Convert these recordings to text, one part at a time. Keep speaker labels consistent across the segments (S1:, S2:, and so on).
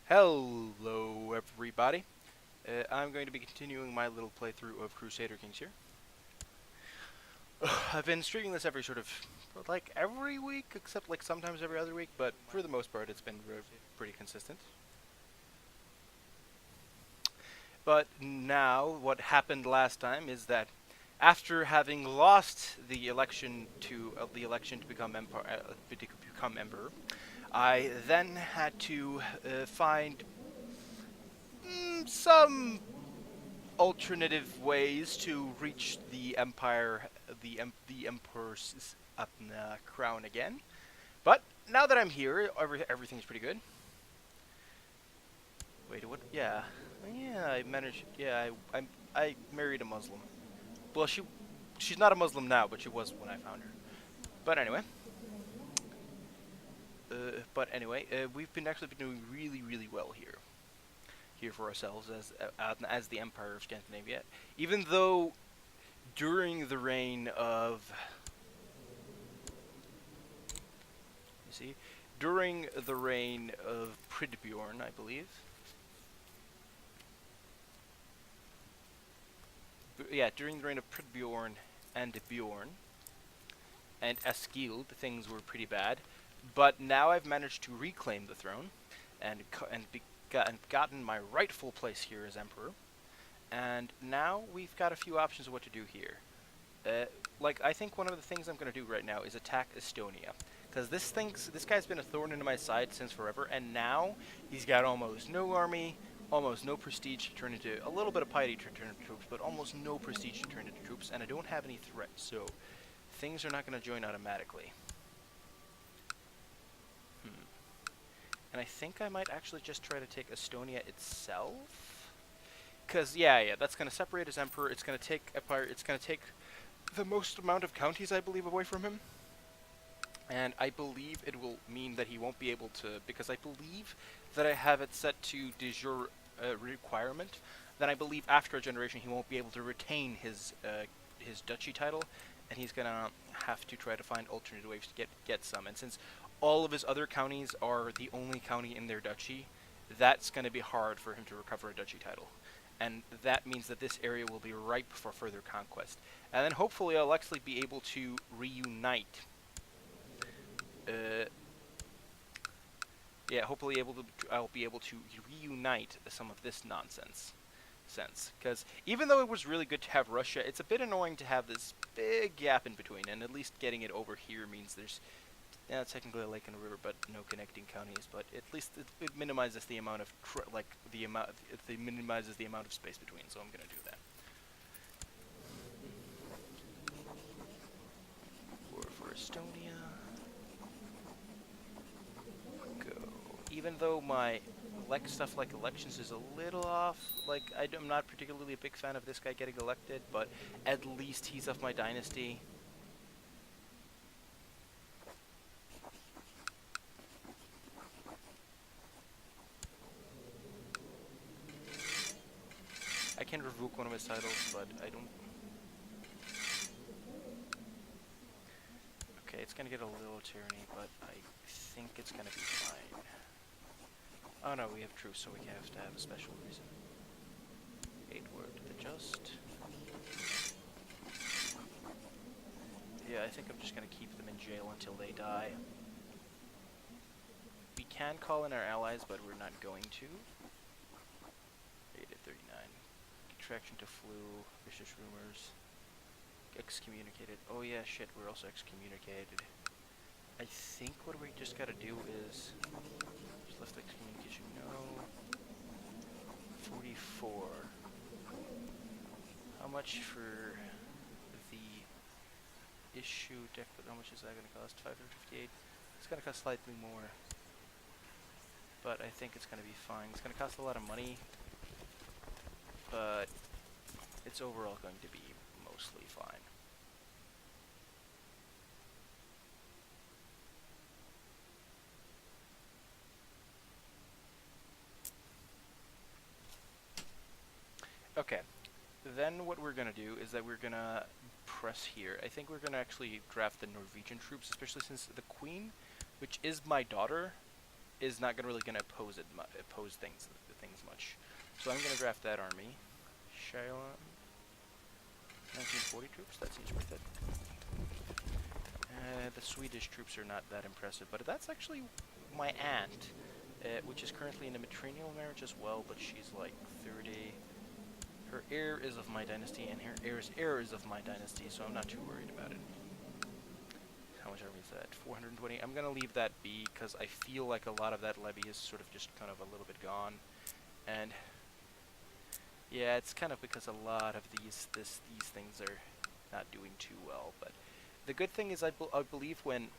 S1: Hello everybody. I'm going to be continuing my little playthrough of Crusader Kings here. I've been streaming this every like every week, except like sometimes every other week, but for the most part it's been pretty consistent. But now, what happened last time is that after having lost the election to become emperor, I then had to find some alternative ways to reach the the emperor's crown again. But now that I'm here, everything's pretty good. Wait, what? Yeah, yeah, I managed. Yeah, I married a Muslim. Well, she's not a Muslim now, but she was when I found her. But anyway, we've been actually been doing really well here for ourselves as the Empire of Scandinavia. Even though during the reign of you see, during the reign of Pridbjorn, I believe. Yeah, during the reign of Pridbjorn and Bjorn and Eskild, things were pretty bad. But now I've managed to reclaim the throne and gotten my rightful place here as emperor. And now we've got a few options of what to do here. Like, I think one of the things I'm going to do right now is attack Estonia. Because this guy's been a thorn into my side since forever, and now he's got almost no army, almost no prestige to turn into, a little bit of piety to turn into troops, but almost no prestige to turn into troops, and I don't have any threats, so things are not going to join automatically. And I think I might actually just try to take Estonia itself. Because, yeah, that's going to separate his emperor, it's going to take the most amount of counties, I believe, away from him. And I believe it will mean that he won't be able to, because I believe that I have it set to de jure requirement, then I believe after a generation he won't be able to retain his duchy title, and he's going to have to try to find alternate ways to get some. And since all of his other counties are the only county in their duchy, that's going to be hard for him to recover a duchy title. And that means that this area will be ripe for further conquest. And then hopefully I'll actually be able to reunite. Hopefully I'll be able to reunite some of this nonsense. Because even though it was really good to have Russia, it's a bit annoying to have this big gap in between, and at least getting it over here means there's technically a lake and a river, but no connecting counties. But at least it minimizes the amount of minimizes the amount of space between. So I'm gonna do that. War for Estonia. Go. Even though my stuff like elections is a little off, like I'm not particularly a big fan of this guy getting elected, but at least he's of my dynasty. I can revoke one of his titles, but I don't... Okay, it's gonna get a little tyranny, but I think it's gonna be fine. Oh no, we have truce, so we have to have a special reason. Eadwig adjust. Yeah, I think I'm just gonna keep them in jail until they die. We can call in our allies, but we're not going to. 8 at 39. Attraction to flu, vicious rumors. Excommunicated. Oh yeah, shit, we're also excommunicated. I think what we just gotta do is... Just left excommunication, no. 44. How much for the issue deck, but how much is that gonna cost? 558. It's gonna cost slightly more. But I think it's gonna be fine. It's gonna cost a lot of money, but it's overall going to be mostly fine. Okay, then what we're gonna do is that we're gonna press here. I think we're gonna actually draft the Norwegian troops, especially since the Queen, which is my daughter, is not really gonna oppose things much. So I'm gonna draft that army. Shiloh, 1940 troops. That seems worth it. The Swedish troops are not that impressive, but that's actually my aunt, which is currently in a matrilineal marriage as well, but she's like 30. Her heir is of my dynasty, and her heir's heir is of my dynasty, so I'm not too worried about it. How much army is that? 420. I'm gonna leave that be, because I feel like a lot of that levy is sort of just kind of a little bit gone. And yeah, it's kind of because a lot of these things are not doing too well, but the good thing is I believe when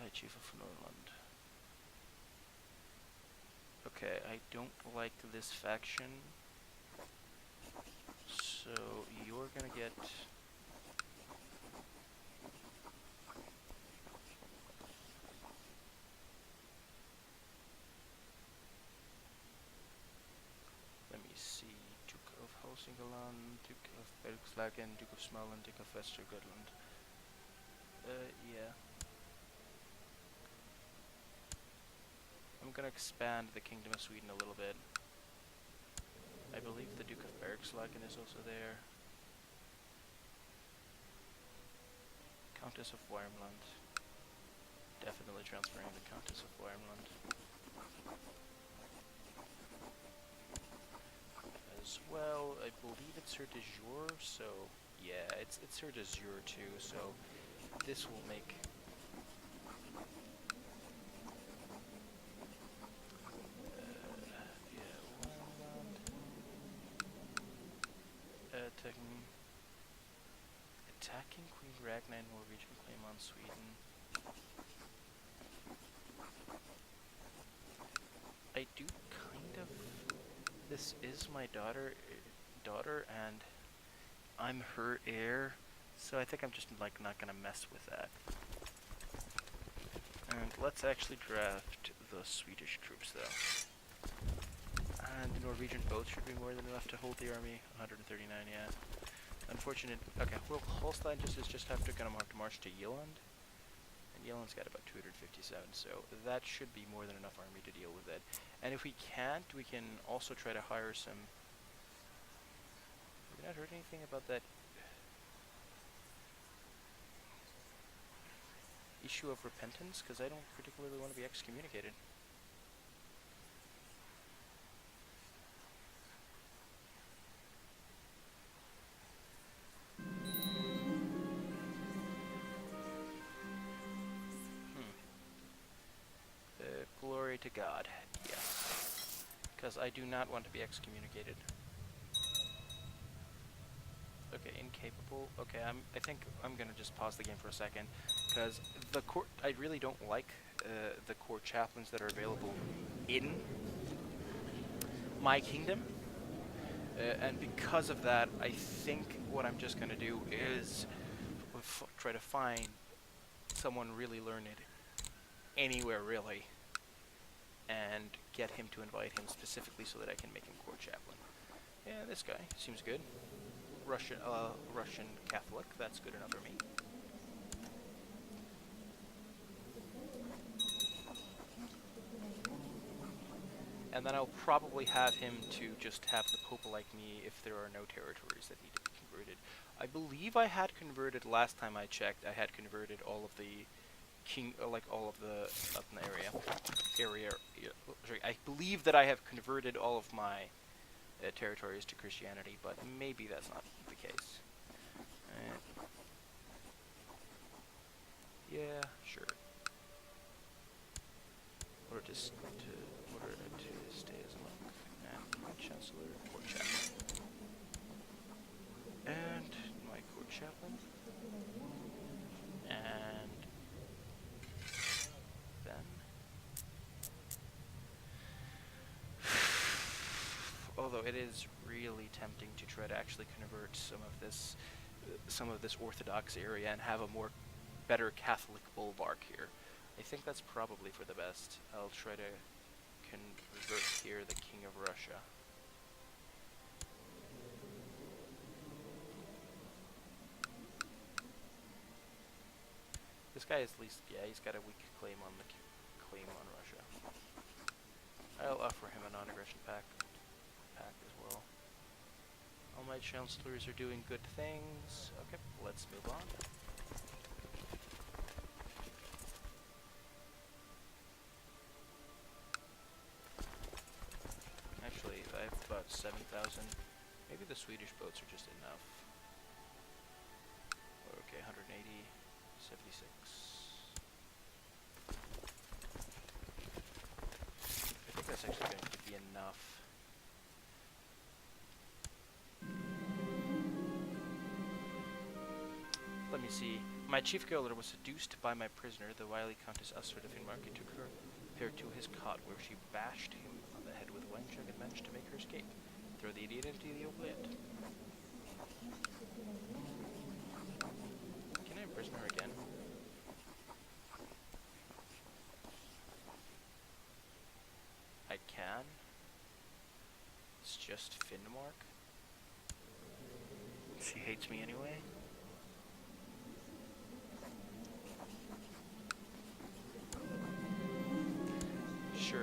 S1: High Chief of Norland. Okay, I don't like this faction, so you're gonna get let me see, Duke of Hälsingland, Duke of Bergslagen, Duke of Småland, Duke of Västergötland. Yeah. I'm gonna expand the Kingdom of Sweden a little bit. I believe the Duke of Bergslagen is also there. Countess of Värmland. Definitely transferring the Countess of Värmland. As well, I believe it's her de jure, so yeah, it's her de jure too, so this will make attacking Queen Ragnar and Norwegian claim on Sweden. I do kind of. This is my daughter, and I'm her heir, so I think I'm just like not gonna mess with that. And let's actually draft the Swedish troops though. And the Norwegian boats should be more than enough to hold the army. 139, yeah. Unfortunate. Okay, well, Holstein is just have to kind of have to march to Yeland, and Yeland's got about 257, so that should be more than enough army to deal with it. And if we can't, we can also try to hire some. Have we not heard anything about that issue of repentance? Because I don't particularly want to be excommunicated. Glory to God, yes. Because I do not want to be excommunicated. Okay, incapable. Okay, I think I'm gonna just pause the game for a second, because the court. I really don't like the court chaplains that are available in my kingdom, and because of that, I think what I'm just gonna do is try to find someone really learned anywhere, really, and get him to invite him specifically so that I can make him court chaplain. Yeah, this guy seems good. Russian Catholic. That's good enough for me. And then I'll probably have him to just have the Pope like me if there are no territories that need to be converted. I believe I had converted last time I checked. I had converted all of the all of the area. Sorry, I believe that I have converted all of my territories to Christianity, but maybe that's not the case. Yeah, sure. Or just to stay as a monk and my chancellor, court chaplain, and my court chaplain, and then. Although it is really tempting to try to actually convert some of this Orthodox area and have a better Catholic bulwark here. I think that's probably for the best. I'll try to convert here the King of Russia. This guy is at least, yeah, he's got a weak claim on the claim on Russia. I'll offer him a non-aggression pact as well. All my chancellors are doing good things. Okay, let's move on. Actually, I have about 7,000. Maybe the Swedish boats are just enough. Okay, 180, 76. I think that's actually going to be enough. Let me see. My chief gaoler was seduced by my prisoner, the wily Countess Ussur of Finnmark. He took her to his cot, where she bashed him on the head with a wine jug and managed to make her escape. Throw the idiot into the oubliette. Can I imprison her again? I can. It's just Finnmark. She hates me anyway. Sure.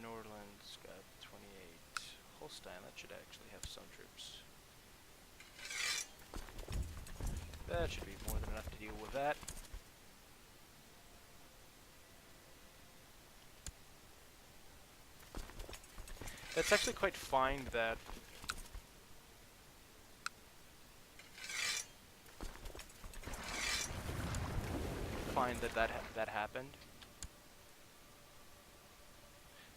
S1: Nordland's got 28. Holstein, that should actually have some troops. That should be more than enough to deal with that. It's actually quite fine that that happened.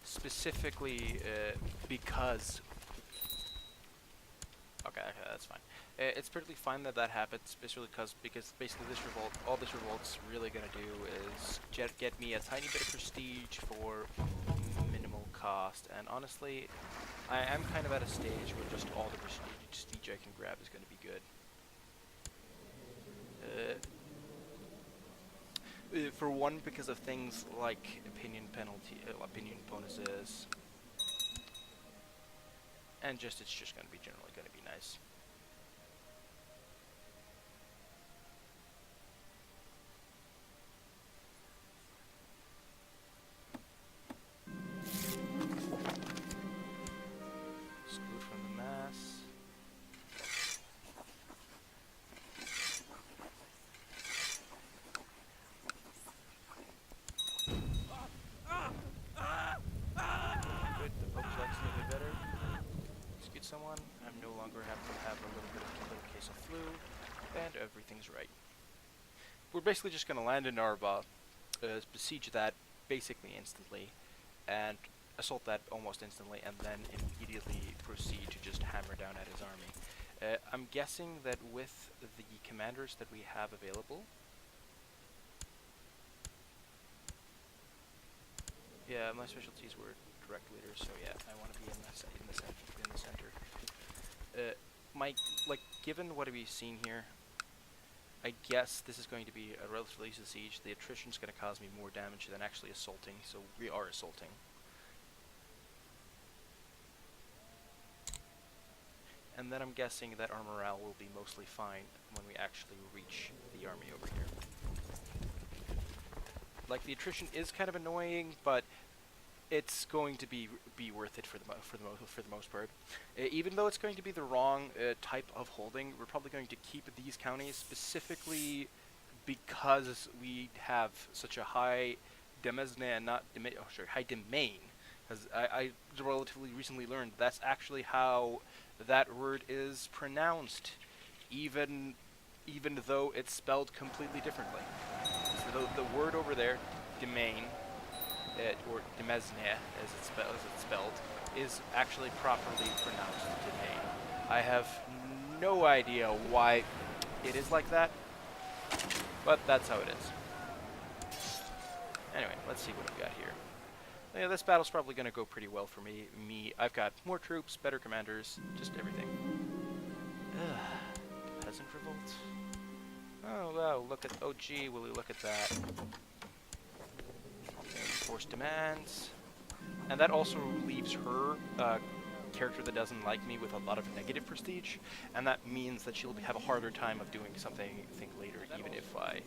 S1: Specifically because. Okay, that's fine. It's perfectly fine that that happened, especially because basically this revolt, all this revolt's really gonna do is get me a tiny bit of prestige for minimal cost, and honestly, I am kind of at a stage where just all the prestige I can grab is going to be good. For one, because of things like opinion bonuses, and just it's just going to be generally going to be nice. Exclude from the mass. Good, the Pope's actually a bit better. Execute someone. I'm no longer have to have a little case of flu, and everything's right. We're basically just going to land in Narva, besiege that basically instantly, and assault that almost instantly, and then immediately proceed to just hammer down at his army. I'm guessing that with the commanders that we have available, yeah, my specialties were direct leaders, so yeah, I want to be in the center. Given what we've seen here, I guess this is going to be a relatively easy siege. The attrition is going to cause me more damage than actually assaulting, so we are assaulting. And then I'm guessing that our morale will be mostly fine when we actually reach the army over here. Like, the attrition is kind of annoying, but it's going to be worth it for the most part. Even though it's going to be the wrong type of holding, we're probably going to keep these counties specifically because we have such a high high domain. Because I relatively recently learned that's actually how that word is pronounced, even though it's spelled completely differently. So the word over there, domain, or demesne, as it's spelled, is actually properly pronounced domain. I have no idea why it is like that, but that's how it is. Anyway, let's see what we've got here. Yeah, this battle's probably going to go pretty well for me. I've got more troops, better commanders, just everything. Peasant revolt. Oh wow, look at, oh gee, will you look at that. reinforce demands. And that also leaves her character that doesn't like me with a lot of negative prestige, and that means that she'll have a harder time of doing something later, even if I.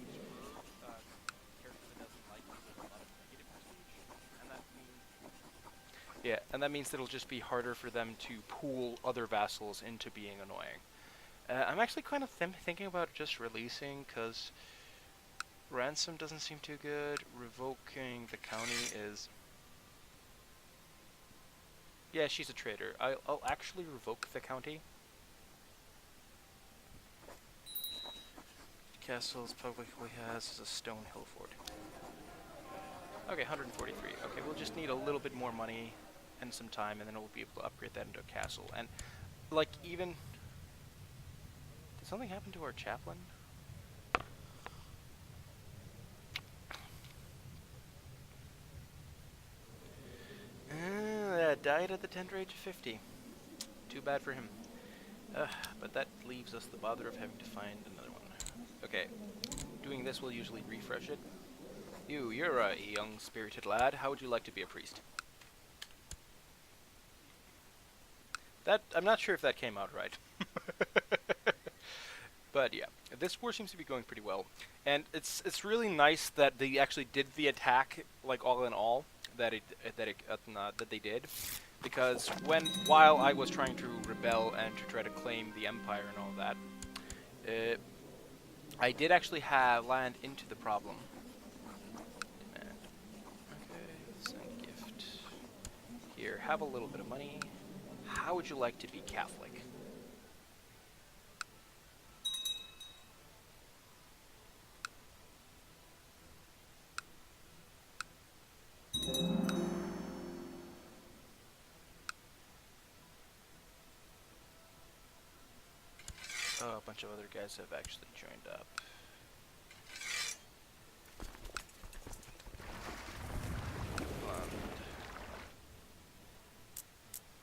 S1: Yeah, and that means that it'll just be harder for them to pool other vassals into being annoying. I'm actually kind of thinking about just releasing, because ransom doesn't seem too good. Revoking the county is... Yeah, she's a traitor. I'll actually revoke the county. Castles publicly has a stone hill fort. Okay, 143. Okay, we'll just need a little bit more money and some time, and then we'll be able to upgrade that into a castle. And, like, even... Did something happen to our chaplain? Died at the tender age of 50. Too bad for him. But that leaves us the bother of having to find another one. Okay, doing this will usually refresh it. You're a young, spirited lad. How would you like to be a priest? I'm not sure if that came out right. But yeah, this war seems to be going pretty well. And it's really nice that they actually did the attack, like, all in all. That they did, because while I was trying to rebel and to try to claim the empire and all that, I did actually land into the problem. Demand. Okay, send gift. Here, have a little bit of money. How would you like to be Catholic? Oh, a bunch of other guys have actually joined up.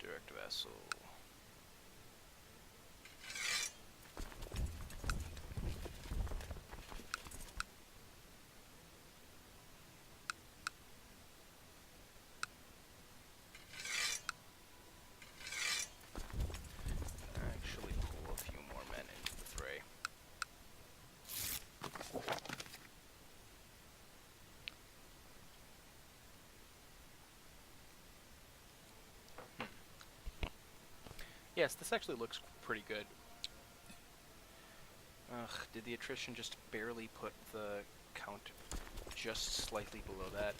S1: Direct vassal. Actually pull a few more men into the fray. Yes, this actually looks pretty good. Ugh, did the attrition just barely put the count just slightly below that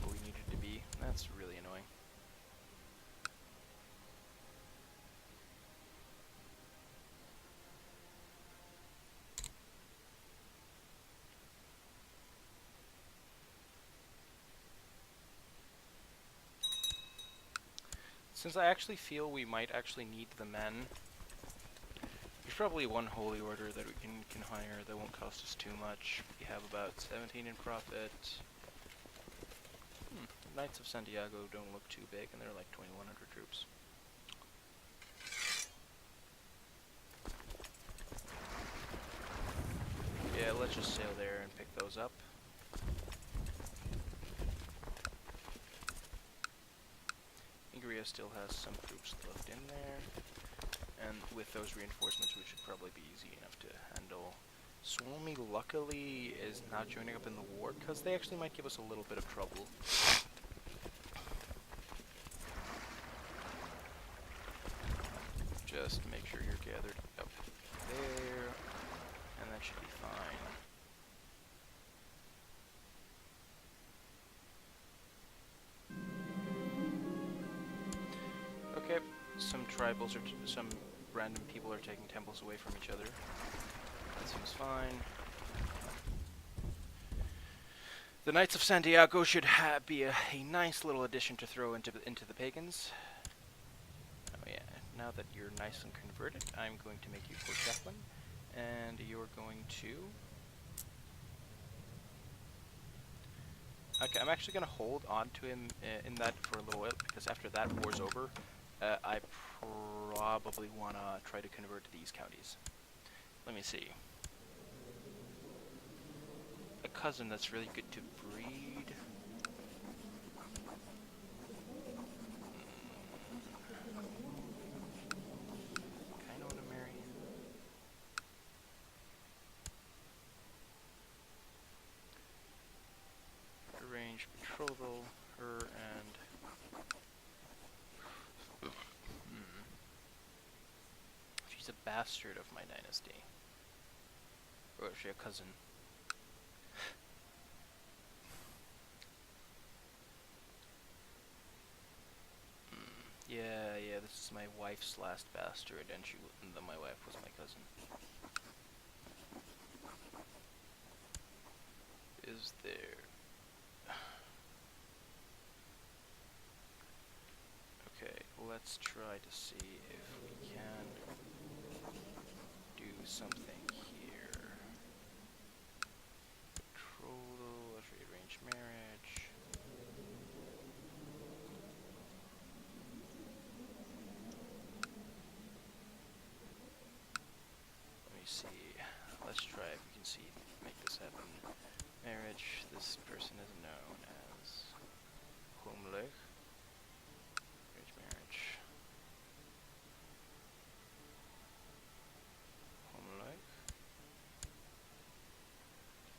S1: where we needed to be? That's really annoying. Since I actually feel we might actually need the men, there's probably one holy order that we can hire that won't cost us too much. We have about 17 in profit. Knights of Santiago don't look too big, and they're like 2,100 troops. Yeah, let's just sail there and pick those up. Ingria still has some troops left in there, and with those reinforcements we should probably be easy enough to handle. Suomi luckily is not joining up in the war, because they actually might give us a little bit of trouble. Just make sure you're gathered up there, and that should be fine. Okay, some tribals some random people are taking temples away from each other. That seems fine. The Knights of Santiago should be a nice little addition to throw into the pagans. Oh yeah, now that you're nice and converted, I'm going to make you court chaplain, and you're going to... Okay, I'm actually going to hold on to him in that for a little while, because after that war's over, I probably want to try to convert these counties. Let me see. A cousin that's really good to breed. betrothal, her and... She's a bastard of my dynasty. Or is she a cousin? Yeah, this is my wife's last bastard, and my wife was my cousin. Is there... Okay, let's try to see if we can do something here. Betrothal, let's rearrange marriage. Let me see. Let's try if we can see make this happen. Marriage. This person is known as Homelig. Marriage. Homelig.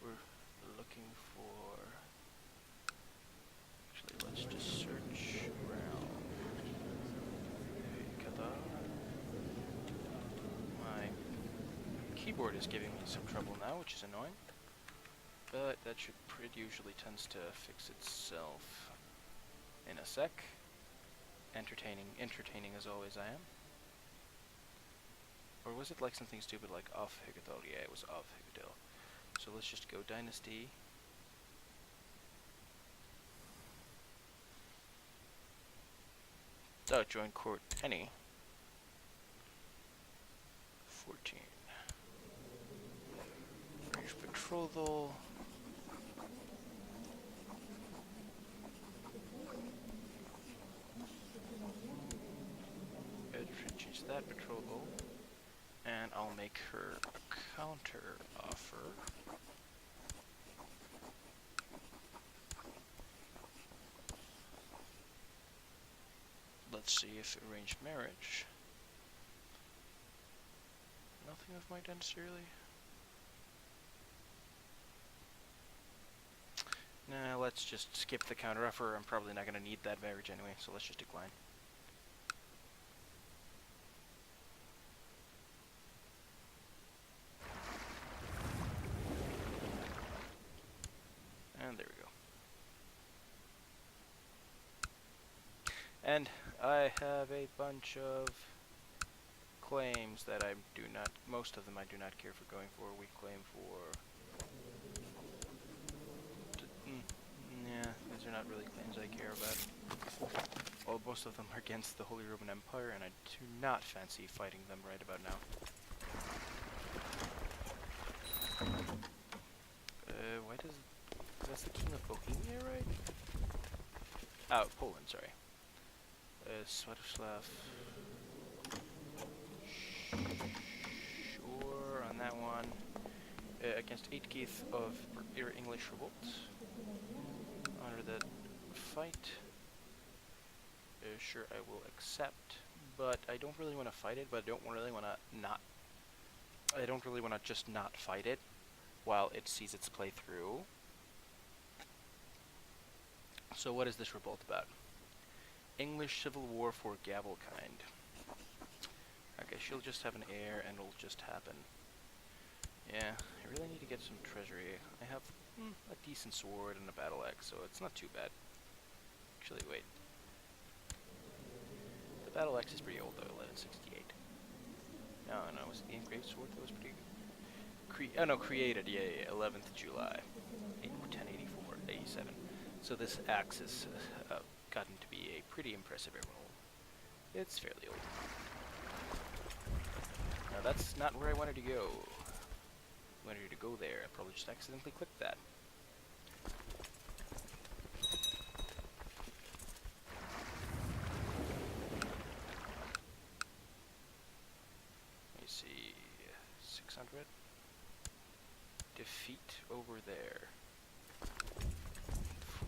S1: We're looking for. Actually, let's just search around. My keyboard is giving me some trouble now, which is annoying. But that usually tends to fix itself in a sec. Entertaining as always I am. Or was it like something stupid like off Haukdal? Yeah, it was off Haukdal. So let's just go dynasty. Oh, join court any. 14. Arrange betrothal. Change that betrothal, and I'll make her a counter offer. Let's see if arranged marriage. Nothing of my dynasty really. Nah, let's just skip the counter offer. I'm probably not going to need that marriage anyway, so let's just decline. And there we go. And I have a bunch of claims that I do not, most of them I do not care for going for. We claim for... yeah, these are not really claims I care about. Well, most of them are against the Holy Roman Empire, and I do not fancy fighting them right about now. Why does... That's the King of Bohemia, right? Oh, Poland, sorry. Swaroslav. Sure, on that one. Against Eadwig of English revolt. Honor that fight. Sure, I will accept. But I don't really want to fight it, but I don't really want to not... I don't really want to just not fight it while it sees its play through. So what is this revolt about? English Civil War for Gavelkind. Okay, she'll just have an heir and it'll just happen. Yeah, I really need to get some treasury. I have a decent sword and a battle axe, so it's not too bad. Actually, wait. The battle axe is pretty old though, 1168. No, was it the engraved sword that was pretty good? Created, yeah, 11th July. 1084, 87. So this axe has gotten to be a pretty impressive emerald. It's fairly old. Now that's not where I wanted to go. I wanted to go there. I probably just accidentally clicked that. Let me see. 600. Defeat over there.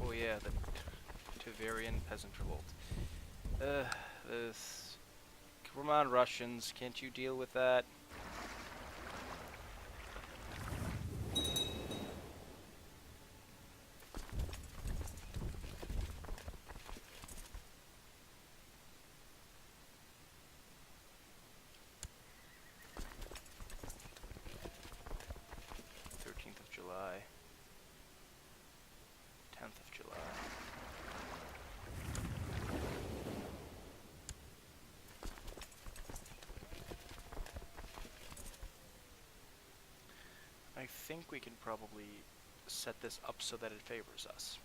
S1: Oh yeah, the Tavarian peasant revolt. This... Come on, Russians, can't you deal with that? I think we can probably set this up so that it favors us.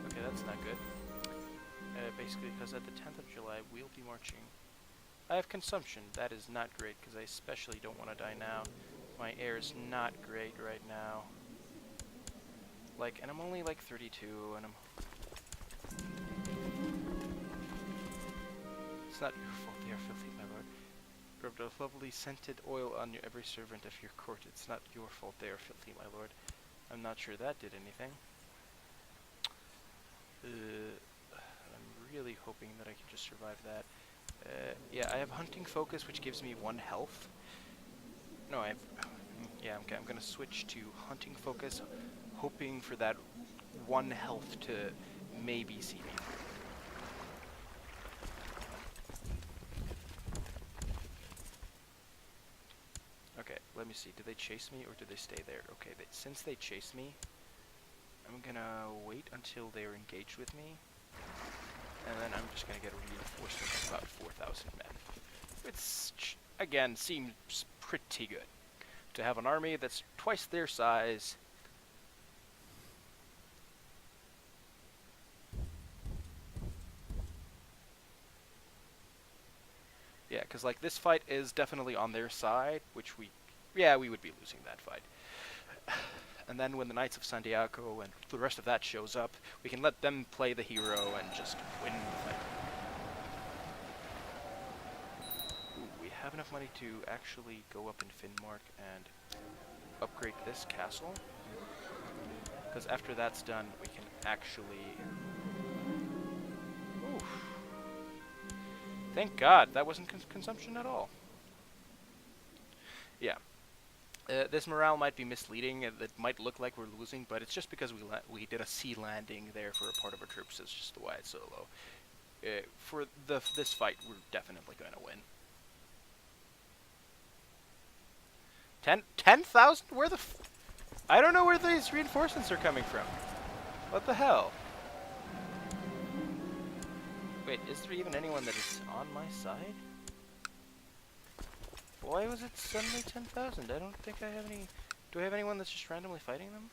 S1: Okay, that's not good. Basically, because at the 10th of July, we'll be marching. I have consumption. That is not great, because I especially don't want to die now. My air is not great right now. Like, and I'm only like 32, and I'm... It's not your fault they are filthy, my lord. Rubbed a lovely scented oil on every servant of your court. It's not your fault they are filthy, my lord. I'm not sure that did anything. I'm really hoping that I can just survive that. Yeah, I have hunting focus, which gives me 1 health. No, I have... Yeah, I'm gonna switch to hunting focus, hoping for that 1 health to maybe see me through. Okay, let me see. Do they chase me or do they stay there? Okay, since they chase me, I'm gonna wait until they're engaged with me, and then I'm just gonna get a reinforcement of about 4,000 men. It's, again, seems pretty good to have an army that's twice their size. Yeah, because like this fight is definitely on their side, which we would be losing that fight. And then when the Knights of Santiago and the rest of that shows up, we can let them play the hero and just win the fight. Ooh, we have enough money to actually go up in Finnmark and upgrade this castle. Because after that's done, we can actually... Oof. Thank God, that wasn't consumption at all. Yeah. This morale might be misleading. It might look like we're losing, but it's just because we did a sea landing there for a part of our troops. It's just why it's so low. For this fight, we're definitely going to win. 10,000? Where the I don't know where these reinforcements are coming from. What the hell? Wait, is there even anyone that is on my side? Why was it suddenly 10,000? I don't think I have any... Do I have anyone that's just randomly fighting them?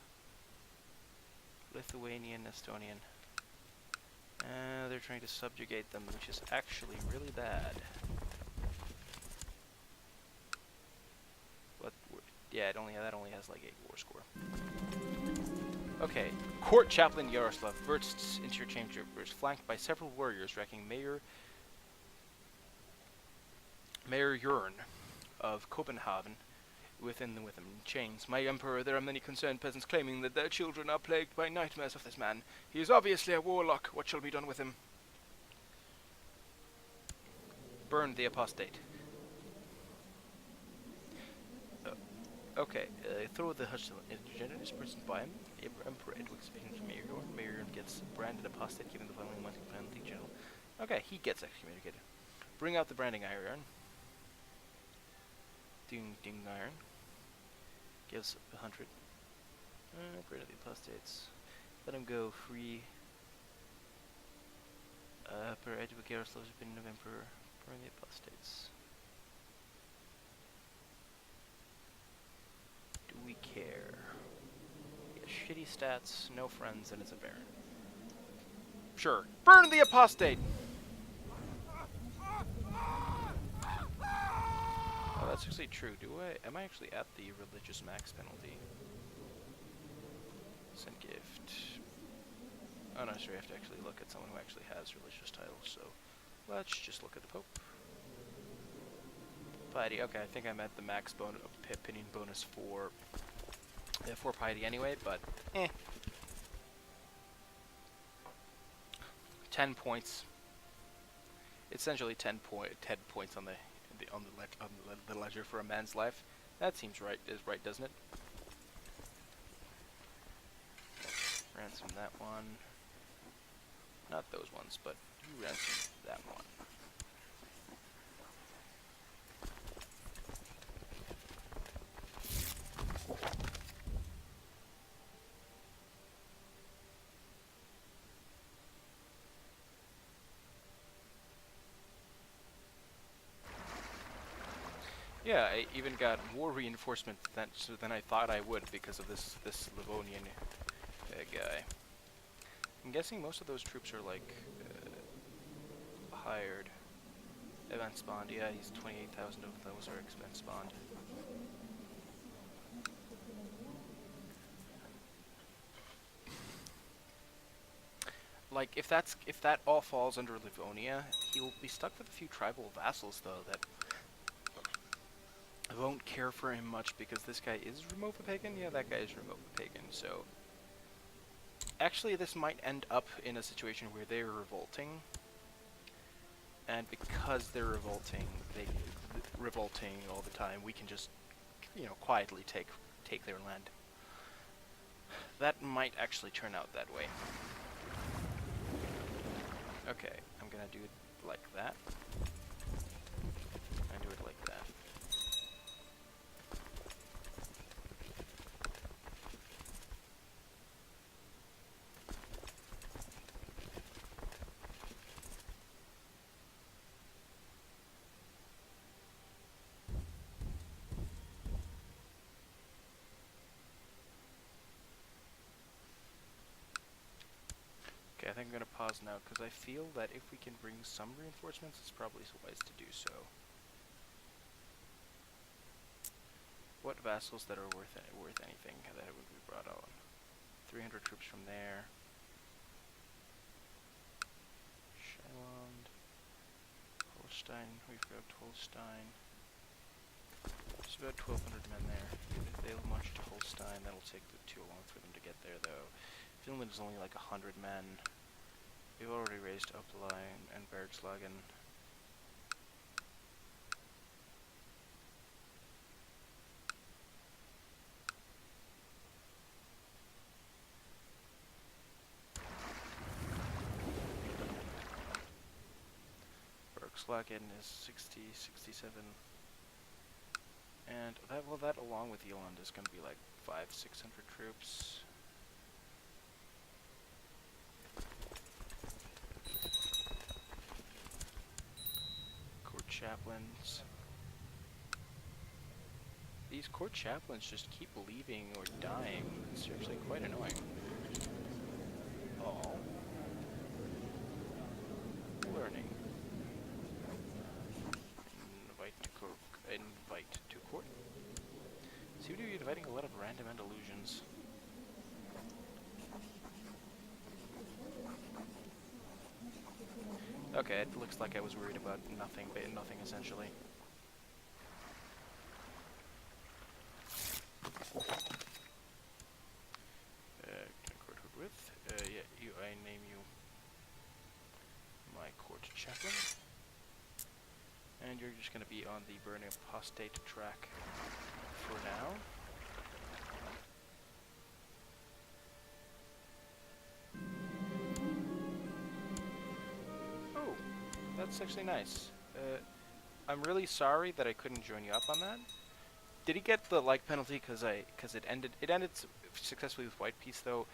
S1: Lithuanian, Estonian. They're trying to subjugate them, which is actually really bad. But, yeah, that only has like 8 war score. Okay, Court Chaplain Yaroslav bursts into your chamber, flanked by several warriors, wrecking Mayor Jörn of Copenhagen within them chains. My emperor, there are many concerned peasants claiming that their children are plagued by nightmares of this man. He is obviously a warlock. What shall be done with him? Burn the apostate. Okay, throw the hostile generous person by him. Emperor Eadwig speaking to Mayor Jörn. Mayor Jörn gets branded apostate, given the following monthly penalty general. Okay, he gets excommunicated. Bring out the branding iron. Ding ding iron. Gives 100. Brand the apostates. Let him go free. Per Eadwig Yaroslav has been November. Burn the apostates. Do we care? Yeah, shitty stats, no friends, and it's a baron. Sure. Burn the apostate! Oh, that's actually true. Am I actually at the religious max penalty? Send gift. Oh no, sorry, I have to actually look at someone who actually has religious titles, so let's just look at the Pope. Piety, okay, I think I'm at the max opinion bonus for piety anyway, but 10 points. Essentially 10 points on the ledger for a man's life. That seems right, doesn't it? Ransom that one. Not those ones, but you ransom that one. Yeah, I even got more reinforcement than I thought I would because of this Livonian guy. I'm guessing most of those troops are like hired. Events bond, yeah, he's 28,000 of those are expense bond. Like, if that all falls under Livonia, he'll be stuck with a few tribal vassals though that won't care for him much because this guy is remote pagan. Yeah, that guy is remote pagan. So actually, this might end up in a situation where they're revolting, and because they're revolting all the time, we can just, you know, quietly take their land. That might actually turn out that way. Okay, I'm gonna do it like that. And do it like that. Okay, I think I'm gonna pause now because I feel that if we can bring some reinforcements, it's probably wise to do so. What vassals that are worth anything that would be brought on? 300 troops from there. Shyland, Holstein. We've got Holstein. There's about 1,200 men there. If they'll march to Holstein, that'll take too long for them to get there, though. Finland is only like 100 men. We've already raised Uppland and Bergslagen. Bergslagen is 60, 67. And that along with Eland is going to be like 500-600 troops. Court chaplains. These court chaplains just keep leaving or dying. It's actually quite annoying. Oh. Learning. Invite to court. Seem to be inviting a lot of random Andalusians. Okay, it looks like I was worried about nothing, but nothing essentially. Courthood with. Yeah, I name you my court chaplain. And you're just going to be on the burning apostate track for now. Oh, that's actually nice. I'm really sorry that I couldn't join you up on that. Did he get the like penalty because it ended successfully with white peace though?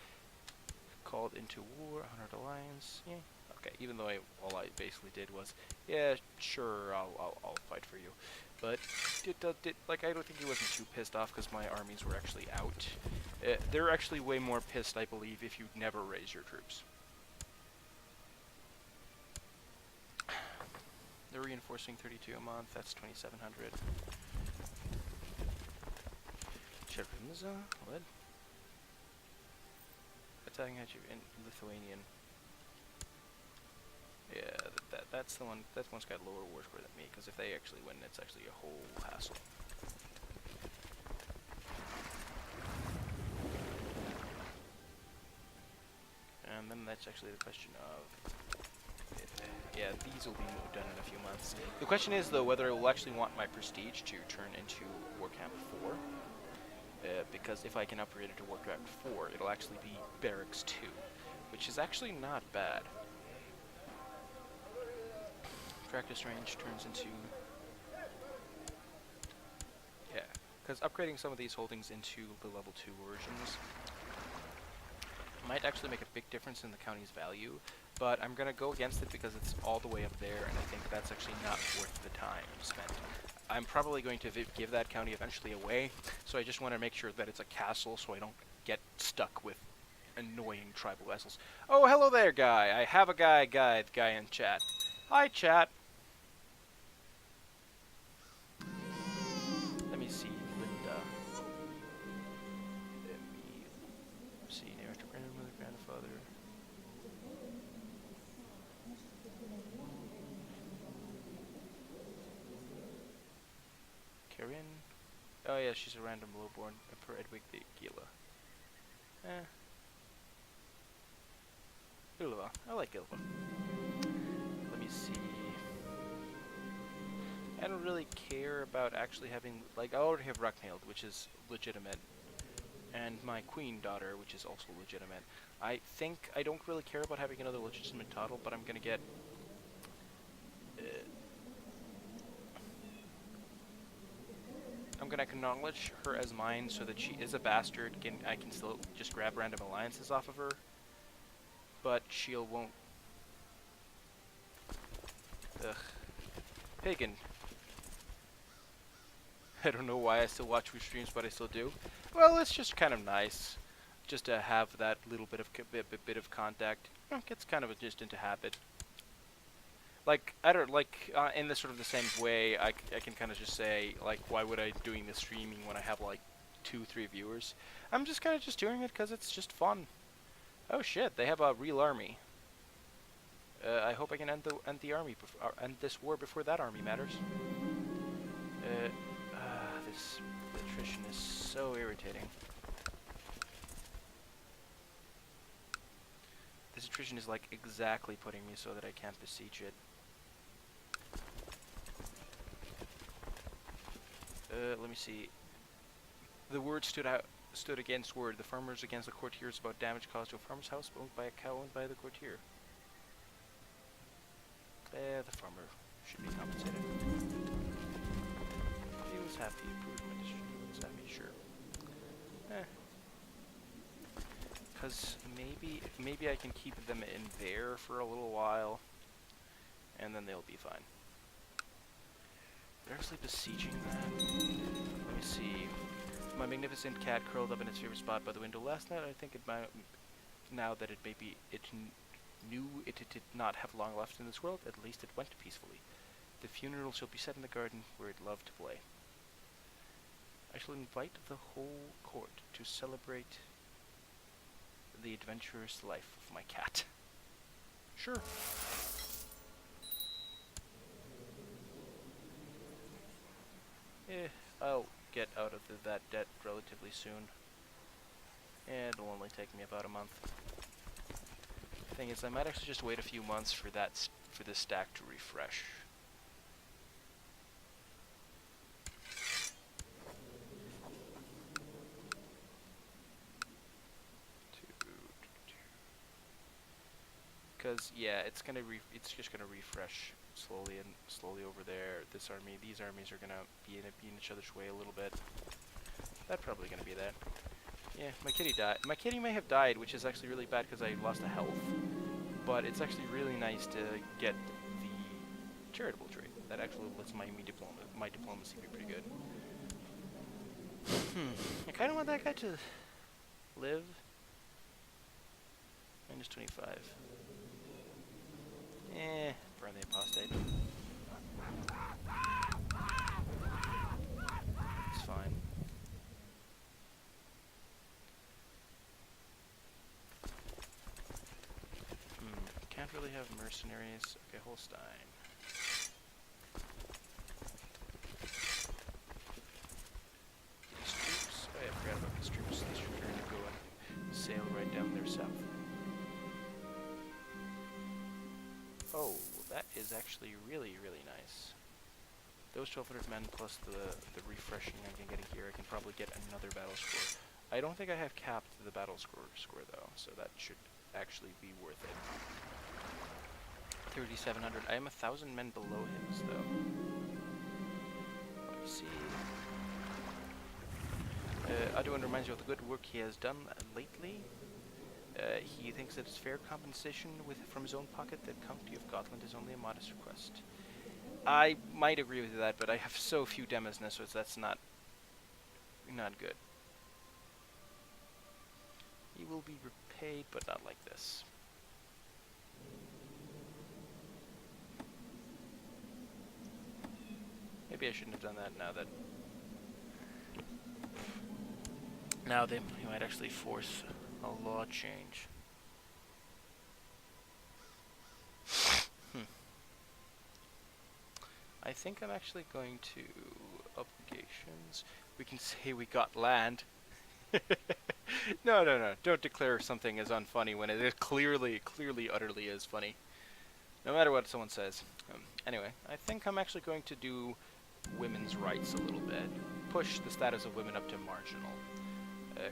S1: Called into war, honored alliance. Yeah. Okay, even though all I basically did was, yeah, sure, I'll fight for you, but like I don't think he wasn't too pissed off because my armies were actually out. They're actually way more pissed, I believe, if you never raise your troops. They're reinforcing 32 a month. That's 2,700. Chervimza, what? Attacking at you in Lithuanian. Yeah, that's the one. That one's got lower war score than me. Because if they actually win, it's actually a whole hassle. And then that's actually the question of. Yeah, these will be done in a few months. The question is though whether I will actually want my prestige to turn into War Camp 4. Because if I can upgrade it to War Camp 4, it'll actually be Barracks 2, which is actually not bad. Practice range turns into... Yeah, because upgrading some of these holdings into the level 2 versions might actually make a big difference in the county's value, but I'm gonna go against it because it's all the way up there, and I think that's actually not worth the time spent. I'm probably going to give that county eventually away, so I just want to make sure that it's a castle so I don't get stuck with annoying tribal vassals. Oh, hello there, guy. I have a guy in chat. Hi, chat. Let me see, Linda. Let me see, name after grandmother, grandfather. Karin? Oh yeah, she's a random lowborn per Eadwig the Gila. Ylva. I like Ylva. Let me see. I don't really care about actually having, like, I already have Ragnhild, which is legitimate, and my queen daughter, which is also legitimate. I think I don't really care about having another legitimate title, but I'm gonna get I'm gonna acknowledge her as mine so that she is a bastard. I can still just grab random alliances off of her, but she won't. Ugh. Pagan. I don't know why I still watch your streams, but I still do. Well, it's just kind of nice, just to have that little bit of contact. Gets kind of just into habit. Like, I don't, like, in the sort of the same way, I can kind of just say, like, why would I doing this streaming when I have, like, 2-3 viewers? I'm just kind of just doing it because it's just fun. Oh shit, they have a real army. I hope I can end the army, end this war before that army matters. This attrition is so irritating. This attrition is, like, exactly putting me so that I can't besiege it. Let me see. The word stood against word. The farmers against the courtiers about damage caused to a farmer's house owned by a cow owned by the courtier. The farmer should be compensated. He was happy. Improvement. He was happy. Sure. Because maybe I can keep them in there for a little while, and then they'll be fine. They're actually besieging that. Let me see. My magnificent cat curled up in its favorite spot by the window last night. I think it might, now that it knew it did not have long left in this world, at least it went peacefully. The funeral shall be set in the garden where it loved to play. I shall invite the whole court to celebrate the adventurous life of my cat. Sure. I'll get out of that debt relatively soon. It'll only take me about a month. Thing is, I might actually just wait a few months for this stack to refresh. Because yeah, it's just gonna refresh slowly over there. These armies are gonna be in each other's way a little bit. That's probably gonna be that. Yeah, my kitty died. My kitty may have died, which is actually really bad because I lost a health. But it's actually really nice to get the charitable trait. That actually lets my diplomacy be pretty good. I kind of want that guy to live. -25. Burn the apostate. It's fine. Can't really have mercenaries. Okay, Holstein. These troops. Oh yeah, I forgot about these troops. These troops are gonna go and sail right down there south. Oh, that is actually really, really nice. Those 1,200 men plus the refreshing I can get here, I can probably get another battle score. I don't think I have capped the battle score though, so that should actually be worth it. 3,700. I am 1,000 men below his though. Let me see. Eadwig reminds you of the good work he has done lately. He thinks that it's fair compensation from his own pocket that County of Gotland is only a modest request. I might agree with that, but I have so few demos now, so that's not good. He will be repaid, but not like this. Maybe I shouldn't have done that now they might actually force a law change. I think I'm actually going to obligations. We can say we got land. No. Don't declare something as unfunny when it is clearly, utterly is funny. No matter what someone says. Anyway, I think I'm actually going to do women's rights a little bit. Push the status of women up to marginal.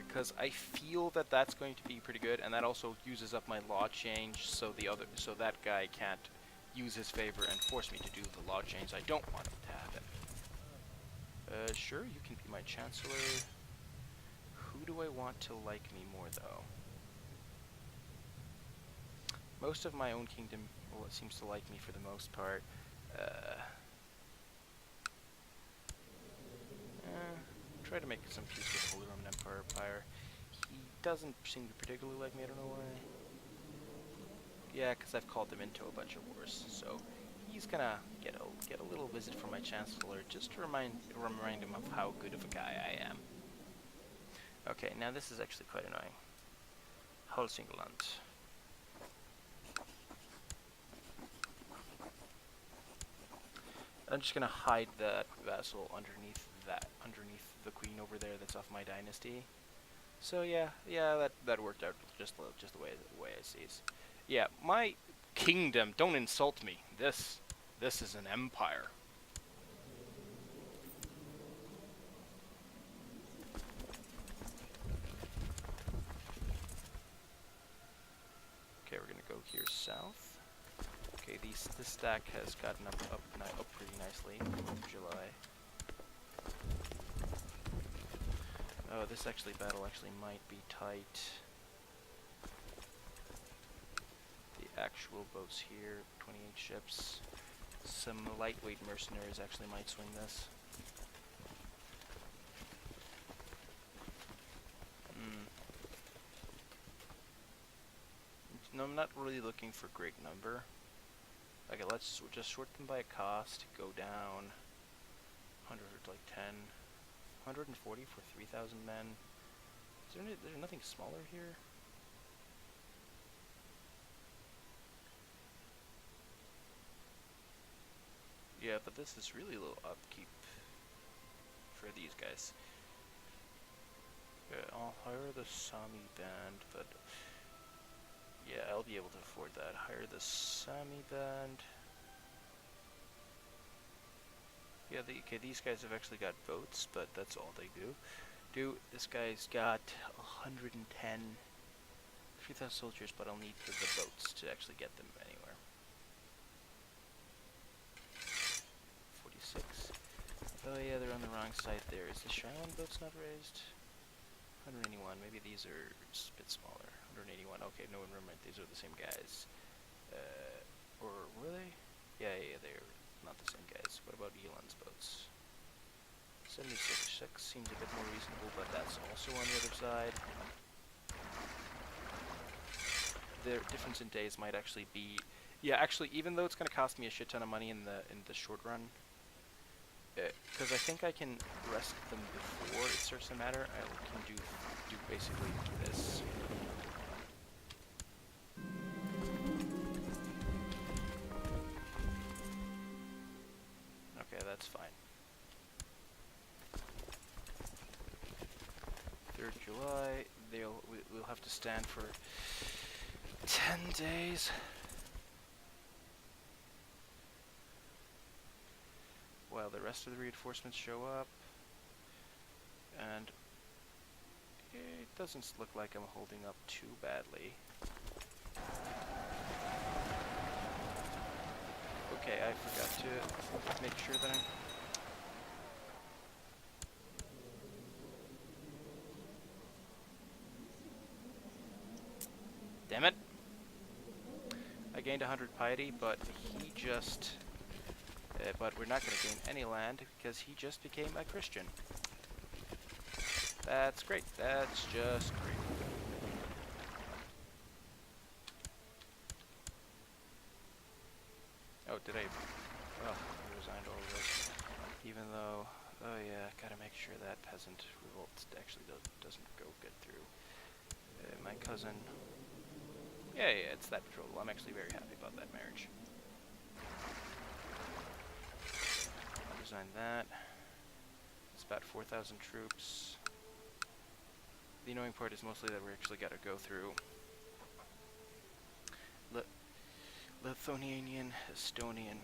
S1: Because I feel that that's going to be pretty good, and that also uses up my law change, so that guy can't use his favor and force me to do the law change I don't want him to happen. Sure, you can be my chancellor. Who do I want to like me more, though? Most of my own kingdom, well, it seems to like me for the most part. Try to make some peace with the Holy Roman Empire. He doesn't seem to particularly like me, I don't know why. Yeah, because I've called him into a bunch of wars, so he's gonna get a little visit from my chancellor just to remind him of how good of a guy I am. Okay, now this is actually quite annoying. Hälsingland. I'm just gonna hide that vassal underneath the queen over there that's off my dynasty. So yeah, that worked out just the way I see it. Yeah, my kingdom, don't insult me. This is an empire. Okay, we're gonna go here south. Okay, this stack has gotten up pretty nicely. 4th of July. Oh, this battle might be tight. The actual boats here, 28 ships. Some lightweight mercenaries actually might swing this. No, I'm not really looking for great number. Okay, let's just sort them by cost. Go down 100, like 10. 140 for 3,000 men. There's nothing smaller here? Yeah, but this is really low upkeep for these guys. Yeah, I'll hire the Sami band, but yeah, I'll be able to afford that. Hire the Sami band. Yeah, these guys have actually got boats, but that's all they do. This guy's got 110, 3,000 soldiers, but I'll need the boats to actually get them anywhere. 46. Oh yeah, they're on the wrong side there. Is the Shiloh boats not raised? 181. Maybe these are a bit smaller. 181. Okay, no, never mind. These are the same guys. Or were they? Yeah, they're not the same guys. What about Elon's boats? 76 seems a bit more reasonable, but that's also on the other side. The difference in days might actually be... Yeah, actually, even though it's going to cost me a shit ton of money in the short run, because I think I can rest them before it starts to matter, I can do basically this. Okay, that's fine. 3rd July, we'll have to stand for 10 days. While the rest of the reinforcements show up. And it doesn't look like I'm holding up too badly. Okay, I forgot to make sure that I'm... Damn it! I gained 100 piety, but he just... but we're not going to gain any land because he just became a Christian. That's great. That's just great. Oh, did I... Oh, I resigned all of this. Even though... Oh yeah, gotta make sure that peasant revolt actually doesn't go get through. My cousin... Yeah, it's that betrothal. I'm actually very happy about that marriage. I'll resign that. It's about 4,000 troops. The annoying part is mostly that we actually gotta go through Lithuanian, Estonian.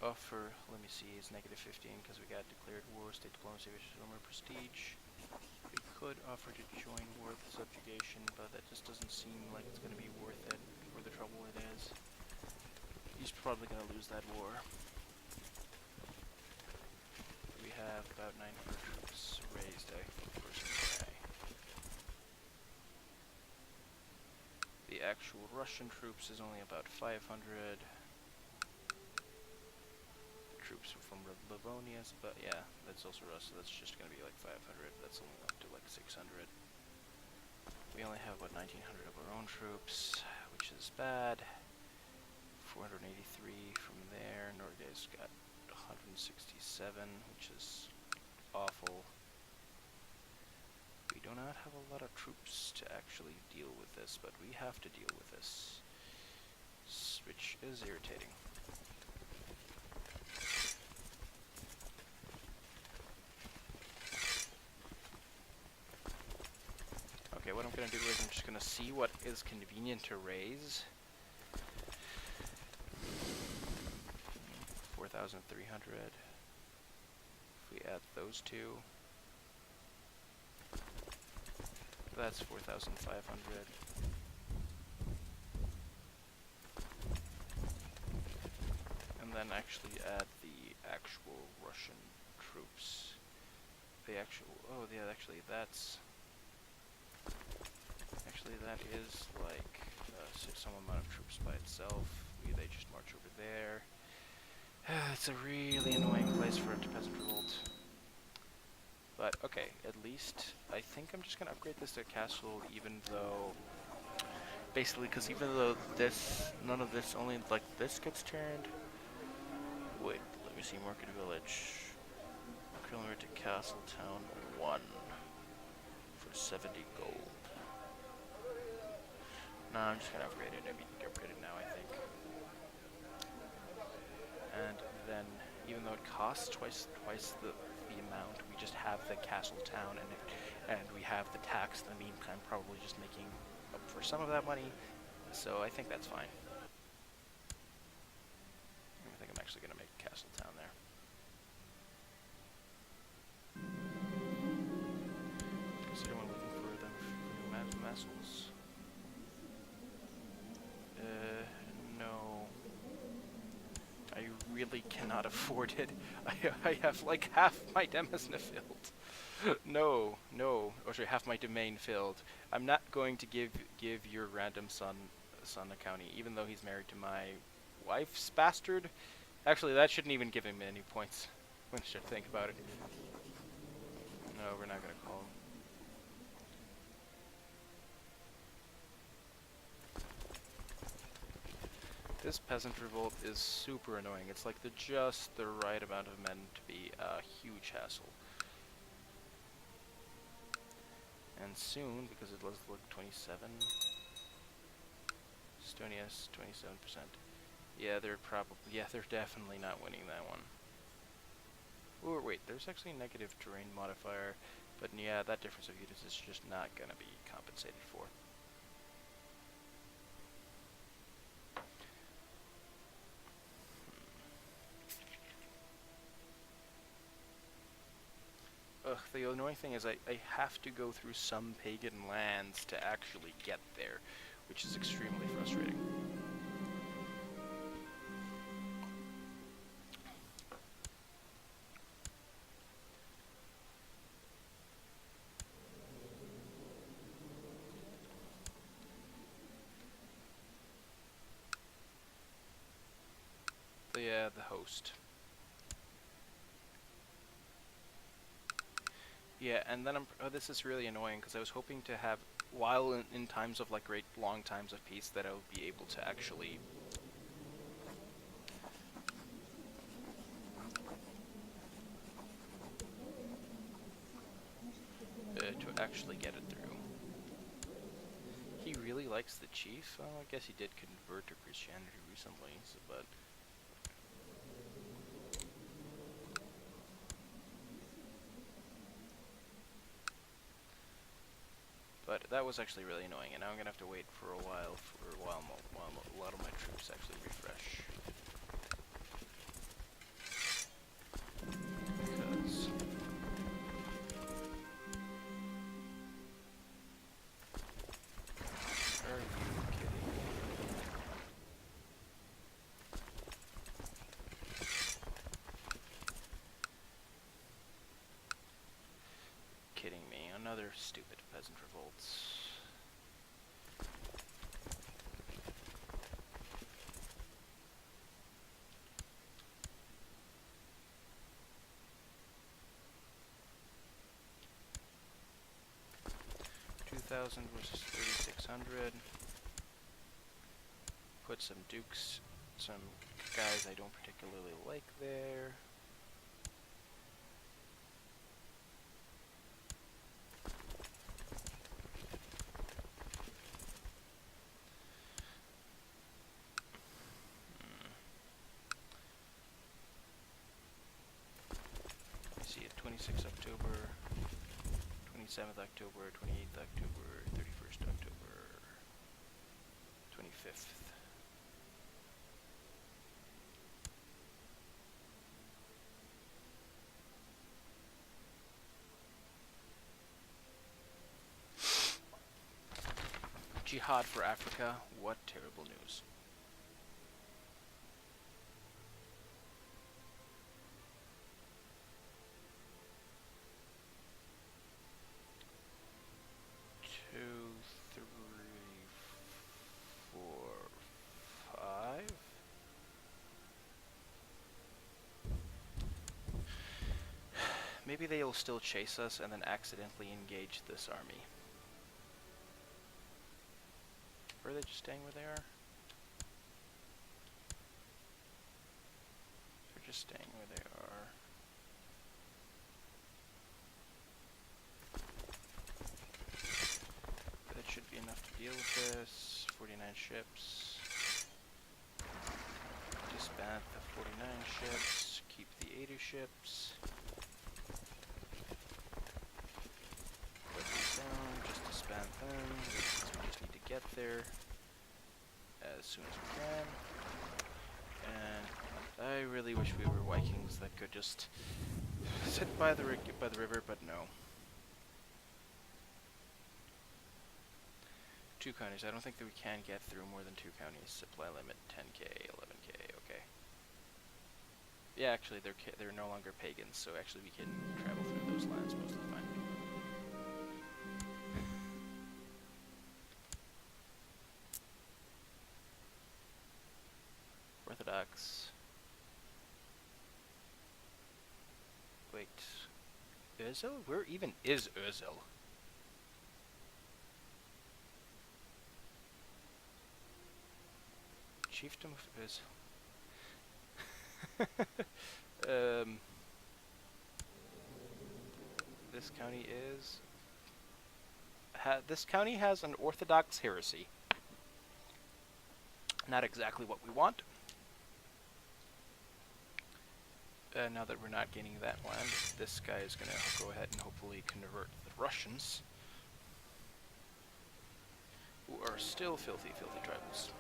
S1: Offer, let me see, is -15 because we got declared war, state diplomacy, which is no more prestige. We could offer to join war with subjugation, but that just doesn't seem like it's going to be worth it for the trouble it is. He's probably going to lose that war. We have about 900 troops raised, I think, for some guy. The actual Russian troops is only about 500. Troops from Livonia, but yeah, that's also us, so that's just going to be like 500. That's only up to like 600. We only have, what, 1,900 of our own troops, which is bad. 483 from there. Norgay's got 167, which is awful. We do not have a lot of troops to actually deal with this, but we have to deal with this, which is irritating. Okay, what I'm going to do is I'm just going to see what is convenient to raise. 4,300. If we add those two, that's 4,500. And then actually add the actual Russian troops. The actual, oh yeah, actually that's... Actually, that is like some amount of troops by itself. They just march over there. It's a really annoying place for a peasant revolt. But okay, at least I think I'm just gonna upgrade this to a castle, even though basically, because even though this, none of this, only like this gets turned. Wait, let me see. Market village. Kilometer to castle town 1 for 70 gold. No, I'm just gonna upgrade it. I mean, upgrade it now, I think. And then, even though it costs twice the amount, we just have the castle town, and we have the tax in the meantime, probably just making up for some of that money. So I think that's fine. I think I'm actually gonna make castle town there. Is anyone looking for them for new vassals? No. I really cannot afford it. I have like half my demesne filled. No. Or sorry, half my domain filled. I'm not going to give your random son a county, even though he's married to my wife's bastard. Actually, that shouldn't even give him any points. When I should think about it. No, we're not gonna call him. This peasant revolt is super annoying. It's like just the right amount of men to be a huge hassle. And soon, because it was like 27, Estonia's 27%. Yeah, they're definitely not winning that one. Oh wait, there's actually a negative terrain modifier, but yeah, that difference of units is just not gonna be compensated for. Ugh, the annoying thing is I have to go through some pagan lands to actually get there, which is extremely frustrating. the host. Yeah, and then this is really annoying because I was hoping to have, while in times of like great long times of peace, that I would be able to actually get it through. He really likes the chief. Well, I guess he did convert to Christianity recently, so, but that was actually really annoying, and now I'm gonna have to wait for a while while a lot of my troops actually refresh. Because are you kidding me? Kidding me? Another stupid peasant revolts. Versus 3,600. Put some dukes, some guys I don't particularly like there. You see it, 26th October, 27th October, 28th October, 31st October, 25th. Jihad for Africa, what terrible news. Maybe they'll still chase us and then accidentally engage this army. Or are they just staying where they are? They're just staying where they are. That should be enough to deal with this. 49 ships. Disband the 49 ships. Keep the 80 ships. Put these down. Just disband them. We just need to get there as soon as we can. And I really wish we were Vikings that could just sit by the river, but no. 2 counties. I don't think that we can get through more than 2 counties. Supply limit 10k, 11k. Okay. Yeah, actually, they're no longer pagans, so actually we can travel through those lands mostly fine. Orthodox. Wait. Urzel? Where even is Urzel? Chiefdom of Urzel. This county is... this county has an Orthodox heresy. Not exactly what we want. Now that we're not gaining that land, this guy is going to go ahead and hopefully convert the Russians, who are still filthy, filthy tribals.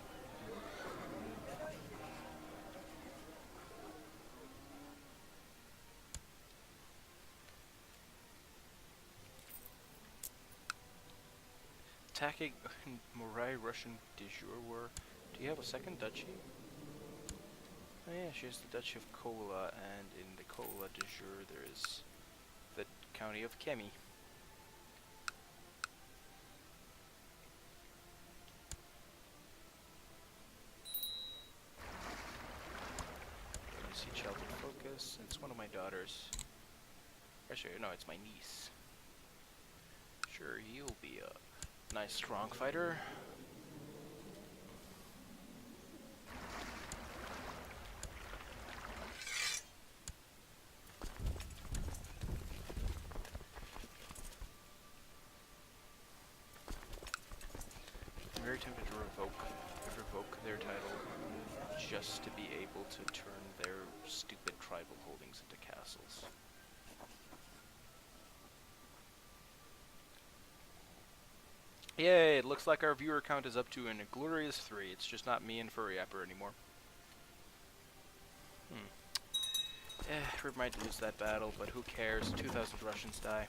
S1: Attacking Moray Russian de jure war. Do you have a second duchy? Oh yeah, she has the Duchy of Kola, and in the Kola de jure there is the county of Kemi. one of my daughters. Actually, no, it's my niece. Sure, you'll be a nice, strong fighter. I'm very tempted to revoke their title just to be able to turn their stupid tribal holdings into castles. Yay, it looks like our viewer count is up to an glorious 3. It's just not me and Furry Apper anymore. We might lose that battle, but who cares? 2,000 Russians die.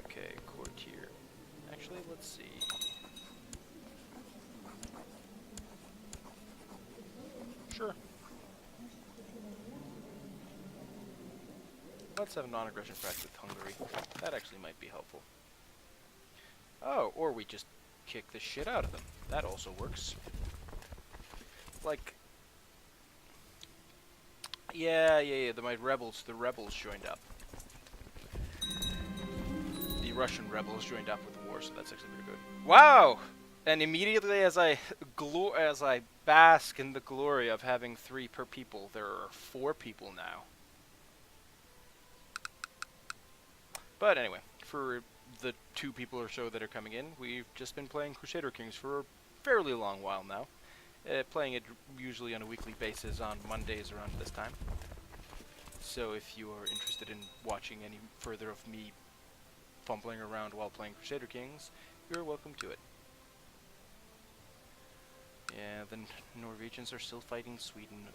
S1: Okay, courtier. Actually, let's see. Sure. Let's have a non-aggression pact with Hungary. That actually might be helpful. Oh, or we just kick the shit out of them. That also works. Like, yeah, the rebels joined up. The Russian rebels joined up with the war, so that's actually pretty good. Wow! And immediately as I bask in the glory of having 3 per people, there are 4 people now. But anyway, for the 2 people or so that are coming in, we've just been playing Crusader Kings for a fairly long while now. Playing it usually on a weekly basis on Mondays around this time. So if you are interested in watching any further of me fumbling around while playing Crusader Kings, you're welcome to it. Yeah, the Norwegians are still fighting Sweden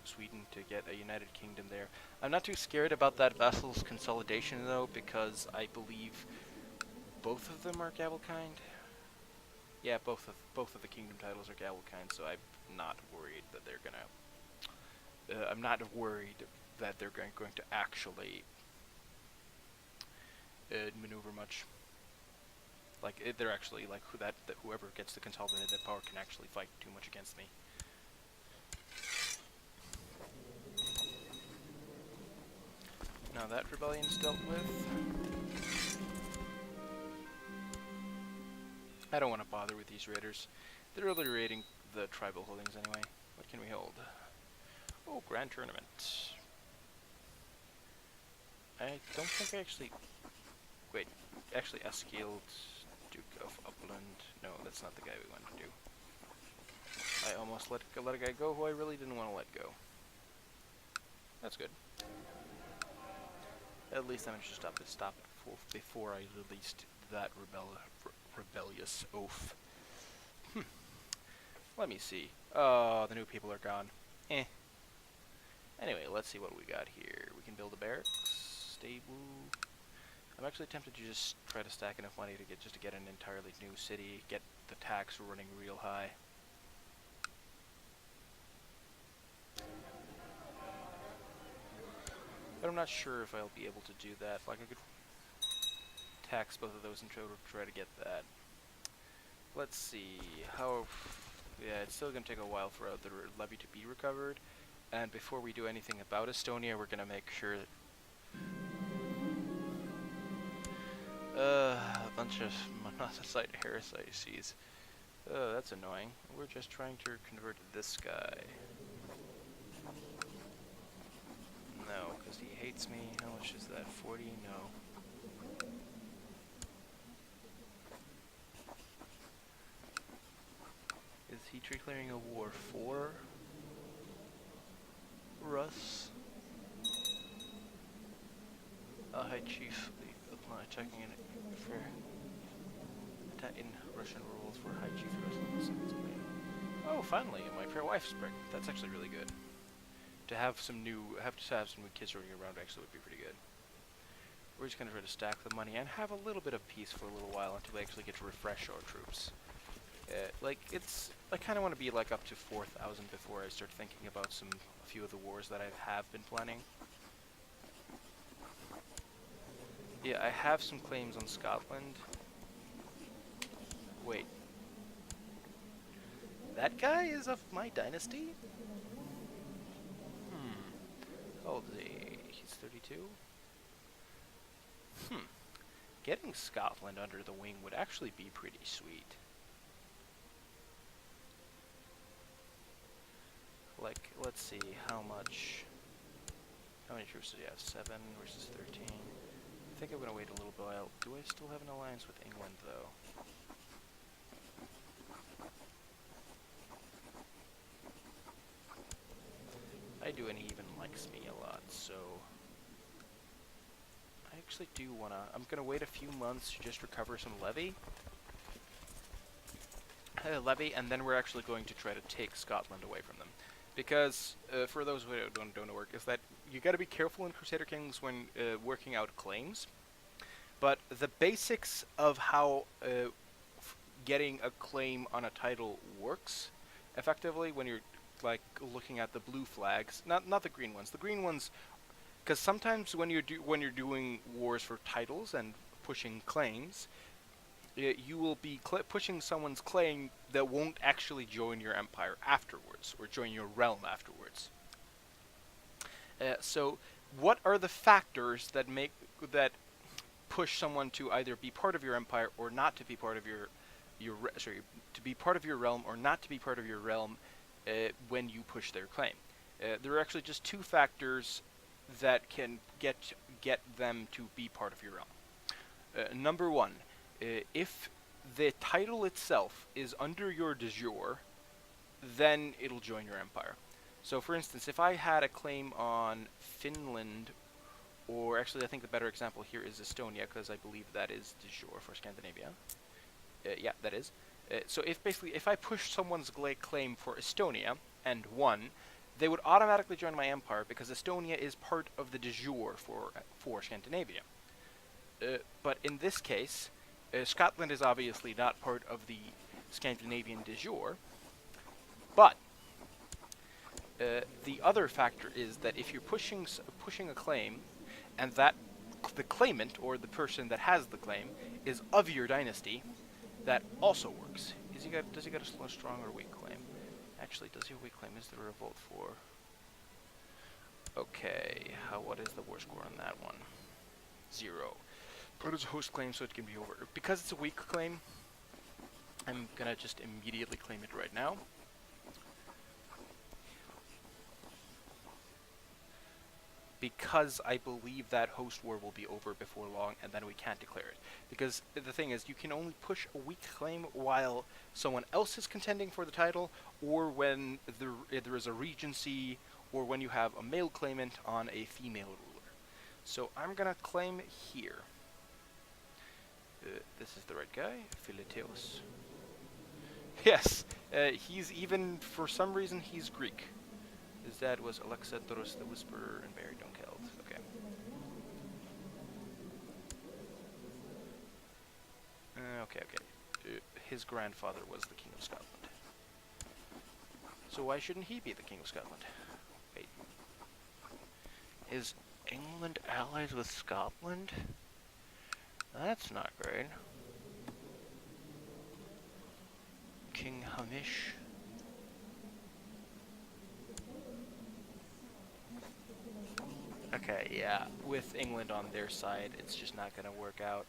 S1: to get a United Kingdom there. I'm not too scared about that vassals consolidation though, because I believe both of them are Gavelkind. Yeah, both of the kingdom titles are Gavelkind, so I'm not worried that they're gonna. I'm not worried that they're going to actually maneuver much. Like they're actually like that whoever gets the consolidated power can actually fight too much against me. Now that rebellion's dealt with. I don't want to bother with these raiders. They're really raiding the tribal holdings anyway. What can we hold? Oh, Grand Tournament. I don't think I actually... Wait, actually Eskild, Duke of Upland. No, that's not the guy we want to do. I almost let a guy go who I really didn't want to let go. That's good. At least I managed to stop it before I released that rebellious oaf. Let me see. Oh, the new people are gone. Eh. Anyway, let's see what we got here. We can build a barracks, stable. I'm actually tempted to just try to stack enough money to get an entirely new city, get the tax running real high. But I'm not sure if I'll be able to do that. Like I could tax both of those and try to get that. Let's see how. Yeah, it's still gonna take a while for the levy to be recovered. And before we do anything about Estonia, we're gonna make sure that a bunch of monocyte heresies. That's annoying. We're just trying to convert this guy. No, because he hates me. How much is that? 40? No. Is he declaring a war for Russ? High Chief checking in for in Russian rules for High Chief Russ. Oh, finally, my fair wife's pregnant. That's actually really good. To have some new kids running around actually would be pretty good. We're just gonna try to stack the money and have a little bit of peace for a little while until we actually get to refresh our troops. I kind of want to be like up to 4,000 before I start thinking about a few of the wars that I have been planning. Yeah, I have some claims on Scotland. Wait. That guy is of my dynasty? Hold the... he's 32. Getting Scotland under the wing would actually be pretty sweet. Like, let's see, how many troops do you have? 7 versus 13. I think I'm going to wait a little while. Do I still have an alliance with England, though? I do, and he even likes me a lot, so... I actually do want to... I'm going to wait a few months to just recover some levy, and then we're actually going to try to take Scotland away from them. Because, for those who don't know work, is that you got to be careful in Crusader Kings when working out claims. But the basics of how getting a claim on a title works effectively when you're like looking at the blue flags, not the green ones. The green ones, because sometimes when you're doing wars for titles and pushing claims, you will be pushing someone's claim that won't actually join your empire afterwards, or join your realm afterwards. So, what are the factors that push someone to either be part of your empire or not to be part of to be part of your realm or not to be part of your realm when you push their claim? There are actually just 2 factors that can get them to be part of your realm. Number 1. If the title itself is under your de jure, then it'll join your empire. So, for instance, if I had a claim on Finland, or actually I think the better example here is Estonia, because I believe that is de jure for Scandinavia. Yeah, that is. So if I push someone's claim for Estonia and won, they would automatically join my empire because Estonia is part of the de jure for Scandinavia. But in this case, Scotland is obviously not part of the Scandinavian de jure, but the other factor is that if you're pushing a claim, and that the claimant, or the person that has the claim, is of your dynasty, that also works. Does he got a strong or weak claim? Actually, does he have a weak claim? Is there a revolt for... Okay, what is the war score on that one? 0. Put as a host claim so it can be over. Because it's a weak claim, I'm gonna just immediately claim it right now. Because I believe that host war will be over before long, and then we can't declare it. Because the thing is, you can only push a weak claim while someone else is contending for the title, or when there is a regency, or when you have a male claimant on a female ruler. So I'm gonna claim here. This is the right guy, Phileteos. Yes, he's even, for some reason, he's Greek. His dad was Alexandros the Whisperer and Barry Dunkeld. Okay. Okay. His grandfather was the King of Scotland. So why shouldn't he be the King of Scotland? Wait. Is England allies with Scotland? That's not great. King Hamish. Okay, yeah, with England on their side, it's just not going to work out.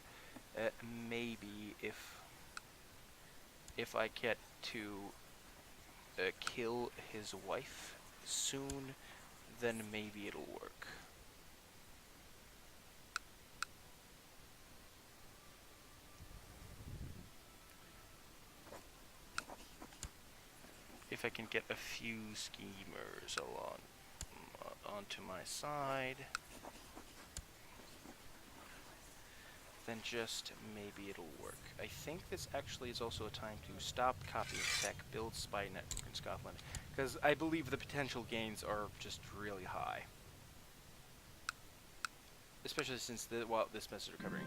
S1: Maybe if I get to kill his wife soon, then maybe it'll work. If I can get a few schemers onto my side, then just maybe it'll work. I think this actually is also a time to stop copying tech, build spy network in Scotland, because I believe the potential gains are just really high. Especially since this mess is recovering.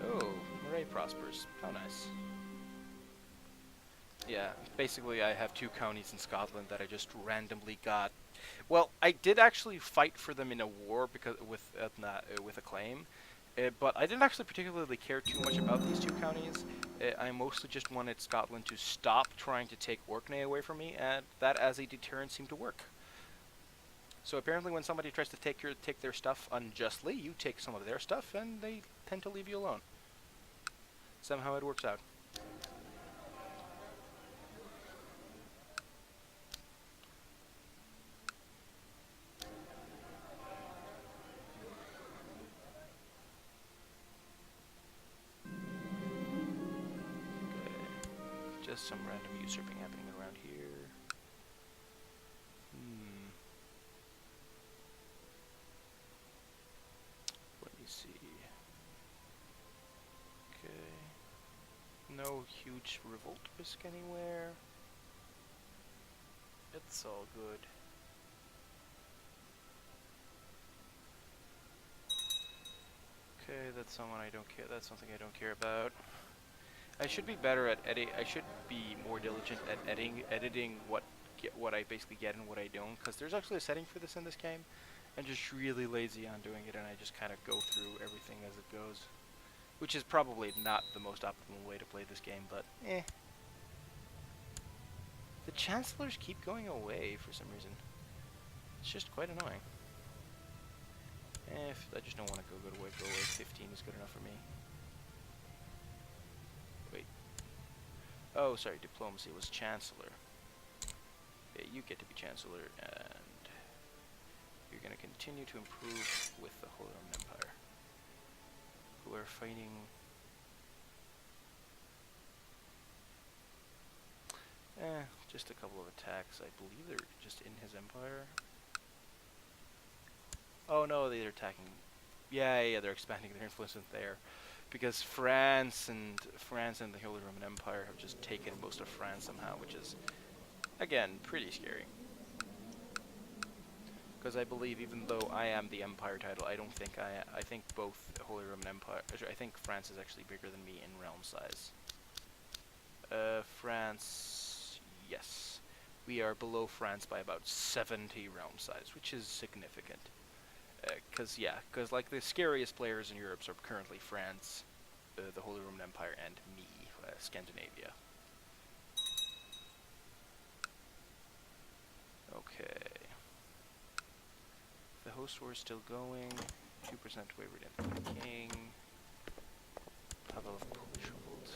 S1: Oh, Moray prospers. How nice. Yeah, basically I have 2 counties in Scotland that I just randomly got. Well, I did actually fight for them in a war because with a claim, but I didn't actually particularly care too much about these 2 counties. I mostly just wanted Scotland to stop trying to take Orkney away from me, and that as a deterrent seemed to work. So apparently when somebody tries to take their stuff unjustly, you take some of their stuff and they tend to leave you alone. Somehow it works out. Just some random usurping happening around here. Let me see. Okay. No huge revolt risk anywhere. It's all good. Okay, that's someone I don't care. That's something I don't care about. I should be better at editing. I should be more diligent at editing what I basically get and what I don't, because there's actually a setting for this in this game. I'm just really lazy on doing it, and I just kind of go through everything as it goes, which is probably not the most optimal way to play this game, but eh. The chancellors keep going away for some reason. It's just quite annoying. If I just don't want to go away. 15 is good enough for me. Wait. Oh, sorry. Diplomacy was chancellor. Yeah, you get to be chancellor, and you're going to continue to improve with the Holy Roman Empire, who are fighting. Just a couple of attacks. I believe they're just in his empire. Oh no, they're attacking. Yeah, they're expanding their influence in there, because France and the Holy Roman Empire have just taken most of France somehow, which is, again, pretty scary. Because I believe, even though I am the empire title, I don't think I think both the Holy Roman Empire. I think France is actually bigger than me in realm size. France, yes, we are below France by about 70 realm size, which is significant. Because like the scariest players in Europe are currently France, the Holy Roman Empire, and me, Scandinavia. Okay. The host war is still going. 2% wavered into the king. Pavel of Polish revolt.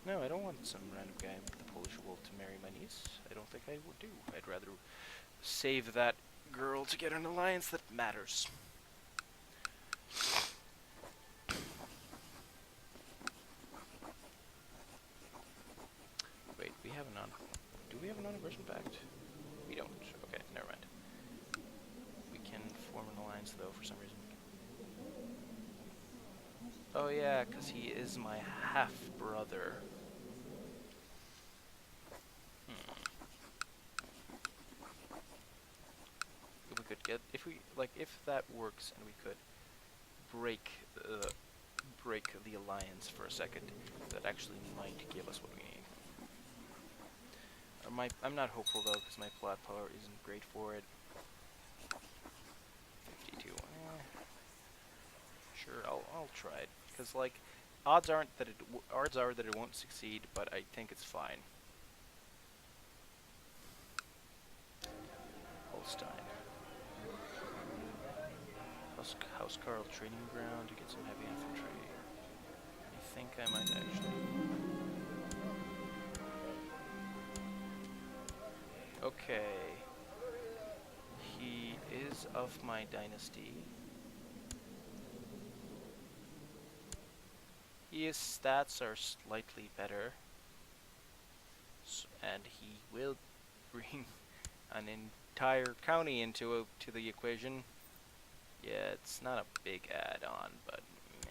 S1: No, I don't want some random guy with the Polish revolt to marry my niece. I don't think I would do. I'd rather save that girl to get an alliance that matters. Wait, we have a do we have a non-aggression pact? We don't. Okay, never mind. We can form an alliance though for some reason. Oh yeah, because he is my half-brother. If that works and we could break the alliance for a second, that actually might give us what we need. I'm not hopeful though, because my plot power isn't great for it. 52. Sure, I'll try it, because like odds are that it won't succeed, but I think it's fine. Holstein. House Carl training ground to get some heavy infantry. I think I might actually. Okay. He is of my dynasty. His stats are slightly better. And he will bring an entire county to the equation. Yeah, it's not a big add-on, but meh.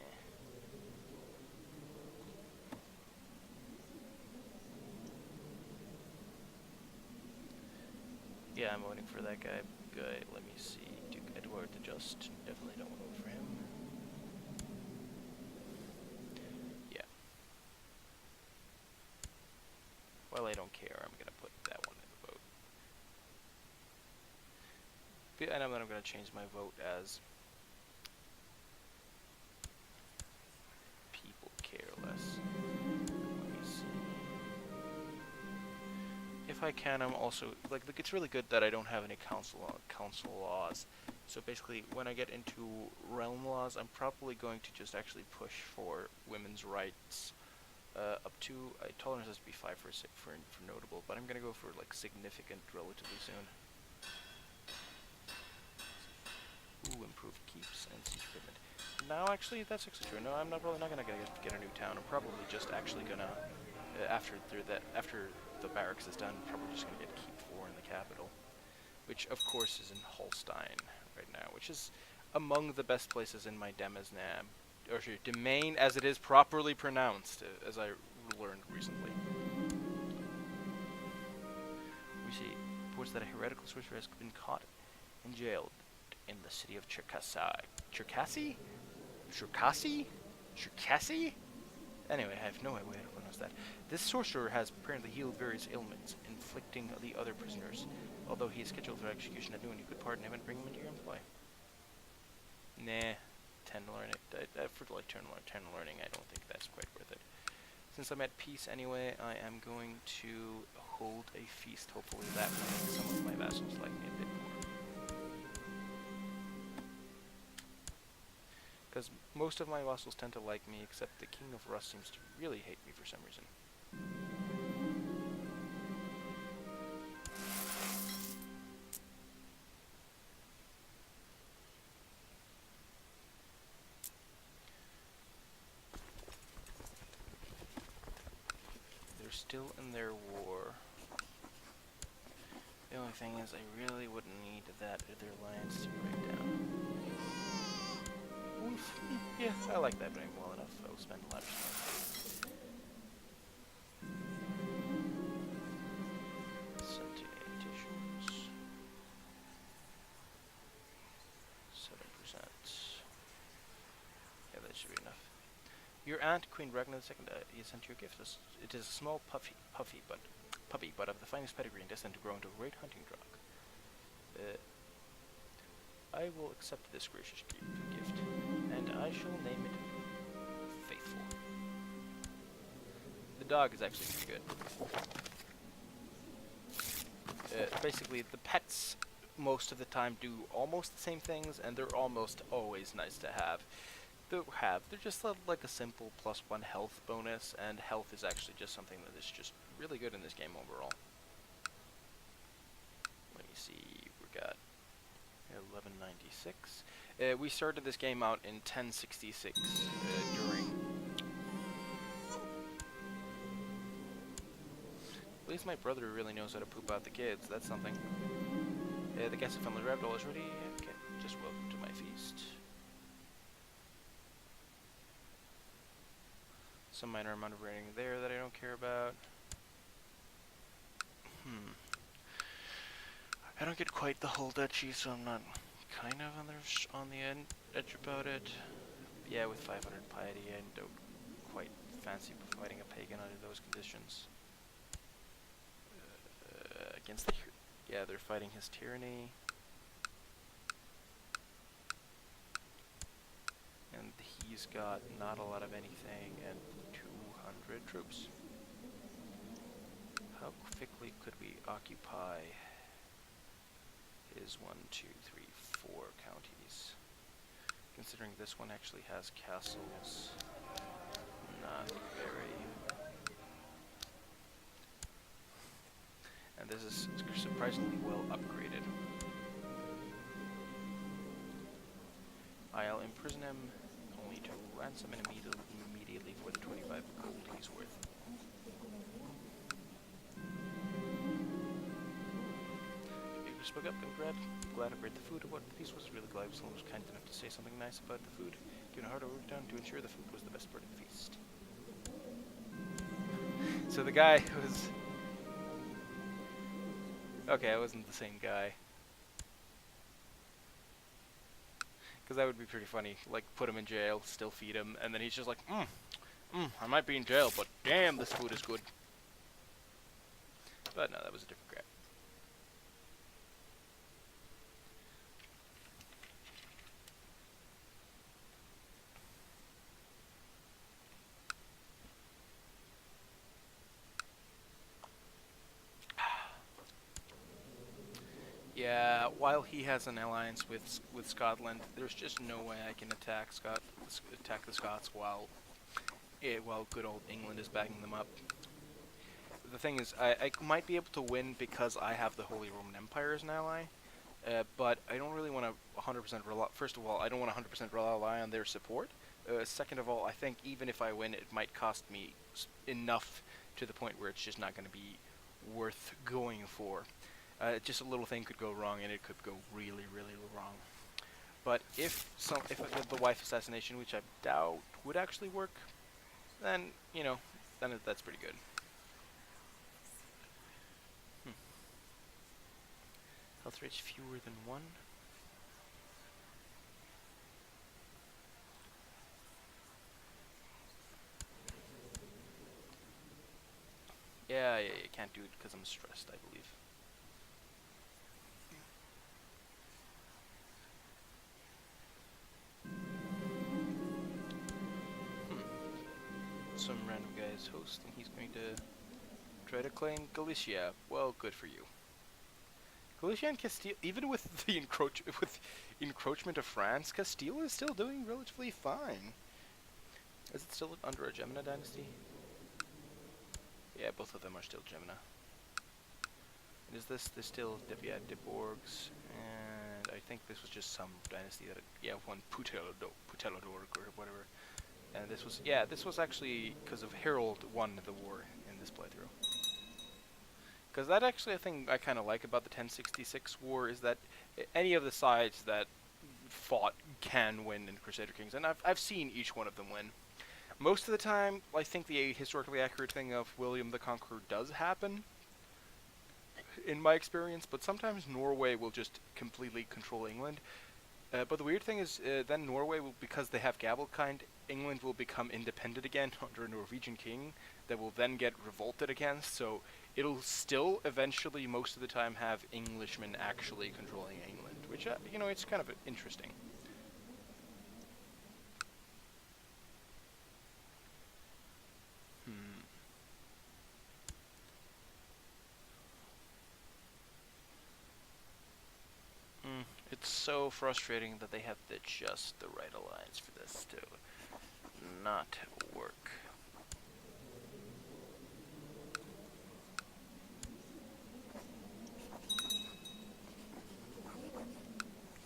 S1: Yeah, I'm voting for that guy. Good. Let me see. Duke Edward the Just. Definitely don't vote for him. Yeah. Well, I don't care. I'm gonna put that one in the vote. And I'm gonna change my vote as people care less. Let me see. If I I can, I'm also like it's really good that I don't have any council laws. So basically, when I get into realm laws, I'm probably going to just actually push for women's rights. Up to tolerance has to be 5 for notable, but I'm gonna go for like significant relatively soon. Ooh, improved keeps and siege equipment. No, actually, that's actually true. No, I'm probably not gonna get a new town. I'm probably just actually gonna after the barracks is done, probably just gonna get keep 4 in the capital, which of course is in Holstein right now, which is among the best places in my Demesnab. Or domain, as it is properly pronounced, as I learned recently. We see reports that a heretical sorcerer has been caught and jailed in the city of Cherkasy? Anyway, I have no way to pronounce that. This sorcerer has apparently healed various ailments, inflicting the other prisoners. Although he is scheduled for execution at noon, you could pardon him and bring him into your employ. Nah. 10 learning. For like 10 learning, I don't think that's quite worth it. Since I'm at peace anyway, I am going to hold a feast. Hopefully that will make some of my vassals like me a bit more. Because most of my vassals tend to like me, except the King of Rust seems to really hate me for some reason. Still in their war. The only thing is, I really wouldn't need their alliance to break down. Oof. Yeah, I like that name well enough. I'll spend a lot of time. Additions. 7%. Yeah, that should be enough. Your aunt, Queen Ragnar II, he sent you a gift. It is a small puppy, but of the finest pedigree and destined to grow into a great hunting dog. I will accept this gracious gift, and I shall name it Faithful. The dog is actually pretty good. Basically, the pets most of the time do almost the same things, and they're almost always nice to have. They're just like a simple +1 health bonus, and health is actually just something that is just really good in this game overall. Let me see, we got 1196. We started this game out in 1066 during. At least my brother really knows how to poop out the kids. That's something. The guest of family Rabdol is ready. Okay, just welcome to my feast. Some minor amount of rating there that I don't care about. I don't get quite the whole duchy, so I'm not kind of on the edge about it. Yeah, with 500 piety, I don't quite fancy fighting a pagan under those conditions. Against the... Yeah, they're fighting his tyranny. And he's got not a lot of anything, and 200 troops. How quickly could we occupy his 1, 2, 3, 4 counties? Considering this one actually has castles, not very. And this is surprisingly well upgraded. I'll imprison him, only to ransom him immediately for the 25 gold he's worth. You spoke up, I'm glad I bred the food. What piece was really glad someone was kind enough to say something nice about the food. Doing a hard work done to ensure the food was the best part of the feast. So the guy was... Okay, I wasn't the same guy. Because that would be pretty funny. Like, put him in jail, still feed him, and then he's just like, I might be in jail, but damn, this food is good. But no, that was a different guy. Yeah, while he has an alliance with Scotland, there's just no way I can attack the Scots while good old England is backing them up. The thing is, I might be able to win because I have the Holy Roman Empire as an ally, but I don't really want to 100% rely. First of all, I don't want to 100% rely on their support. Second of all, I think even if I win, it might cost me enough to the point where it's just not going to be worth going for. Just a little thing could go wrong, and it could go really, really wrong. But if the wife assassination, which I doubt would actually work, then that's pretty good. Health rates fewer than 1. Yeah, you can't do it because I'm stressed, I believe. Some random guy is host, and he's going to try to claim Galicia. Well, good for you. Galicia and Castile, even with the encroachment of France, Castile is still doing relatively fine. Is it still under a Gemina dynasty? Yeah, both of them are still Gemina. And is this still de Borgs? And I think this was just some dynasty that one Putelodorg or whatever. And this was actually because of Harold won the war in this playthrough. Because that actually, a thing I kind of like about the 1066 war is that any of the sides that fought can win in Crusader Kings, and I've seen each one of them win. Most of the time, I think the historically accurate thing of William the Conqueror does happen, in my experience, but sometimes Norway will just completely control England. But the weird thing is, then Norway will, because they have Gavelkind, England will become independent again under a Norwegian king that will then get revolted against, so it'll still eventually, most of the time, have Englishmen actually controlling England, which, it's kind of interesting. It's so frustrating that they have just the right alliance for this to not work.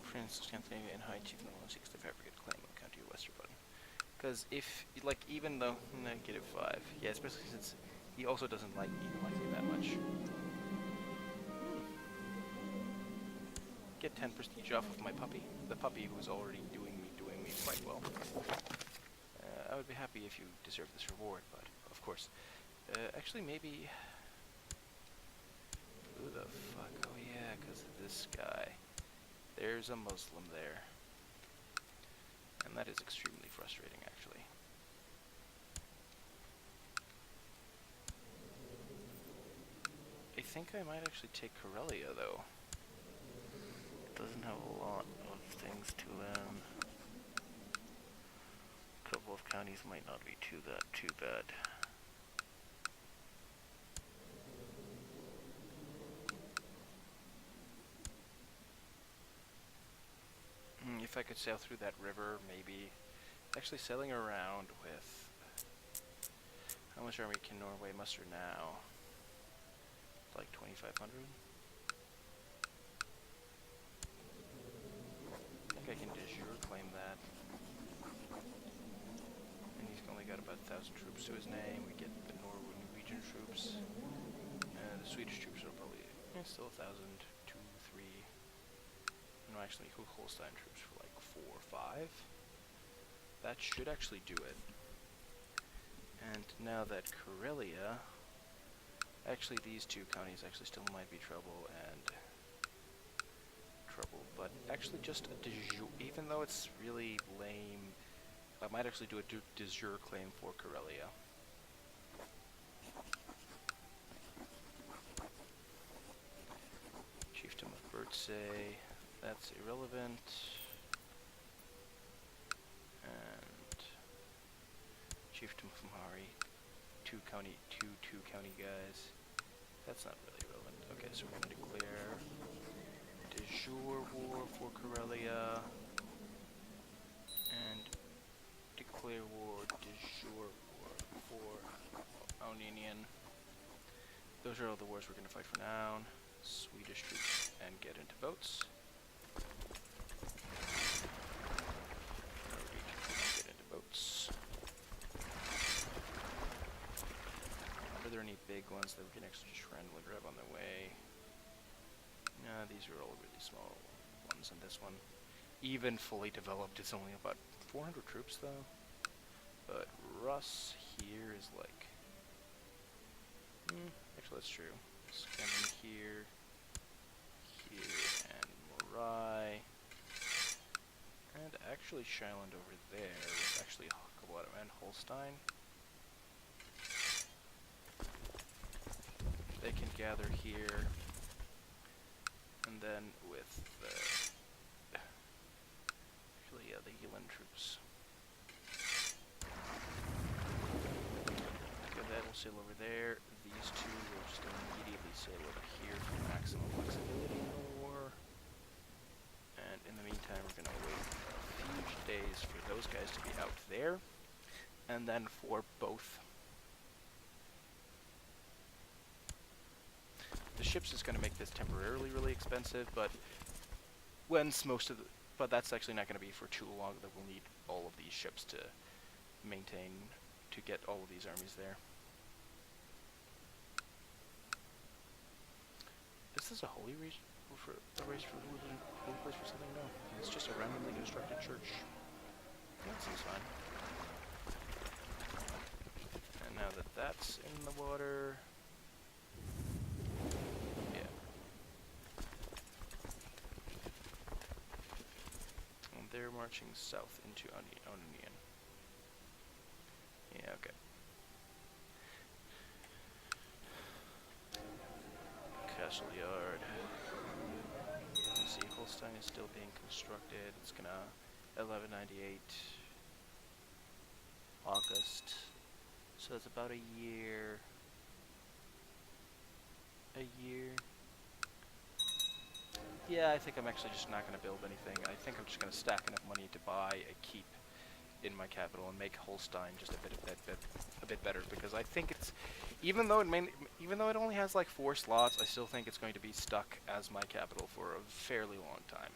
S1: Prince of Scandinavia and High Chief no 6 to fabricate claim on county Western button. Because if, even though -5, yeah, especially since he also doesn't like me that much. Get 10 prestige off of my puppy. The puppy who's already doing me quite well. I would be happy if you deserve this reward, but of course. Actually, maybe. Who the fuck? Oh yeah, because of this guy. There's a Muslim there, and that is extremely frustrating, actually. I think I might actually take Karelia, though. Doesn't have a lot of things to them. A couple of counties might not be too bad. If I could sail through that river, maybe. Actually, sailing around with... How much army can Norway muster now? Like 2,500? I can de jure claim that. And he's only got about 1,000 troops to his name. We get the Norwegian troops. The Swedish troops are probably still 1,000, 2, 3. No, actually, Holstein troops for like 4 or 5. That should actually do it. And now that Karelia, actually these two counties actually still might be trouble, but actually just a de jure, even though it's really lame, I might actually do a de jure claim for Karelia. Chiefdom of Birdsey, that's irrelevant. And Chiefdom of Mari, two county guys. That's not really relevant. Okay, so we're gonna Aurelia and declare war de jure for Auninian. Those are all the wars we're going to fight for now. Swedish troops and get into boats. Norwegian troops get into boats. Are there any big ones that we can actually just randomly grab on the way? No, these are all really small ones, and this one, even fully developed, is only about 400 troops though. But Russ here is like, actually that's true. Scandinavian here, and Morai, and actually Shireland over there with actually Haukdal and Holstein. They can gather here, and then with the actually the Yelan troops. Okay, that will sail over there. These two will just immediately sail over here for maximum flexibility in the war. And in the meantime, we're going to wait a few days for those guys to be out there, and then for both. The ships is going to make this temporarily really expensive, but but that's actually not going to be for too long that we'll need all of these ships to maintain, to get all of these armies there. Is this a holy race for religion? Holy place for something? No, it's just a randomly constructed church. That seems fine. And now that that's in the water, yeah. And they're marching south into Auninian. Yeah, okay. Castle Yard. You see, Holstein is still being constructed. It's gonna 1198 August. So it's about a year. Yeah, I think I'm actually just not gonna build anything. I think I'm just gonna stack enough money to buy a keep in my capital and make Holstein just a bit better, because I think it's, even though it only has like 4 slots, I still think it's going to be stuck as my capital for a fairly long time.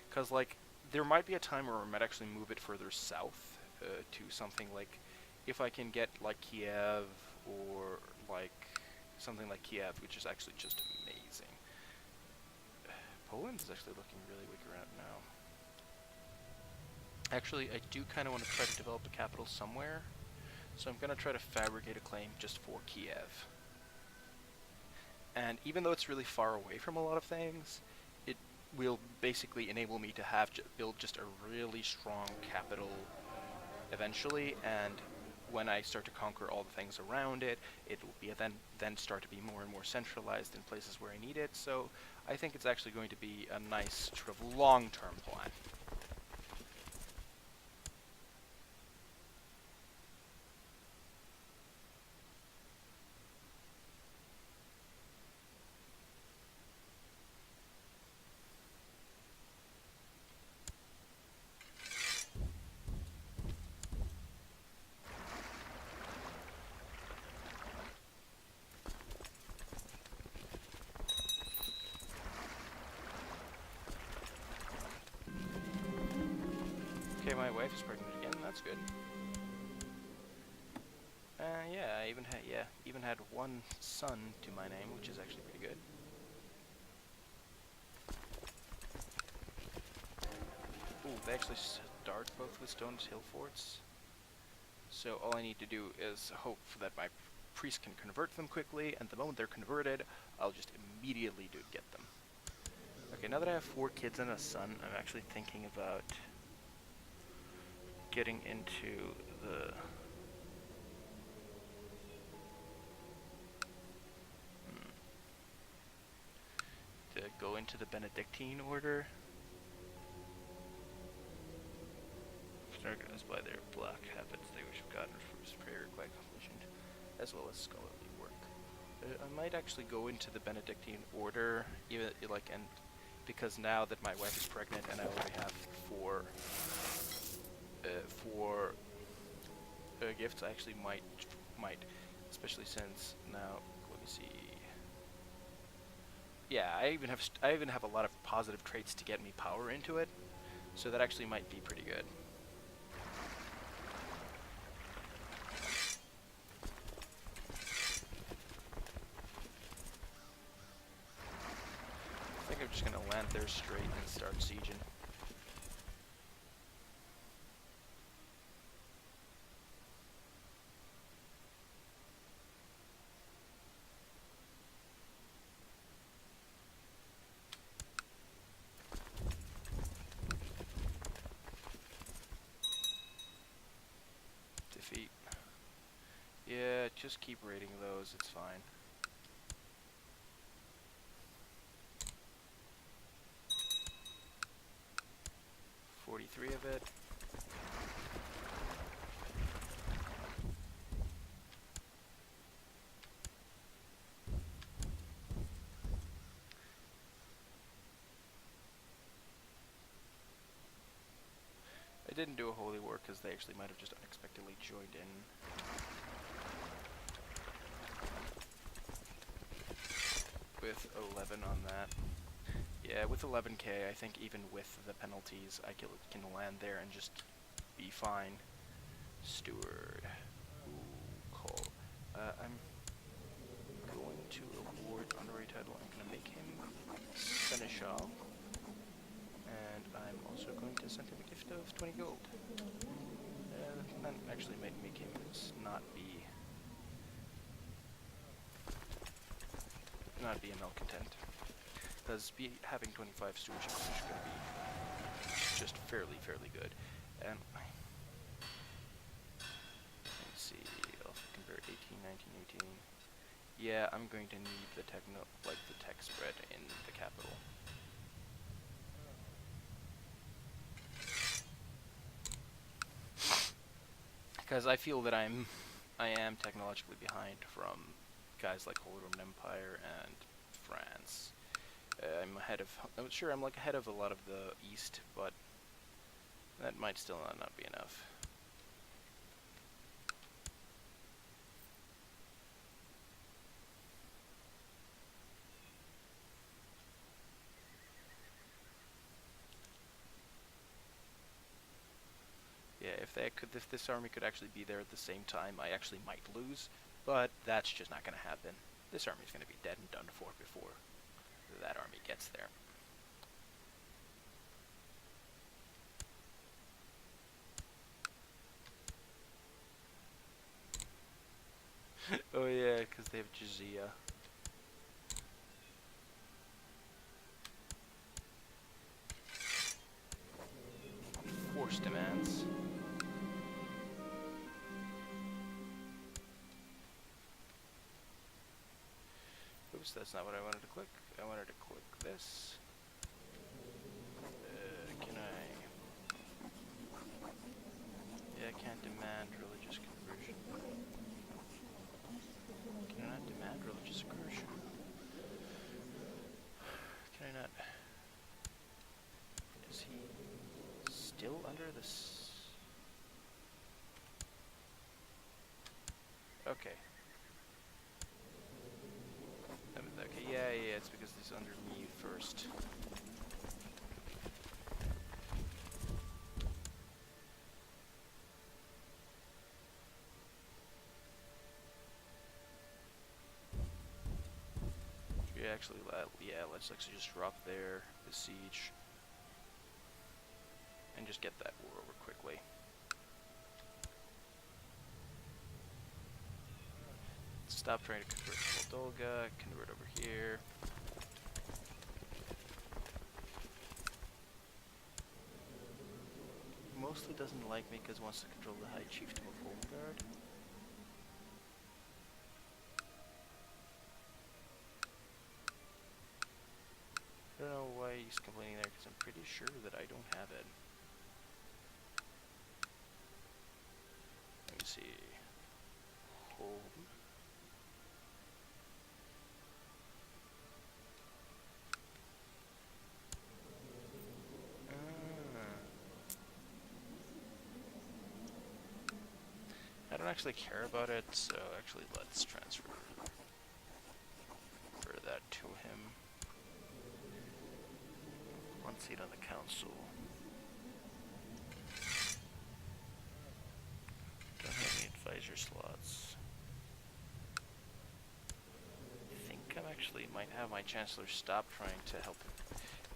S1: Because like there might be a time where I might actually move it further south to something like, if I can get like Kiev, or like something like Kiev, which is actually just amazing. Poland is actually looking really weak around now. Actually, I do kind of want to try to develop a capital somewhere, so I'm going to try to fabricate a claim just for Kiev. And even though it's really far away from a lot of things, it will basically enable me to have build just a really strong capital eventually, and when I start to conquer all the things around it, it will be then start to be more and more centralized in places where I need it. So I think it's actually going to be a nice sort of long-term plan. Okay, my wife is pregnant again. That's good. Yeah, I even had one son to my name, which is actually pretty good. Ooh, they actually start both with Stone's Hill forts. So all I need to do is hope that my priest can convert them quickly, and the moment they're converted, I'll just immediately get them. Okay, now that I have 4 kids and a son, I'm actually thinking about getting into the to go into the Benedictine order. Organized by their black habits they wish have gotten from his prayer quite completion, as well as scholarly work. I might actually go into the Benedictine order, even like, and because now that my wife is pregnant and I already have four gifts, I actually might, especially since now. Let me see. Yeah, I even have a lot of positive traits to get me power into it, so that actually might be pretty good. I think I'm just gonna land there straight and start sieging. Defeat. Yeah, just keep raiding those, it's fine. .43 of it. I didn't do a holy war because they actually might have just unexpectedly joined in. With 11 on that. Yeah, with 11k, I think even with the penalties, I can land there and just be fine. Steward. Ooh, call. I'm going to award honorary title. I'm going to make him seneschal. And I'm also going to send him a gift of 20 gold. That actually might make him not be a malcontent. Because having 25 stewardship is going to be just fairly good. And let's see, I'll compare 18, 19, 18. Yeah, I'm going to need the tech spread in the capital. Because I feel that I am technologically behind from guys like Holy Roman Empire and France. I'm like ahead of a lot of the East, but that might still not be enough. Yeah, if this army could actually be there at the same time, I actually might lose, but that's just not going to happen. This army is going to be dead and done for before that army gets there. Oh yeah, because they have jizya. Force demands. Oops, that's not what I wanted to click. I wanted to click this. Can I? Yeah, I can't demand religious conversion. Can I not demand religious conversion? Can I not? Is he still under this? Okay. Okay, yeah, it's because he's under me first. Yeah, actually, let's actually just drop there, besiege, and just get that war over quickly. Stop trying to convert Moldova, convert over here. Mostly doesn't like me because wants to control the High Chieftain of Haukdal. I don't know why he's complaining there because I'm pretty sure that I don't have it. Let me see. Home. actually care about it, so actually let's transfer that to him. 1 seat on the council. Don't have any advisor slots. I think I actually might have my chancellor stop trying to help him,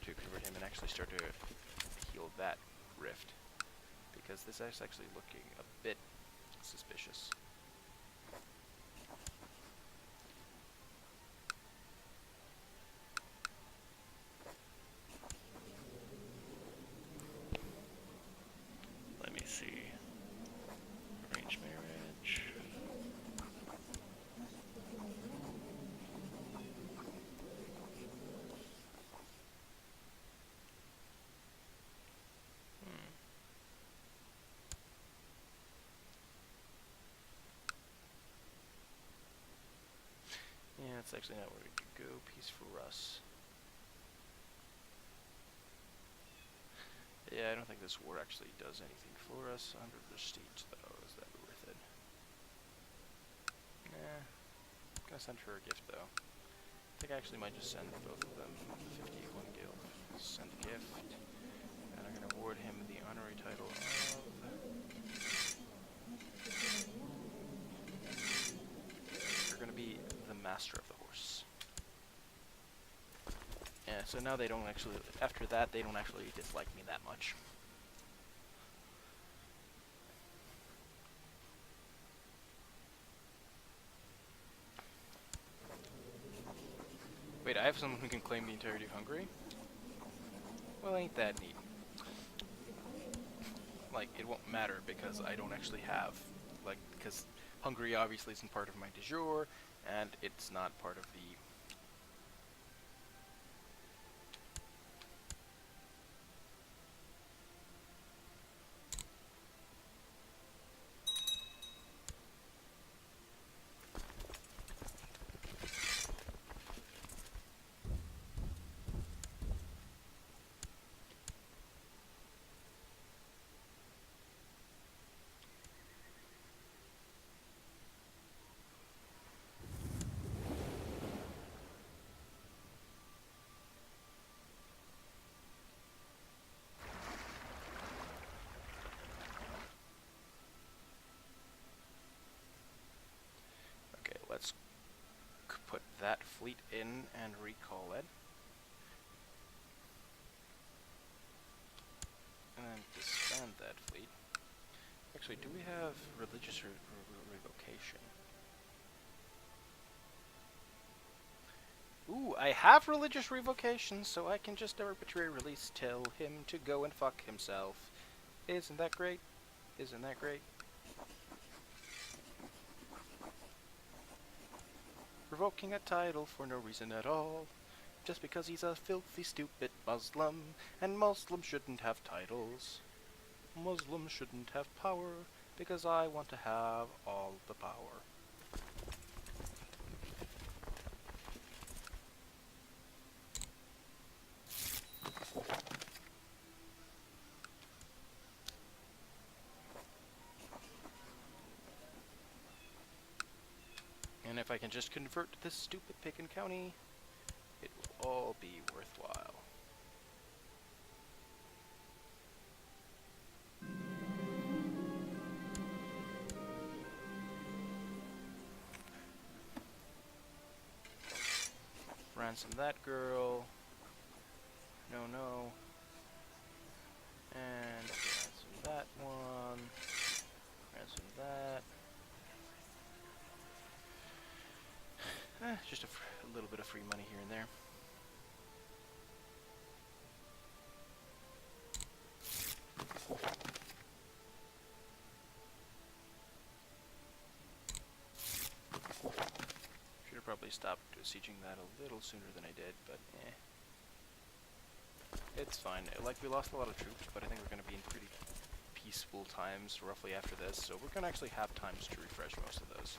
S1: to convert him, and actually start to heal that rift. Because this is actually looking a bit suspicious. Let me see. Arranged marriage. Yeah, that's actually not where we could go. Peace for us. Yeah, I don't think this war actually does anything for us. 100 prestige, though. Is that worth it? Nah. I'm gonna send her a gift, though. I think I actually might just send both of them the 51 guild. Send a gift. And I'm gonna award him the honorary title of... You're gonna be the master of the horse. Yeah, so now they don't actually, after that, they don't actually dislike me that much. Wait, I have someone who can claim the entirety of Hungary? Well, ain't that neat. Like, it won't matter because I don't actually have, like, because Hungary obviously isn't part of my de jure, and it's not part of the... Let's put that fleet in and recall it. And then disband that fleet. Actually, do we have religious revocation? Ooh, I have religious revocation, so I can just arbitrarily release, tell him to go and fuck himself. Isn't that great? Isn't that great? Revoking a title for no reason at all, just because he's a filthy, stupid Muslim, and Muslims shouldn't have titles. Muslims shouldn't have power, because I want to have all the power. And if I can just convert this stupid pagan county, it will all be worthwhile. Ransom that girl. No, no. And ransom that one. Ransom that. Just a little bit of free money here and there. Should have probably stopped sieging that a little sooner than I did, but eh. It's fine. Like, we lost a lot of troops, but I think we're going to be in pretty peaceful times roughly after this, so we're going to actually have times to refresh most of those.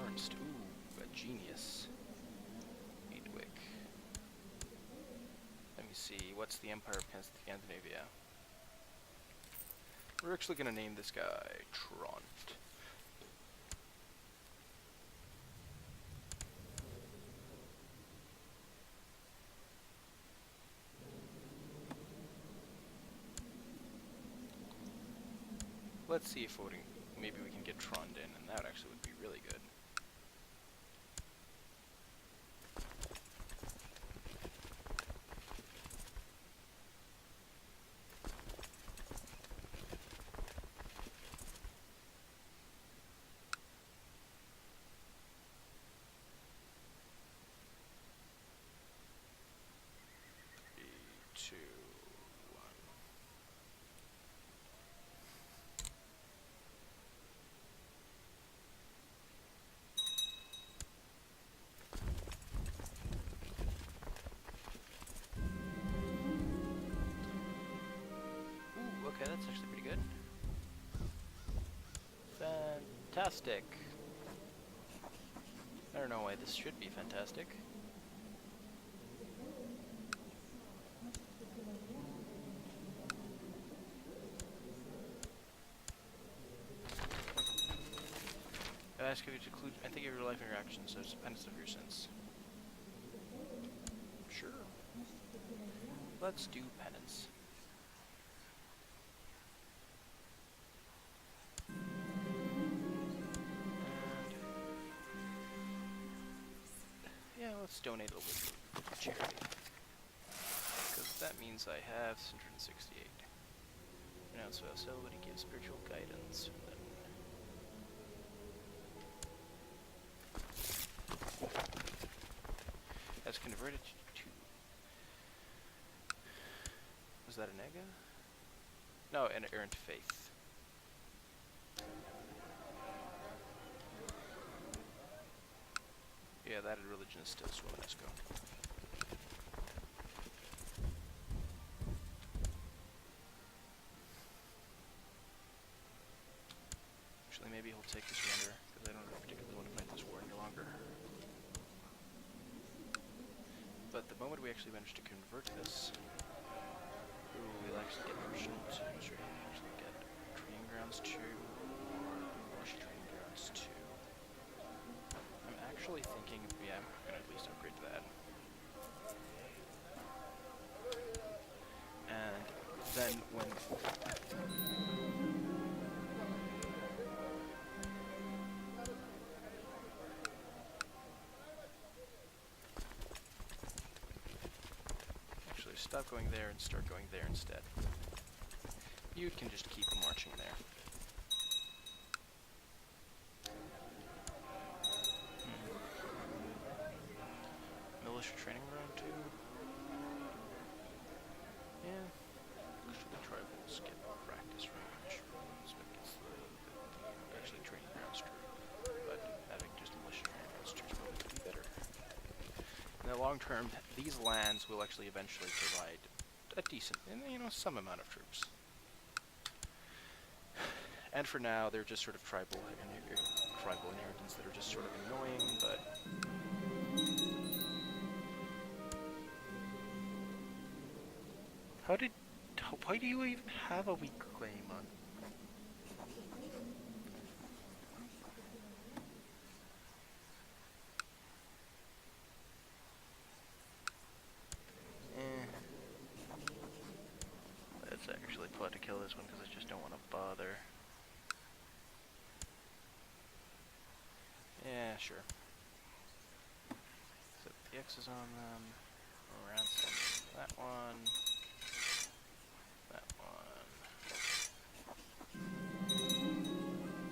S1: Ernst, ooh, a genius. Eadwig. Let me see. see, what's the Empire of Scandinavia? We're actually going to name this guy Tront. Let's see if voting, maybe we can get Trond in, and that actually would be really good. Okay, that's actually pretty good. Fantastic. I don't know why this should be fantastic. I ask you to include, I think of your life and your actions, so it's dependence of your sins. Sure. Let's do penance. Let's donate a little bit to charity. Because that means I have 168. Pronounce vow celibacy, give spiritual guidance. Has converted to... Was that a nega? No, an errant faith. Yeah, that religion is still Romanesco. Actually, maybe he'll take his surrender, because I don't particularly want to fight this war any longer. But the moment we actually manage to convert this, we'll actually get merchant. Actually get training grounds 2, or militia training grounds 2. I'm actually thinking, yeah, I'm gonna at least upgrade to that. And then when actually stop going there and start going there instead. You can just keep marching there. Militia training ground 2. Yeah. Actually, the tribals get practice range. So it gets the actually training grounds true. But having just militia training grounds true is probably be better. In the long term, these lands will actually eventually provide a decent, some amount of troops. And for now, they're just sort of tribal inheritance that are just sort of annoying, but why do you even have a weak claim on? Let's actually plot to kill this one because I just don't want to bother. Yeah, sure. So the X is on them. Ransom that one. That one.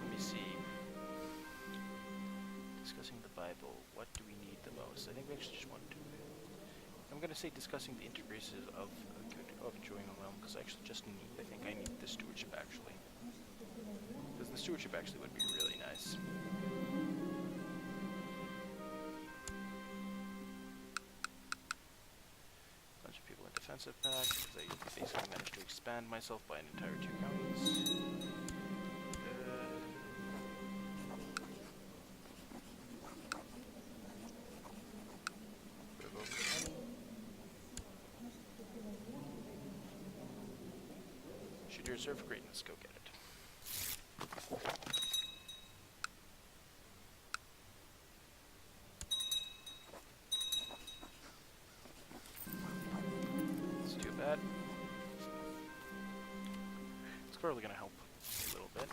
S1: Let me see. Discussing the Bible. What do we need the most? I think we actually just want to. I'm going to say discussing the intergraces of enjoying a realm because I actually just need. I think I need the stewardship actually. Because the stewardship actually would be really nice. Bunch of people in defensive pact because I basically managed to expand myself by an entire 2 counties. You deserve greatness. Go get it. It's too bad. It's probably going to help a little bit.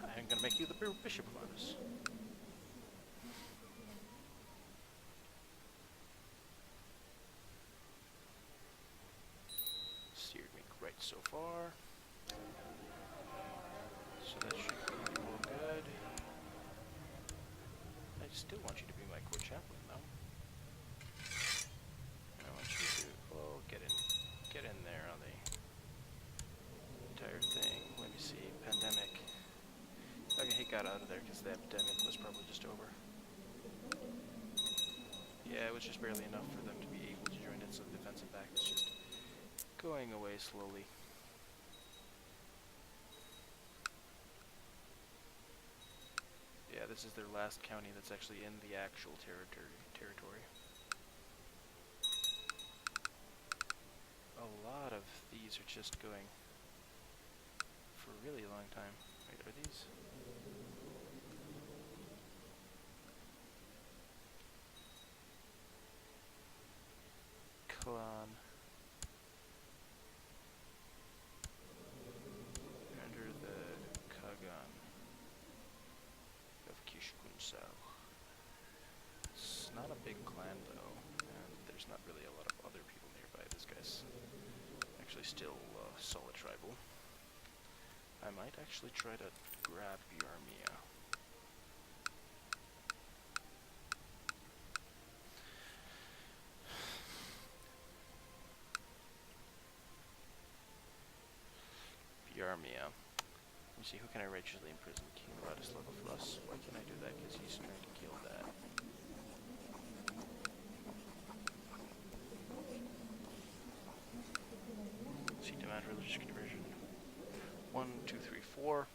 S1: I'm going to make you the Bishop of Arms. Steered me right so far. So that should be all good. I still want you to be my court chaplain, though. And I want you to, well, get in there on the entire thing. Let me see, pandemic. Okay, he got out of there because the epidemic was probably just over. Yeah, it was just barely enough for them to be able to join it, so the defensive pact is just going away slowly. Yeah, this is their last county that's actually in the actual territory. A lot of these are just going for a really long time. Wait, are these? Clan. Under the Kagan of Kishkunsao. It's not a big clan though, and there's not really a lot of other people nearby. This guy's actually still solid tribal. I might actually try to grab Yarmia. Yarmia. Let me see, who can I righteously imprison? King Vladislav of Rus. Why can't I do that? Because he's trying to kill that. See, demand religious conversion. 1, 2, 3, 4.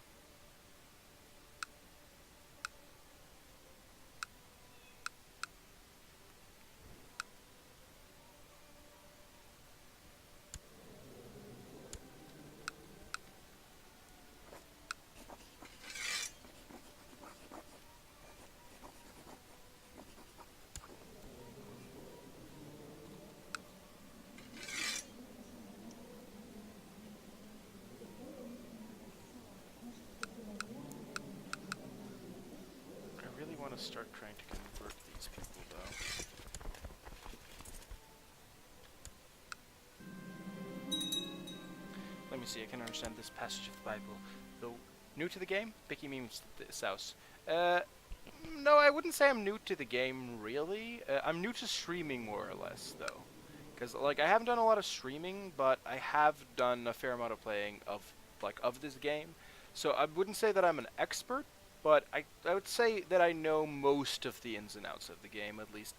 S1: Start trying to convert these people, though. Let me see, I can understand this passage of the Bible. Though new to the game, Bicky memes Souse. No, I wouldn't say I'm new to the game, really. I'm new to streaming, more or less, though. Because, like, I haven't done a lot of streaming, but I have done a fair amount of playing of this game. So I wouldn't say that I'm an expert, but I would say that I know most of the ins and outs of the game, at least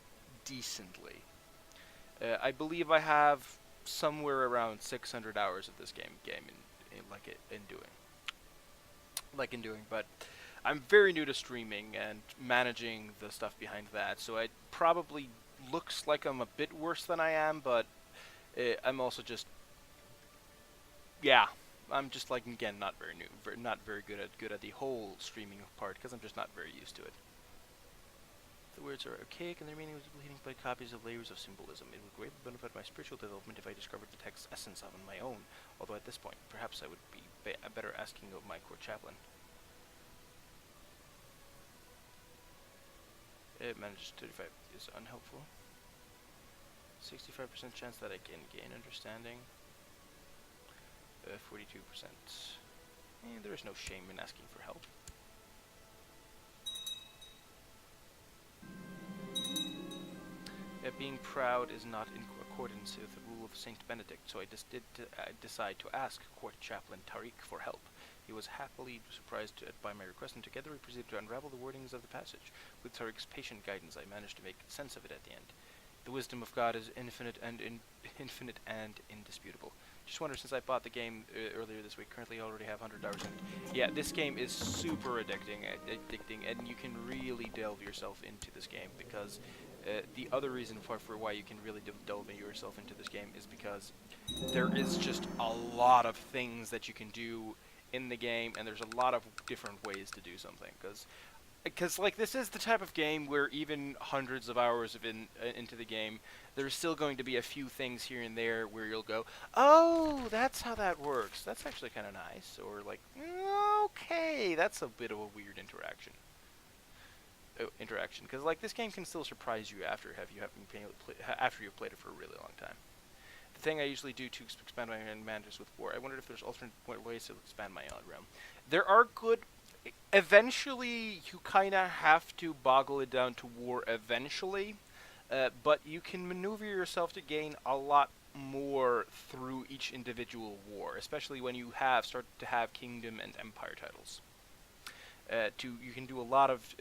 S1: decently. I believe I have somewhere around 600 hours of this game in doing. But I'm very new to streaming and managing the stuff behind that, so it probably looks like I'm a bit worse than I am, but I'm also just, yeah. I'm just, like, again, not very new, not very good at the whole streaming part, because I'm just not very used to it. The words are archaic, and their meaning was bleeding by copies of layers of symbolism. It would greatly benefit my spiritual development if I discovered the text's essence on my own, although at this point, perhaps I would be better asking of my court chaplain. It manages 35 is unhelpful. 65% chance that I can gain understanding. 42%. There is no shame in asking for help. Being proud is not in accordance with the rule of Saint Benedict, so I just did decide to ask Court Chaplain Tariq for help. He was happily surprised by my request, and together we proceeded to unravel the wordings of the passage. With Tariq's patient guidance, I managed to make sense of it at the end. The wisdom of God is infinite and infinite and indisputable. Just wonder, since I bought the game earlier this week, currently I already have 100 hours in it. Yeah, this game is super addicting, and you can really delve yourself into this game, because the other reason for why you can really delve yourself into this game is because there is just a lot of things that you can do in the game, and there's a lot of different ways to do something, because like, this is the type of game where even hundreds of hours of into the game, there's still going to be a few things here and there where you'll go, oh, that's how that works. That's actually kind of nice. Or like, okay, that's a bit of a weird interaction. Because like, this game can still surprise you after you've played it for a really long time. The thing I usually do to expand my advantages with war, I wondered if there's alternate ways to expand my own realm. There are good. Eventually, you kind of have to boggle it down to war eventually, but you can maneuver yourself to gain a lot more through each individual war, especially when you start to have kingdom and empire titles. You can do a lot of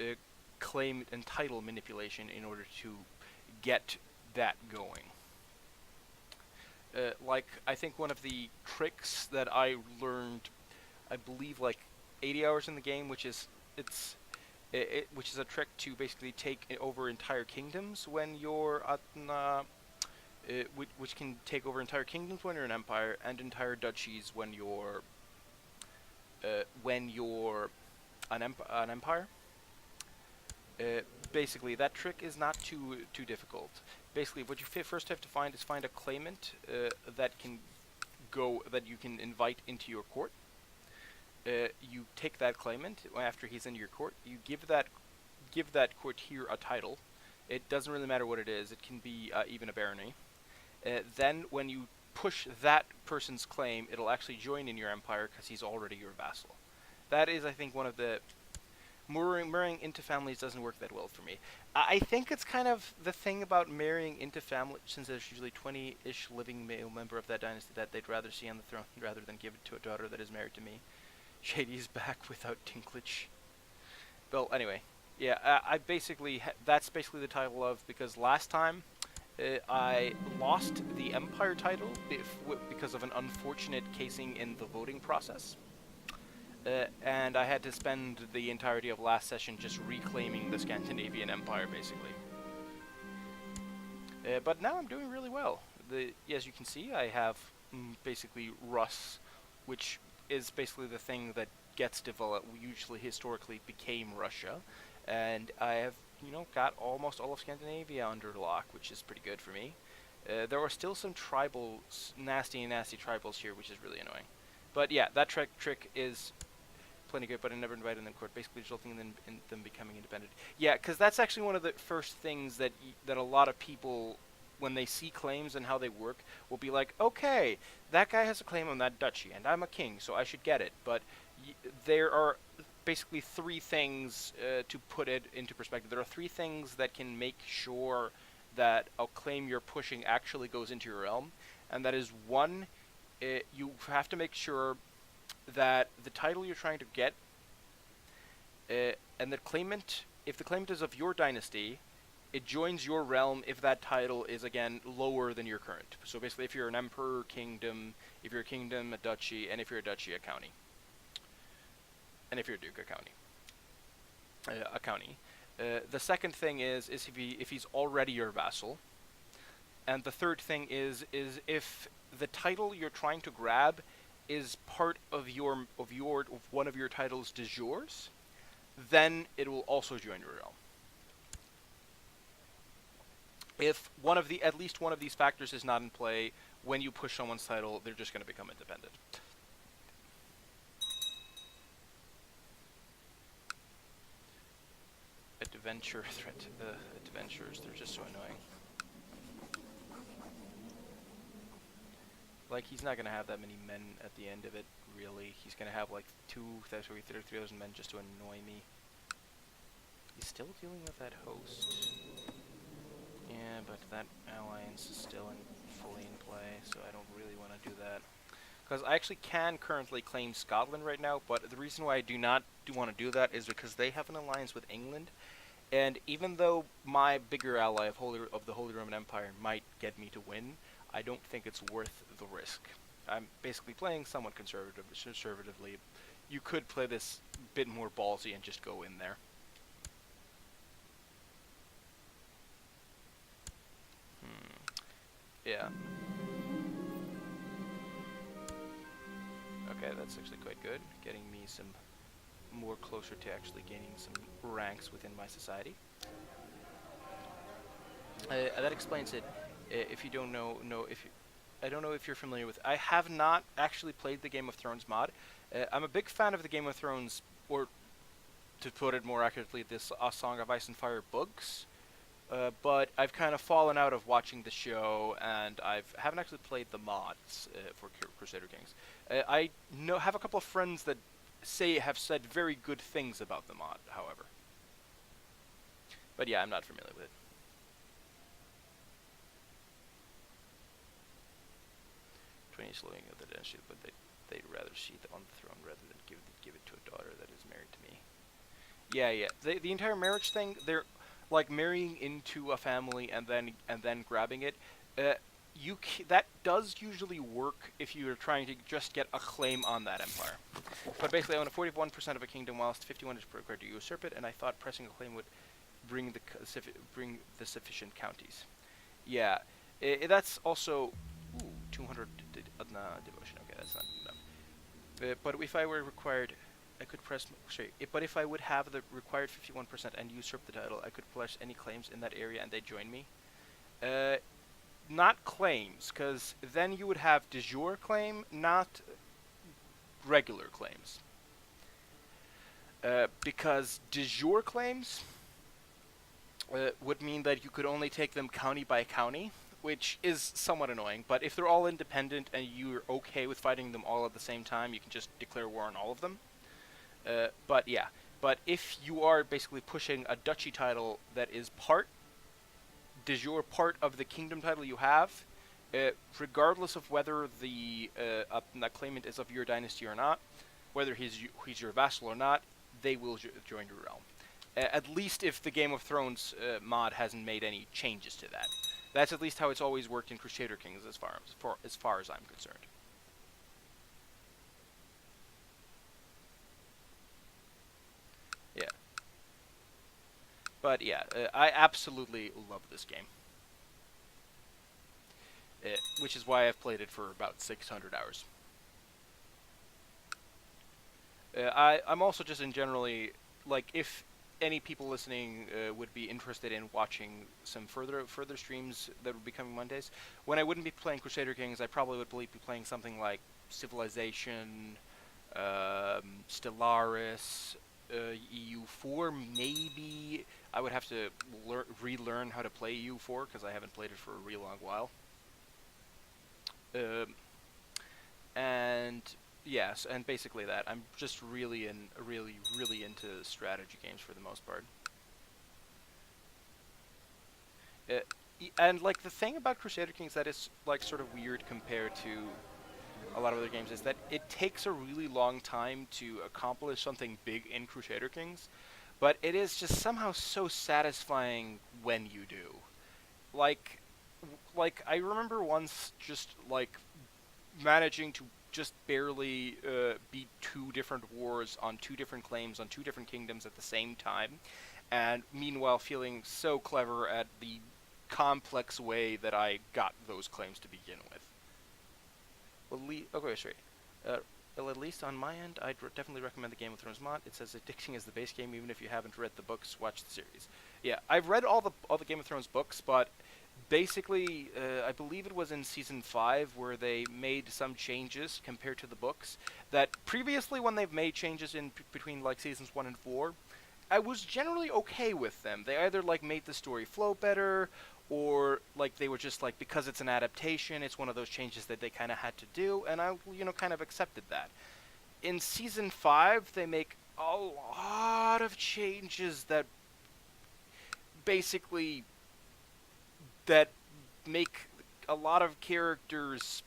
S1: claim and title manipulation in order to get that going. Like, I think one of the tricks that I learned, I believe, like 80 hours in the game, which is a trick to basically take over entire kingdoms when you're which can take over entire kingdoms when you're an empire, and entire duchies when you're an empire. Basically, that trick is not too difficult. Basically, what you first have to find a claimant that you can invite into your court. You take that claimant after he's in your court. You give that courtier a title. It doesn't really matter what it is. It can be even a barony. Then, when you push that person's claim, it'll actually join in your empire because he's already your vassal. That is, I think, one of the marrying into families doesn't work that well for me. I think it's kind of the thing about marrying into family, since there's usually 20-ish living male member of that dynasty that they'd rather see on the throne rather than give it to a daughter that is married to me. Shady's back without Dinklage. Well, anyway, yeah, that's basically the title of, because last time I lost the Empire title because of an unfortunate casing in the voting process. And I had to spend the entirety of last session just reclaiming the Scandinavian Empire, basically. But now I'm doing really well. As you can see, I have basically Rus, which is basically the thing that gets developed, usually historically became Russia. And I have, got almost all of Scandinavia under lock, which is pretty good for me. There are still some nasty tribals here, which is really annoying. But yeah, that trick is plenty good, but I never invited them to court, basically resulting in them becoming independent. Yeah, because that's actually one of the first things that a lot of people, when they see claims and how they work, will be like, okay, that guy has a claim on that duchy, and I'm a king, so I should get it. But there are basically three things, to put it into perspective. There are three things that can make sure that a claim you're pushing actually goes into your realm, and that is, one, you have to make sure that the title you're trying to get, and the claimant, if the claimant is of your dynasty, it joins your realm if that title is, again, lower than your current. So basically, if you're an emperor, kingdom, if you're a kingdom, a duchy, and if you're a duchy, a county. And if you're a duke, a county. The second thing is if he's already your vassal. And the third thing is if the title you're trying to grab is part of one of your titles de jures, then it will also join your realm. If at least one of these factors is not in play, when you push someone's title, they're just going to become independent. Adventure threat. Adventures, they're just so annoying. Like, he's not going to have that many men at the end of it, really. He's going to have, like, 3,000 men just to annoy me. He's still dealing with that host. Yeah, but that alliance is still fully in play, so I don't really want to do that. Because I actually can currently claim Scotland right now, but the reason why I do not want to do that is because they have an alliance with England, and even though my bigger ally of the Holy Roman Empire might get me to win, I don't think it's worth the risk. I'm basically playing somewhat conservatively. You could play this a bit more ballsy and just go in there. Yeah. Okay, that's actually quite good. Getting me some more closer to actually gaining some ranks within my society. That explains it. If you don't I don't know if you're familiar with. I have not actually played the Game of Thrones mod. I'm a big fan of the Game of Thrones, or to put it more accurately, this A Song of Ice and Fire books. But I've kind of fallen out of watching the show, and haven't actually played the mods for Crusader Kings. I have a couple of friends that have said very good things about the mod, however. But yeah, I'm not familiar with it. 20 slowing of the dynasty, but they'd rather see it on the throne rather than give it to a daughter that is married to me. Yeah. The entire marriage thing, they're like marrying into a family and then grabbing it. That does usually work if you're trying to just get a claim on that empire. But basically, I own 41% of a kingdom, whilst 51 is required to usurp it, and I thought pressing a claim would bring the sufficient counties. Yeah, that's also 200 devotion. Okay, that's not enough. But if I were required, I could press. Sorry, but if I would have the required 51% and usurp the title, I could press any claims in that area and they'd join me. Not claims, because then you would have de jure claim, not regular claims. Because de jure claims would mean that you could only take them county by county, which is somewhat annoying. But if they're all independent and you're okay with fighting them all at the same time, you can just declare war on all of them. But yeah, but if you are basically pushing a duchy title that is part de jure part of the kingdom title you have, regardless of whether the claimant is of your dynasty or not, whether he's your vassal or not, they will join your realm. At least if the Game of Thrones mod hasn't made any changes to that. That's at least how it's always worked in Crusader Kings, as far as I'm concerned. Yeah. But yeah, I absolutely love this game. Which is why I've played it for about 600 hours. I'm also just in generally, like, if any people listening would be interested in watching some further streams that would be coming Mondays, when I wouldn't be playing Crusader Kings, I probably would be playing something like Civilization, Stellaris, EU4, maybe. I would have to relearn how to play EU4 because I haven't played it for a real long while. And yes, and basically that. I'm just really into strategy games for the most part. And like the thing about Crusader Kings that is like sort of weird compared to a lot of other games is that it takes a really long time to accomplish something big in Crusader Kings, but it is just somehow so satisfying when you do. Like I remember once just like managing to just barely beat 2 different wars on 2 different claims on 2 different kingdoms at the same time, and meanwhile feeling so clever at the complex way that I got those claims to begin with. Well, okay, sorry. Well, at least on my end, I'd definitely recommend the Game of Thrones mod. It says addicting is the base game, even if you haven't read the books, watch the series. Yeah, I've read all the Game of Thrones books, but basically, I believe it was in Season 5 where they made some changes compared to the books, that previously when they've made changes in between like Seasons 1 and 4, I was generally okay with them. They either like made the story flow better, or like they were just like, because it's an adaptation, it's one of those changes that they kind of had to do, and I kind of accepted that. In Season 5, they make a lot of changes that basically that make a lot of characters,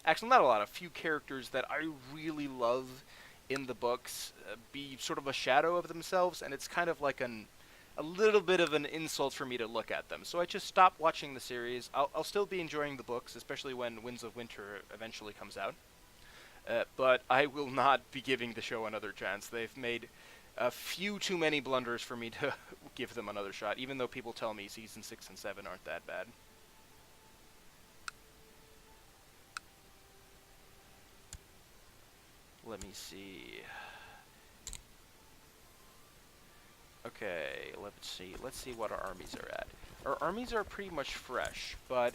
S1: actually not a lot, a few characters that I really love in the books be sort of a shadow of themselves, and it's kind of like a little bit of an insult for me to look at them. So I just stopped watching the series. I'll still be enjoying the books, especially when Winds of Winter eventually comes out. But I will not be giving the show another chance. They've made a few too many blunders for me to give them another shot, even though people tell me season 6 and 7 aren't that bad. Let me see. Okay, let's see what our armies are at. Our armies are pretty much fresh, but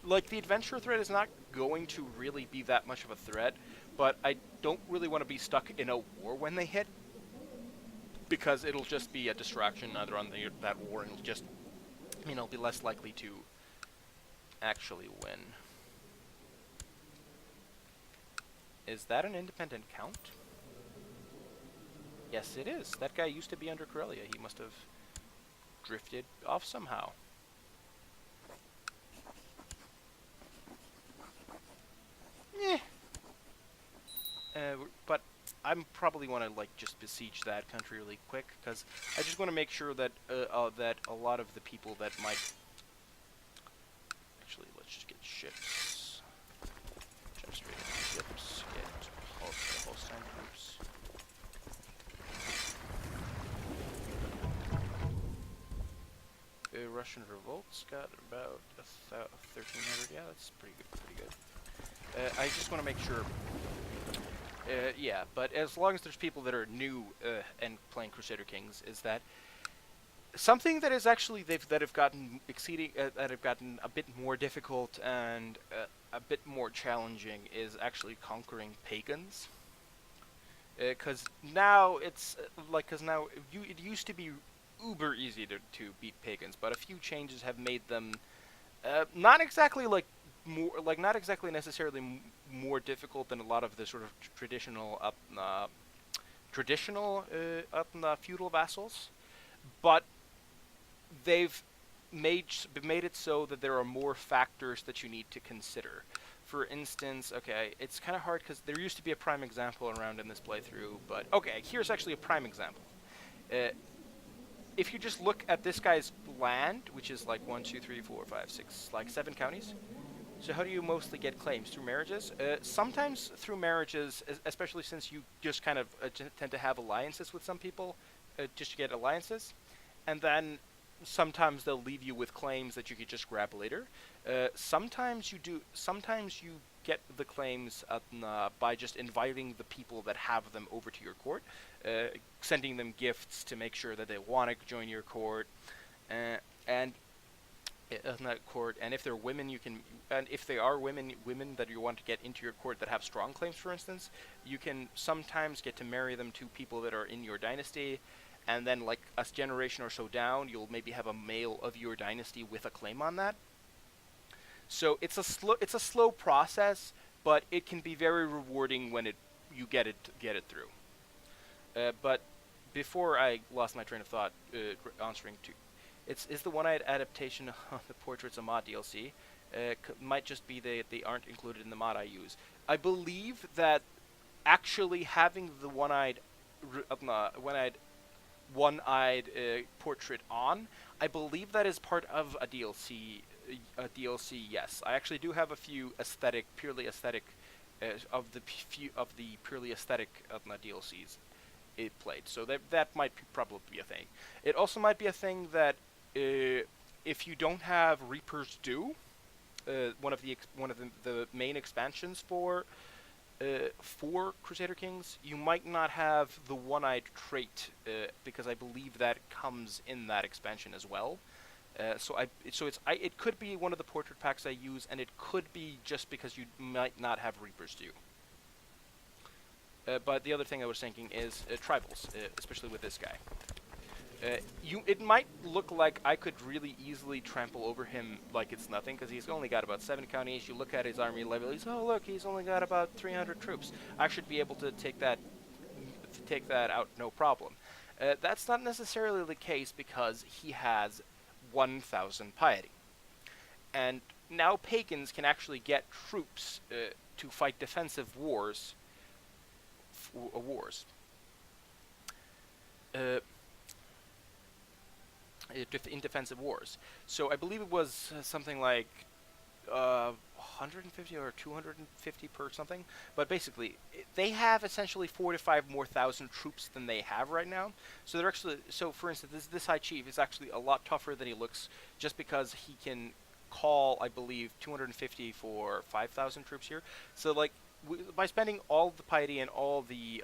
S1: like the adventure threat is not going to really be that much of a threat, but I don't really want to be stuck in a war when they hit, because it'll just be a distraction either on that war, and it'll just, I mean, I'll be less likely to actually win. Is that an independent count? Yes, it is. That guy used to be under Karelia. He must have drifted off somehow. But I'm probably want to like just besiege that country really quick, because I just want to make sure that that a lot of the people that might actually, let's just get ships, jump straight into ships, get Holstein troops. Russian revolts got about 1,300. Yeah, that's pretty good. Pretty good. I just want to make sure. Yeah, but as long as there's people that are new and playing Crusader Kings, is that something that is actually that have gotten a bit more difficult and a bit more challenging is actually conquering pagans. Because now it's it used to be uber easy to beat pagans, but a few changes have made them not exactly necessarily more difficult than a lot of the sort of traditional feudal vassals, but they've made it so that there are more factors that you need to consider. For instance, okay, it's kind of hard because there used to be a prime example around in this playthrough, but okay, here's actually a prime example. If you just look at this guy's land, which is like 1, 2, 3, 4, 5, 6, like 7 counties. So how do you mostly get claims? Through marriages? Sometimes through marriages, especially since you just kind of tend to have alliances with some people, just to get alliances. And then sometimes they'll leave you with claims that you could just grab later. Sometimes you get the claims by just inviting the people that have them over to your court, sending them gifts to make sure that they want to join your court, and that court. And if they're women, and if they are women that you want to get into your court that have strong claims, for instance, you can sometimes get to marry them to people that are in your dynasty. And then, like a generation or so down, you'll maybe have a male of your dynasty with a claim on that. So it's a slow process, but it can be very rewarding when you get it through. But before I lost my train of thought, answering to, is the one-eyed adaptation of the Portraits of Mod DLC. Might just be they aren't included in the mod I use. I believe that actually having the one-eyed portrait on, I believe that is part of a DLC. Yes, I actually do have a few purely aesthetic of the purely aesthetic DLCs it played. So that might probably be a thing. It also might be a thing that if you don't have Reaper's Due, one of the main expansions for Crusader Kings, you might not have the one-eyed trait because I believe that comes in that expansion as well. It could be one of the portrait packs I use, and it could be just because you might not have Reaper's Due. But the other thing I was thinking is tribals, especially with this guy. It might look like I could really easily trample over him like it's nothing, because he's only got about 7 counties. You look at his army level, he's only got about 300 troops. I should be able to take that out no problem. That's not necessarily the case, because he has 1,000 piety. And now pagans can actually get troops to fight defensive wars. in defensive wars. So I believe it was something like 150 or 250 per something. But basically, they have essentially 4 to 5 more thousand troops than they have right now. So they're actually, so for instance, this high chief is actually a lot tougher than he looks, just because he can call, I believe, 250 for 5,000 troops here. So like, by spending all the piety and all the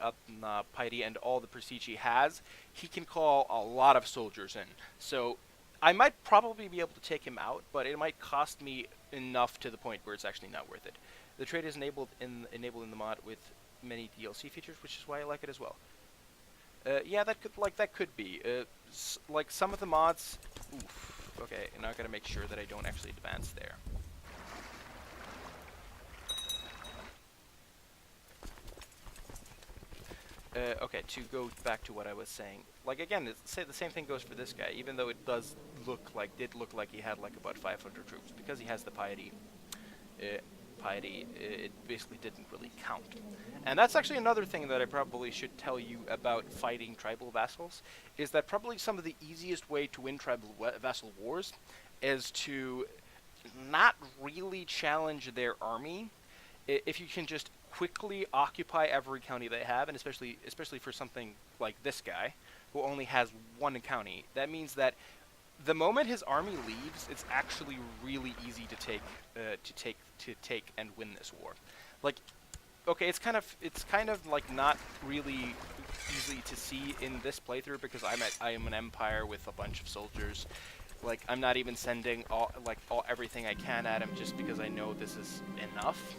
S1: piety and all the prestige he has, he can call a lot of soldiers in. So I might probably be able to take him out, but it might cost me enough to the point where it's actually not worth it. The trade is enabled in the mod with many DLC features, which is why I like it as well. Yeah, that could be like some of the mods. Oof. Okay, now I gotta make sure that I don't actually advance there. Okay, to go back to what I was saying, like again, the same thing goes for this guy. Even though it did look like he had like about 500 troops, because he has the piety. It basically didn't really count. And that's actually another thing that I probably should tell you about fighting tribal vassals, is that probably some of the easiest way to win tribal vassal wars is to not really challenge their army. If you can just quickly occupy every county they have, and especially for something like this guy, who only has one county, that means that the moment his army leaves, it's actually really easy to take and win this war. Like, okay, it's kind of like not really easy to see in this playthrough, because I am an empire with a bunch of soldiers. Like, I'm not even sending everything I can at him, just because I know this is enough.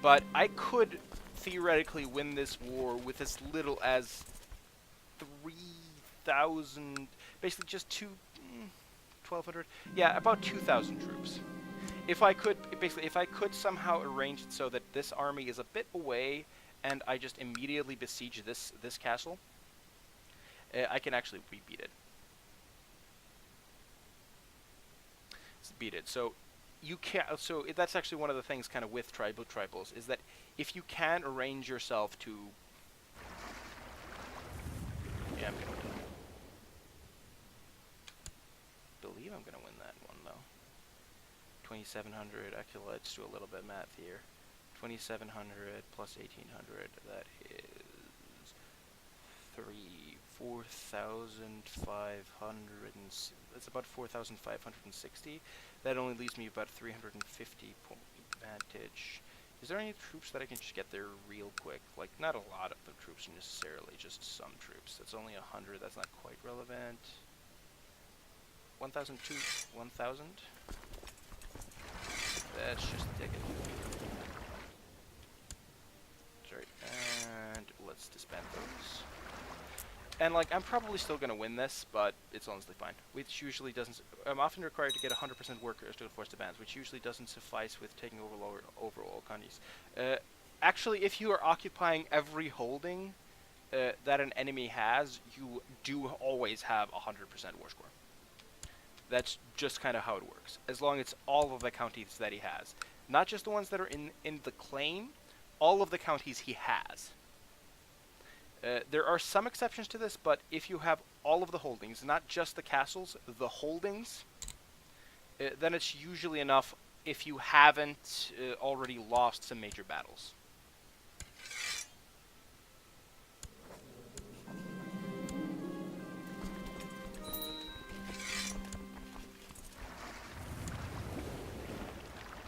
S1: But I could theoretically win this war with as little as 3,000, basically just 1,200, yeah, about 2,000 troops. If I could somehow arrange it so that this army is a bit away, and I just immediately besiege this castle, I can actually beat it. So you can. So that's actually one of the things, kind of with tribals, is that if you can arrange yourself to, yeah, I'm gonna win. Believe I'm gonna win that one though. 2,700. Actually, let's do a little bit of math here. 2,700 plus 1,800. That is 4,500. That's about 4,560. That only leaves me about 350 point advantage. Is there any troops that I can just get there real quick? Like, not a lot of the troops necessarily, just some troops. That's only 100. That's not quite relevant. 1,000. That's just a ticket. Sorry, and let's disband those. And like, I'm probably still gonna win this, but it's honestly fine. Which usually doesn't. I'm often required to get 100% workers to force the bans, which usually doesn't suffice with taking over overall counties. Actually, if you are occupying every holding that an enemy has, you do always have 100% war score. That's just kind of how it works. As long as it's all of the counties that he has, not just the ones that are in the claim, all of the counties he has. There are some exceptions to this, but if you have all of the holdings, not just the castles, the holdings, then it's usually enough if you haven't already lost some major battles.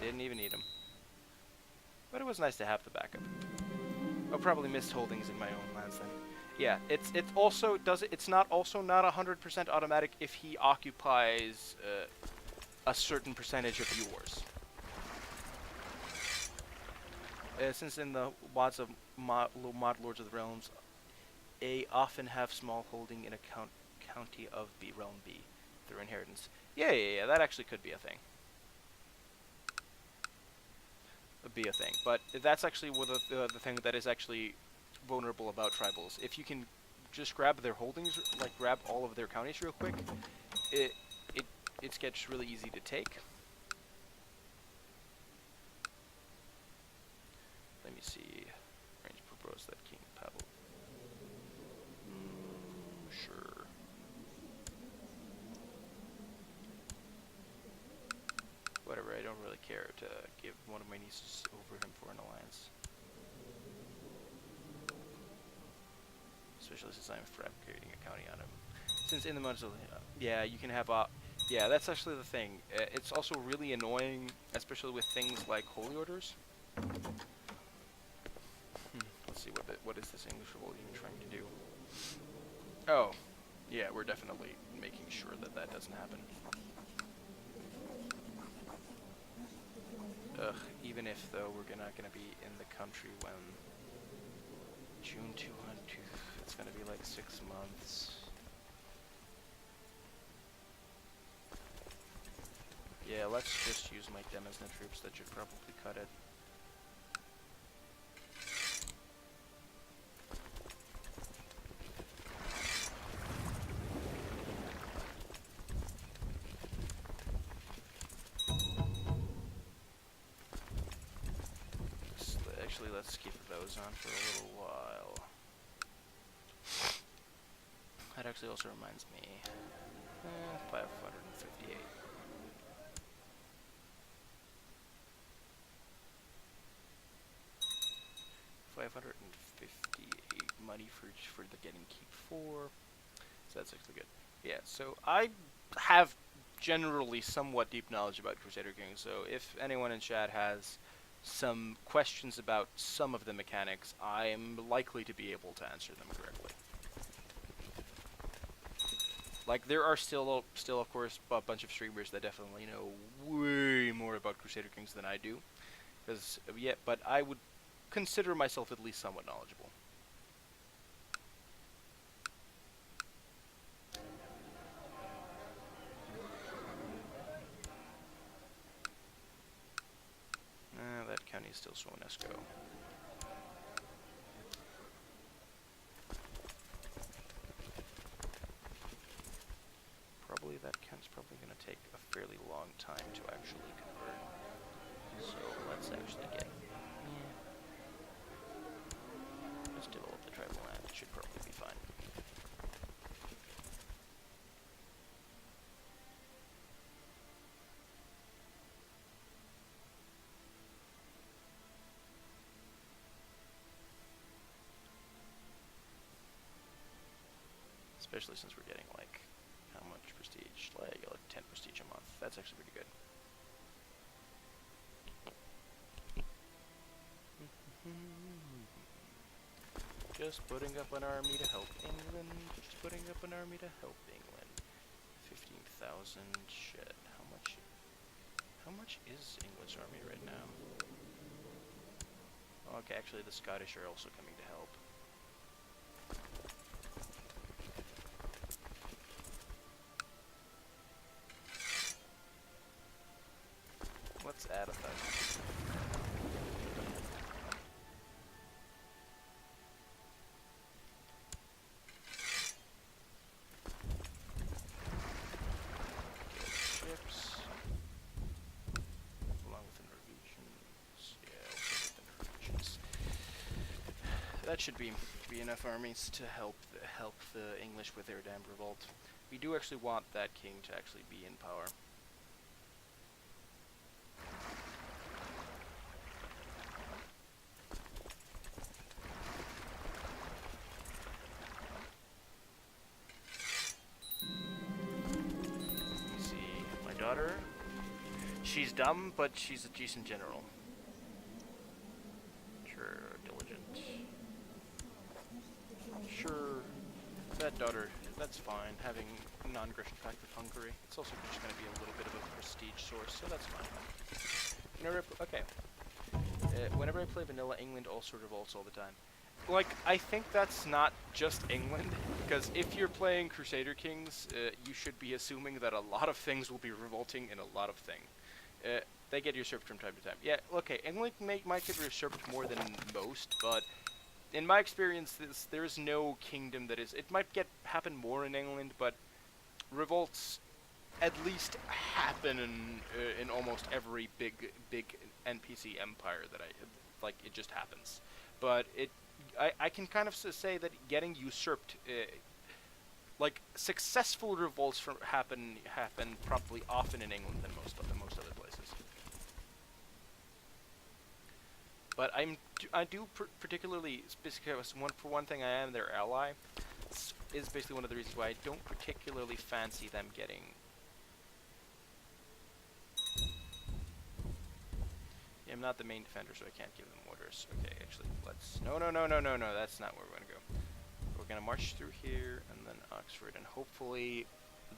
S1: Didn't even need him. But it was nice to have the backup. I'll probably miss holdings in my own lands then. Yeah, it's also it's not 100% automatic if he occupies a certain percentage of yours. Since in the mods of mod Lords of the Realms, they often have small holding in a county of Realm B through inheritance. Yeah, that actually could be a thing. But that's actually the thing that is actually vulnerable about tribals. If you can just grab their holdings, like grab all of their counties real quick, it gets really easy to take. Let me see. Range proposed that King Pavel. Sure. care to give one of my nieces over him for an alliance. Especially since I'm fabricating a county on him. Since in the Mozilla, yeah, you can have yeah, that's actually the thing. It's also really annoying, especially with things like holy orders. Let's see what is this English revolt even trying to do? Oh, yeah, we're definitely making sure that that doesn't happen. Ugh, even if though we're not gonna be in the country when June 200, it's gonna be like 6 months. Yeah, let's just use my Demosne troops. That should probably cut it. Actually, let's keep those on for a little while. That actually also reminds me. 558. $558 money for the getting keep 4. So that's actually good. Yeah, so I have generally somewhat deep knowledge about Crusader Kings, so if anyone in chat has some questions about some of the mechanics, I'm likely to be able to answer them correctly. Like, there are still of course, a bunch of streamers that definitely know way more about Crusader Kings than I do. Because, yeah, but I would consider myself at least somewhat knowledgeable. That county is still showing us go. Probably that count's probably going to take a fairly long time to actually convert. So let's actually get... Let's develop the tribal land. It should probably be fine. Especially since we're getting, like, how much prestige? Like 10 prestige a month. That's actually pretty good. Just putting up an army to help England. Just putting up an army to help England. 15,000. Shit. How much is England's army right now? Okay, actually the Scottish are also coming to help. Let's add 1,000. Ships. Along with the Norwegians. Yeah, also with the Norwegians. That should be enough armies to help the English with their damned revolt. We do actually want that king to actually be in power. Daughter. She's dumb, but she's a decent general. Sure, diligent. Sure, that daughter, that's fine. Having non-aggression pact with Hungary. It's also just going to be a little bit of a prestige source, so that's fine. Whenever I play vanilla, England also revolts all the time. Like, I think that's not just England, because if you're playing Crusader Kings, you should be assuming that a lot of things will be revolting in a lot of things. They get usurped from time to time. Yeah, okay, England might get usurped more than most, but in my experience, there's no kingdom that is... It might happen more in England, but revolts at least happen in almost every big NPC empire that like, it just happens. But I can kind of say that getting usurped, like, successful revolts happen probably often in England than most other places. But I do particularly, for one thing, I am their ally. Is basically one of the reasons why I don't particularly fancy them getting. Yeah, I'm not the main defender, so I can't give them orders. Okay, actually, let's. No. That's not where we're gonna go. We're gonna march through here and then Oxford, and hopefully,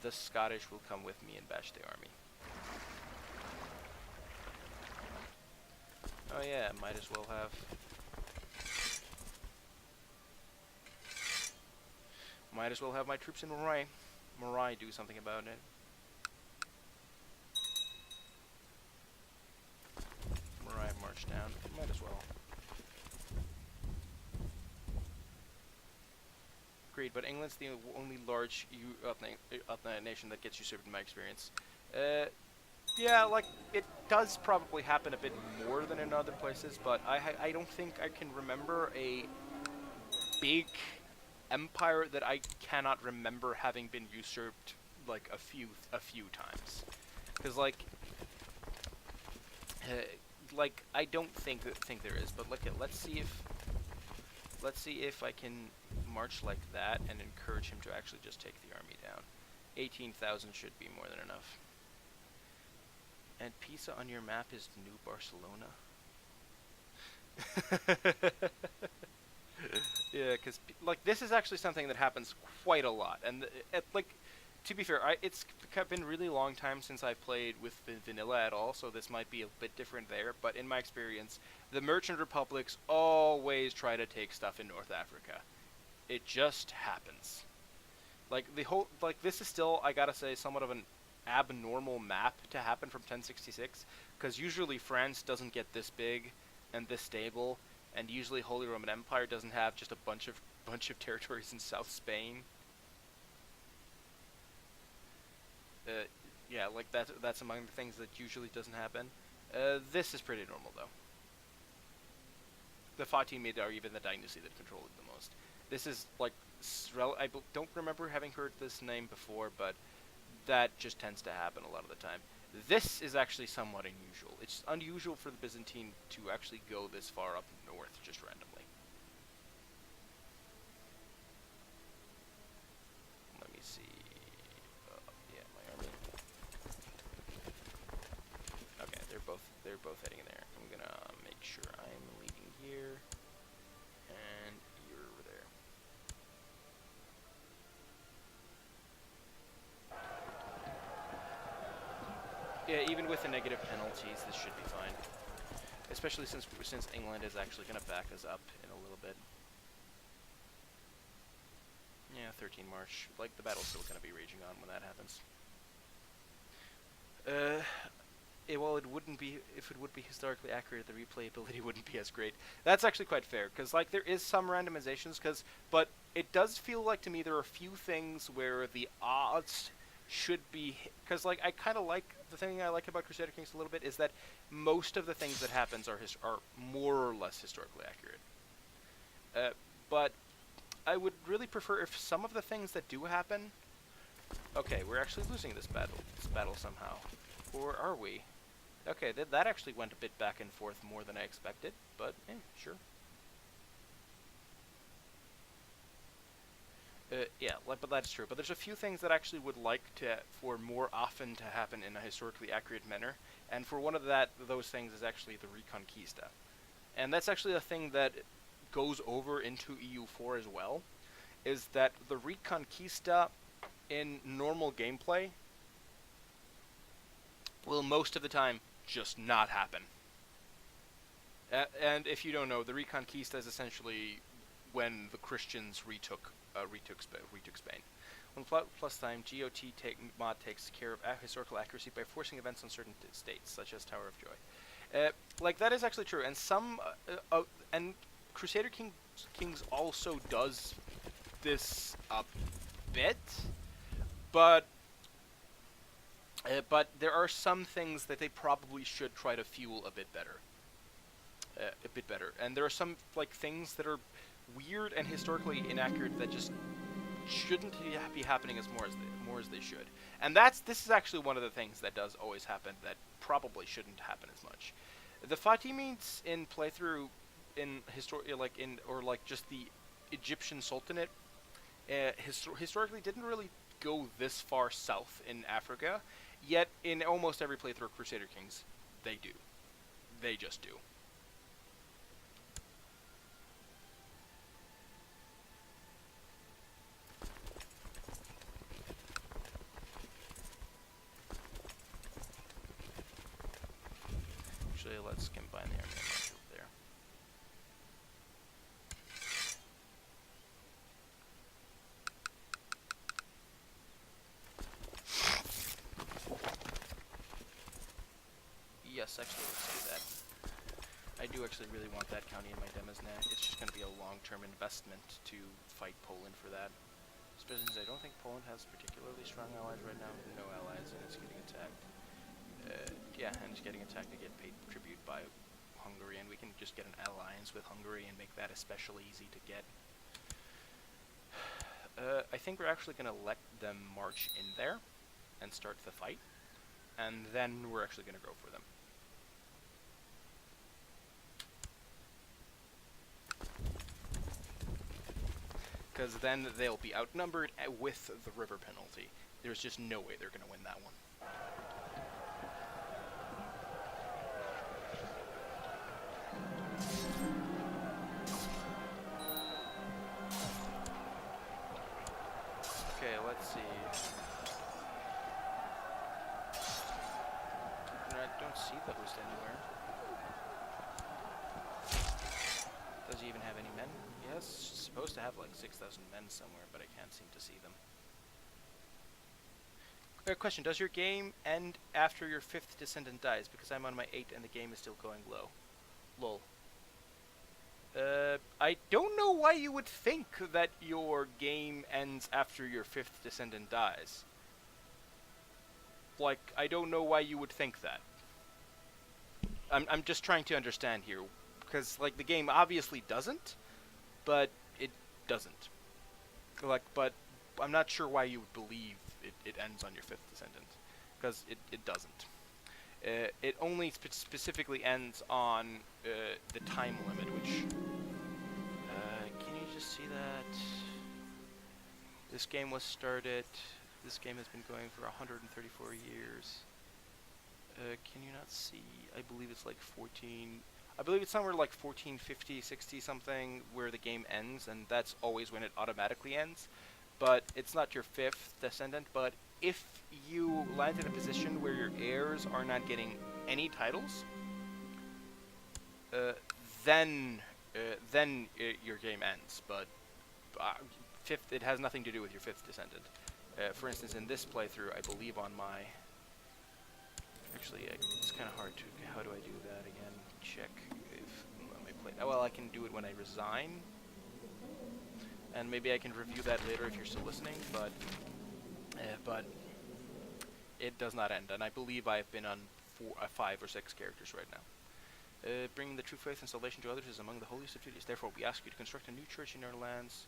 S1: the Scottish will come with me and bash the army. Oh yeah, might as well have. Might as well have my troops in Moray. Moray do something about it. Moray march down. Might as well. Agreed, but England's the only large nation that gets usurped in my experience. Yeah, like, it does probably happen a bit more than in other places, but I don't think I can remember a big empire that I cannot remember having been usurped, like, a few times. Because, like, I don't think there is, but let's see if I can march like that and encourage him to actually just take the army down. 18,000 should be more than enough. And Pisa on your map is New Barcelona. Yeah, because like this is actually something that happens quite a lot, and like, to be fair, it's been really long time since I've played with vanilla at all, so this might be a bit different there. But in my experience, the merchant republics always try to take stuff in North Africa. It just happens. Like this is still, I gotta say, somewhat of an abnormal map to happen from 1066, because usually France doesn't get this big and this stable, and usually Holy Roman Empire doesn't have just a bunch of territories in South Spain. Yeah, like that's among the things that usually doesn't happen. This is pretty normal though. The Fatimid are even the dynasty that controlled it the most. This is like, I don't remember having heard this name before, but that just tends to happen a lot of the time. This is actually somewhat unusual. It's unusual for the Byzantine to actually go this far up north just randomly. Let me see. Yeah, my army. Okay, they're both heading in there. I'm gonna make sure I'm leading here, and you're over there. Yeah, even with the negative penalties, this should be fine. Especially since England is actually going to back us up in a little bit. Yeah, 13 March. Like, the battle's still going to be raging on when that happens. Well, it wouldn't be, if it would be historically accurate, the replayability wouldn't be as great. That's actually quite fair, because, like, there is some randomizations, but it does feel like, to me, there are a few things where the odds should be, because, like, I kind of like, the thing I like about Crusader Kings a little bit is that most of the things that happens are more or less historically accurate. But I would really prefer if some of the things that do happen... Okay, we're actually losing this battle somehow. Or are we? Okay, that actually went a bit back and forth more than I expected, but sure. Yeah, but that's true. But there's a few things that I actually would like for more often to happen in a historically accurate manner, and for one of those things is actually the Reconquista. And that's actually a thing that goes over into EU4 as well, is that the Reconquista in normal gameplay will most of the time just not happen. And if you don't know, the Reconquista is essentially when the Christians retook Spain. When plus time, GOT mod takes care of historical accuracy by forcing events on certain states, such as Tower of Joy. Like, that is actually true, and and Crusader Kings also does this a bit, but there are some things that they probably should try to fuel a bit better. And there are some, like, things that are weird and historically inaccurate that just shouldn't be happening as more as they should. And this is actually one of the things that does always happen that probably shouldn't happen as much. The Fatimids in playthrough in just the Egyptian Sultanate historically didn't really go this far south in Africa, yet in almost every playthrough of Crusader Kings, they do. They just do. Actually, let's combine the army module there. Yes, actually, let's do that. I do actually really want that county in my demos now. It's just going to be a long-term investment to fight Poland for that. Especially since I don't think Poland has particularly strong allies right now. No allies, and it's getting attacked. Yeah, and it's getting attacked to get paid tribute by Hungary, and we can just get an alliance with Hungary and make that especially easy to get. I think we're actually going to let them march in there and start the fight, and then we're actually going to go for them. Because then they'll be outnumbered with the river penalty. There's just no way they're going to win that one. Okay, let's see. I don't see the host anywhere. Does he even have any men? He has supposed to have like 6,000 men somewhere, but I can't seem to see them. Question, does your game end after your 5th descendant dies? Because I'm on my 8th and the game is still going low. Lol. I don't know why you would think that your game ends after your 5th descendant dies. Like, I don't know why you would think that. I'm just trying to understand here. Because, like, the game obviously doesn't, but it doesn't. Like, but I'm not sure why you would believe it ends on your 5th descendant. Because it doesn't. It only specifically ends on the time limit, which... can you just see that? This game was started... This game has been going for 134 years. Can you not see? I believe it's like 14... I believe it's somewhere like 1450, 60 something where the game ends, and that's always when it automatically ends. But it's not your 5th descendant, but if you land in a position where your heirs are not getting any titles, then your game ends. But 5th, it has nothing to do with your 5th descendant. For instance, in this playthrough, I believe on my... Actually, it's kind of hard to... How do I do that again? Check if my play... Oh, well, I can do it when I resign. And maybe I can review that later if you're still listening, but it does not end. And I believe I've been on 5 or 6 characters right now. Bringing the true faith and salvation to others is among the holiest of duties. Therefore, we ask you to construct a new church in our lands,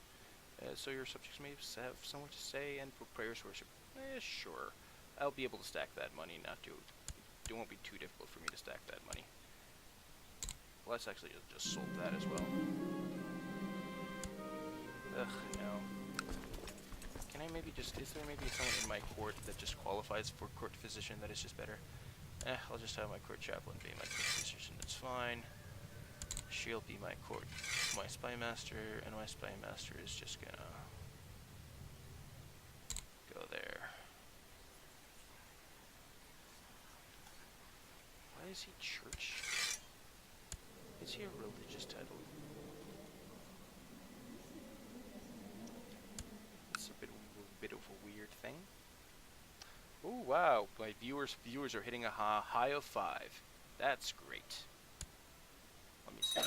S1: so your subjects may have somewhere to say and for prayers worship. Sure. I'll be able to stack that money, it won't be too difficult for me to stack that money. Let's actually just solve that as well. Ugh, no. Can I maybe just... Is there maybe someone in my court that just qualifies for court physician that is just better? I'll just have my court chaplain be my court physician, that's fine. She'll be my spy master, and my spy master is just gonna... go there. Why is he church? Is he a religious title? It's a bit of a weird thing. Oh wow, my viewers are hitting a high of 5. That's great. Let me see.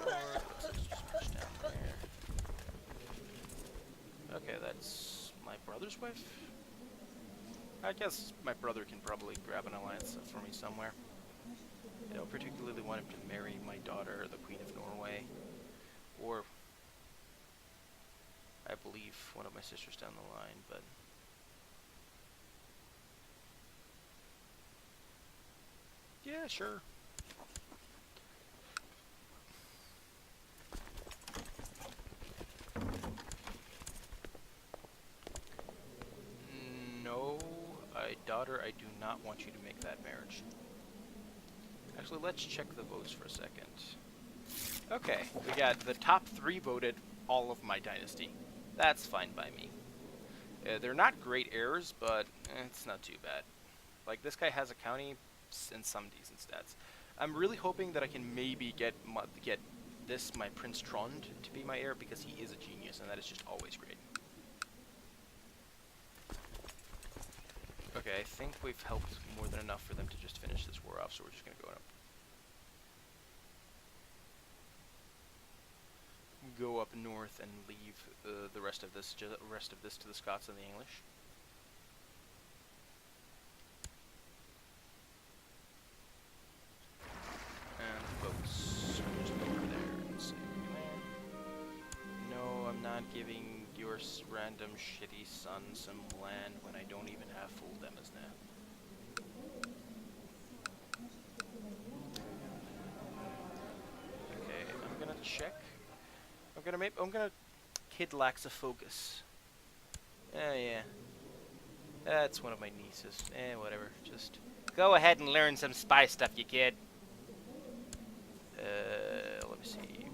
S1: Let's just push down there. Okay, that's my brother's wife. I guess my brother can probably grab an alliance for me somewhere. I don't particularly want him to marry my daughter, the Queen of Norway, or I believe one of my sisters down the line, but yeah, sure. daughter, I do not want you to make that marriage. Actually, let's check the votes for a second. Okay, we got the top 3 voted all of my dynasty. That's fine by me. They're not great heirs, but it's not too bad. Like, this guy has a county and some decent stats. I'm really hoping that I can maybe get this, my Prince Trond, to be my heir, because he is a genius, and that is just always great. Okay, I think we've helped more than enough for them to just finish this war off, so we're just going to go up north and leave the rest of this to the Scots and the English. And votes. Just go over there and say, no, I'm not giving your random shitty son some land when I don't even have full demas now. Okay, I'm gonna check. I'm gonna kid lacks a focus. Yeah. That's one of my nieces. Whatever. Just go ahead and learn some spy stuff, you kid. Let me see.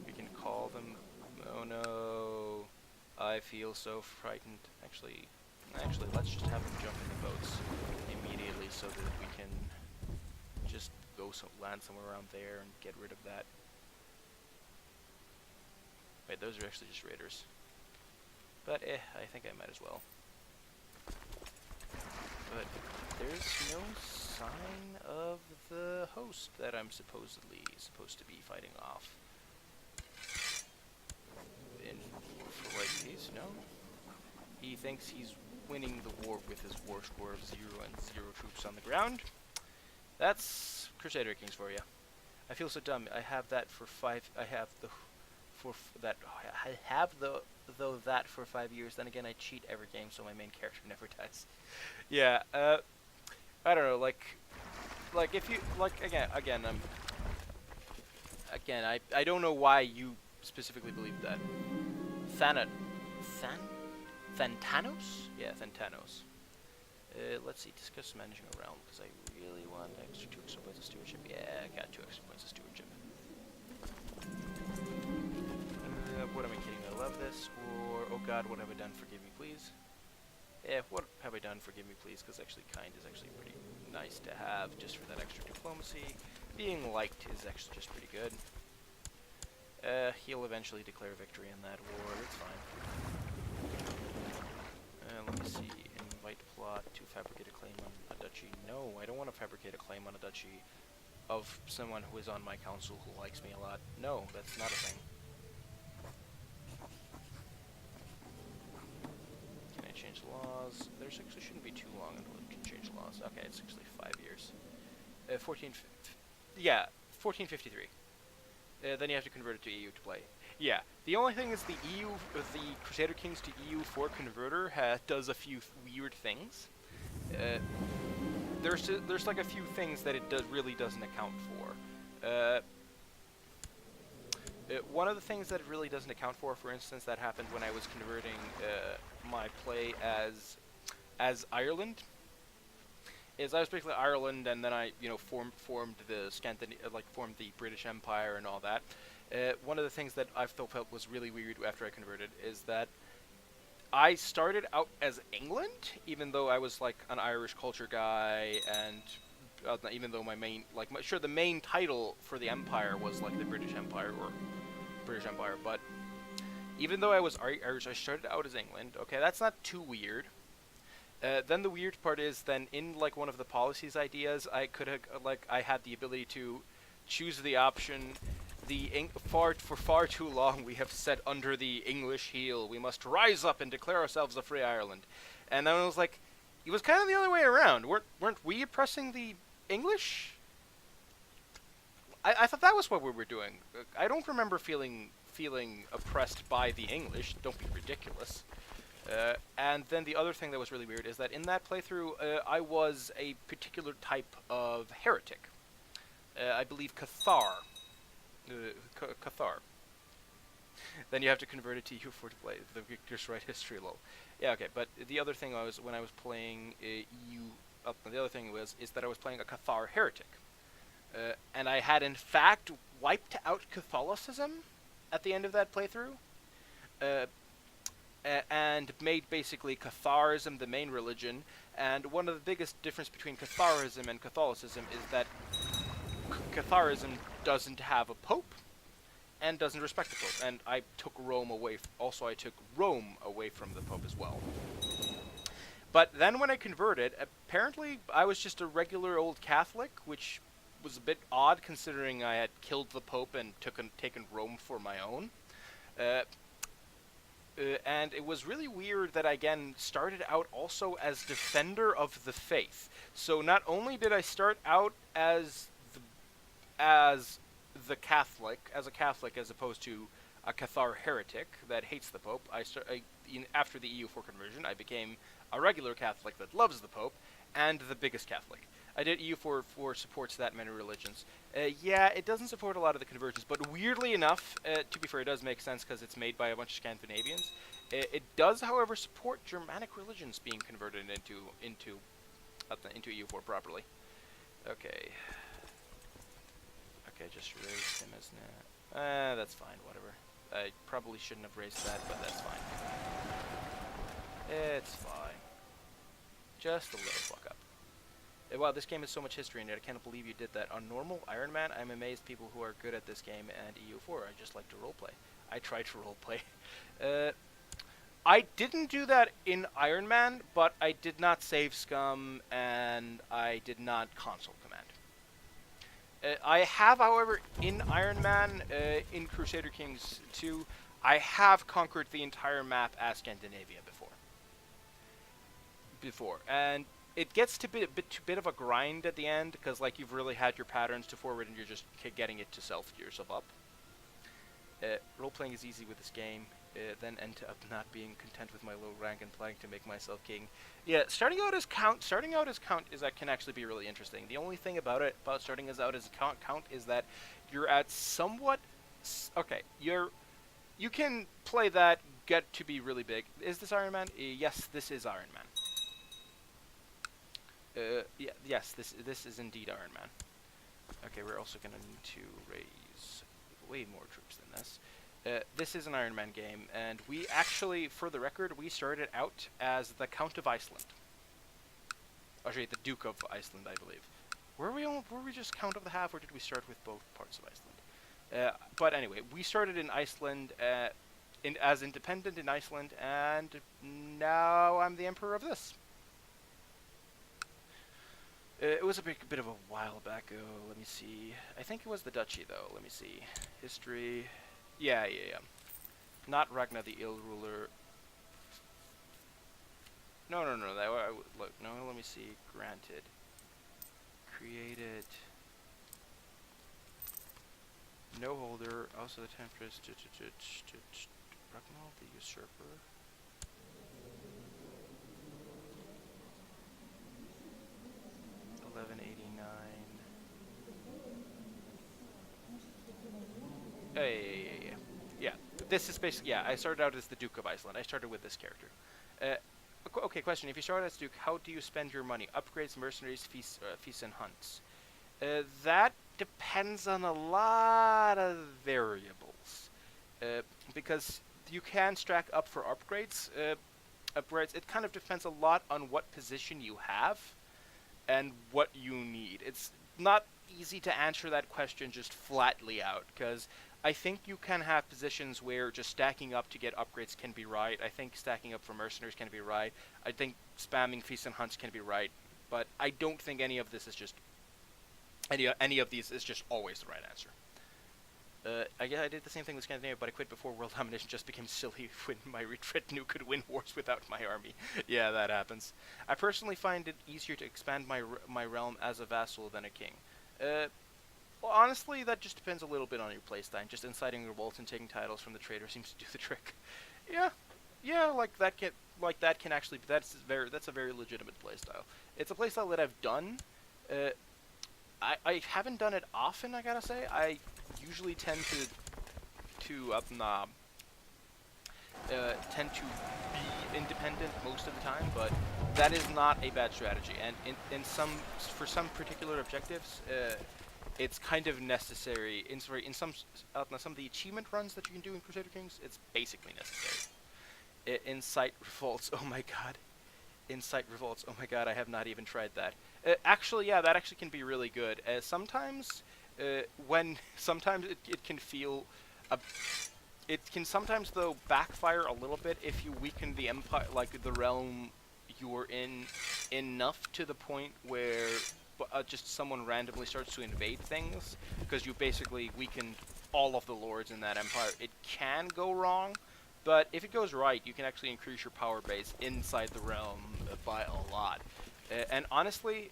S1: We can call them. Oh no. I feel so frightened. Actually, let's just have them jump in the boats immediately so that we can just land somewhere around there and get rid of that. Wait, those are actually just raiders. But I think I might as well. But there's no sign of the host that I'm supposed to be fighting off. In for like peace, no? He thinks he's winning the war with his war score of 0 and 0 troops on the ground. That's Crusader Kings for you. I feel so dumb. I have that for 5. I have that for 5 years. Then again, I cheat every game, so my main character never dies. Yeah. I don't know. Like if you I don't know why you specifically believe that. Thentanos? Yeah, Thentanos. Let's see, discuss managing a realm, because I really want extra 2 extra points of stewardship. Yeah, I got 2 extra points of stewardship. What am I kidding? I love this. Or, oh god, what have I done? Forgive me, please. Yeah, what have I done? Forgive me, please, because actually kind is actually pretty nice to have, just for that extra diplomacy. Being liked is actually just pretty good. He'll eventually declare victory in that war, it's fine. Let me see, invite plot to fabricate a claim on a duchy. No, I don't want to fabricate a claim on a duchy of someone who is on my council who likes me a lot. No, that's not a thing. Can I change laws? There's actually shouldn't be too long until it can change laws. Okay, it's actually 5 years. 1453. Then you have to convert it to EU to play. Yeah, the only thing is the Crusader Kings to EU 4 converter does a few weird things. There's like a few things that it really doesn't account for. One of the things that it really doesn't account for instance, that happened when I was converting my play as Ireland. Is I was basically Ireland, and then I, formed the formed the British Empire and all that. One of the things that I felt was really weird after I converted is that I started out as England, even though I was like an Irish culture guy, and even though my main, the main title for the empire was like the British Empire or British Empire, but even though I was Irish, I started out as England. Okay, that's not too weird. Then the weird part is, then in like one of the policies ideas, I could have I had the ability to choose the option. For far too long we have sat under the English heel. We must rise up and declare ourselves a free Ireland. And then I was like, it was kind of the other way around. Weren't we oppressing the English? I thought that was what we were doing. I don't remember feeling oppressed by the English. Don't be ridiculous. And then the other thing that was really weird is that in that playthrough, I was a particular type of heretic. I believe Cathar. Then you have to convert it to EU4 to play the Victor's Right history, lol. Yeah, okay, but the other thing was, when I was playing the other thing is that I was playing a Cathar heretic. And I had in fact wiped out Catholicism at the end of that playthrough. And made basically Catharism the main religion. And one of the biggest difference between Catharism and Catholicism is that Catharism doesn't have a pope and doesn't respect the pope. And I took Rome away. I took Rome away from the pope as well. But then when I converted, apparently I was just a regular old Catholic, which was a bit odd considering I had killed the pope and taken Rome for my own. And it was really weird that I again started out also as defender of the faith. So not only did I start out as a Catholic as opposed to a Cathar heretic that hates the Pope, after the EU4 conversion, I became a regular Catholic that loves the Pope and the biggest Catholic. I did EU4 supports that many religions. Yeah, it doesn't support a lot of the conversions, but weirdly enough, to be fair, it does make sense because it's made by a bunch of Scandinavians. It does, however, support Germanic religions being converted into EU4 properly. Okay. Okay, just raise him as now. That's fine, whatever. I probably shouldn't have raised that, but that's fine. It's fine. Just a little fuck up. Wow, this game has so much history in it. I can't believe you did that. On normal Iron Man, I'm amazed people who are good at this game and EU4. I just like to roleplay. I try to roleplay. I didn't do that in Iron Man, but I did not save scum, and I did not console command. I have, however, in Iron Man, in Crusader Kings 2, I have conquered the entire map as Scandinavia before. And it gets to be a bit of a grind at the end, because like you've really had your patterns to forward and you're just getting it to yourself up. Role-playing is easy with this game, then end up not being content with my low rank and planning to make myself king. Yeah, starting out as count can actually be really interesting. The only thing about starting out as count is that you're at somewhat okay. You can play that, get to be really big. Is this Iron Man? Yes, this is Iron Man. Yes, this is indeed Iron Man. Okay, we're also gonna need to raise way more troops than this. This is an Iron Man game, and we actually, for the record, we started out as the Count of Iceland. Actually, the Duke of Iceland, I believe. Were we just Count of the Half, or did we start with both parts of Iceland? But anyway, we started in Iceland, as independent in Iceland, and now I'm the Emperor of this. It was a bit of a while back. Oh, let me see. I think it was the Duchy, though. Let me see. History. Yeah. Not Ragnar the Ill Ruler. No. Look, no, let me see. Granted. Created. No holder. Also the Temptress. Ragnar the Usurper. Yeah. This is basically, yeah, I started out as the Duke of Iceland. I started with this character. Okay, question. If you start as Duke, how do you spend your money? Upgrades, mercenaries, feasts, and hunts. That depends on a lot of variables. Because you can stack up for upgrades. It kind of depends a lot on what position you have and what you need. It's not easy to answer that question just flatly out, because I think you can have positions where just stacking up to get upgrades can be right. I think stacking up for mercenaries can be right. I think spamming feasts and hunts can be right. But I don't think any of this is just any of these is just always the right answer. I did the same thing with Scandinavia, but I quit before world domination just became silly when my retinue could win wars without my army. Yeah, that happens. I personally find it easier to expand my realm as a vassal than a king. Well, honestly, that just depends a little bit on your playstyle. Just inciting revolts and taking titles from the trader seems to do the trick. Yeah, that can actually, that's a very legitimate playstyle. It's a playstyle that I've done. I haven't done it often, I gotta say. I usually tend to tend to be independent most of the time, but that is not a bad strategy. And for some particular objectives, it's kind of necessary. In some of the achievement runs that you can do in Crusader Kings, it's basically necessary. Incite revolts. Oh my god. Incite revolts. Oh my god, I have not even tried that. Actually, yeah, that actually can be really good. Sometimes it can feel it can sometimes though backfire a little bit if you weaken the empire, like the realm you're in, enough to the point where just someone randomly starts to invade things because you basically weakened all of the lords in that empire. It can go wrong, but if it goes right, you can actually increase your power base inside the realm by a lot. And honestly,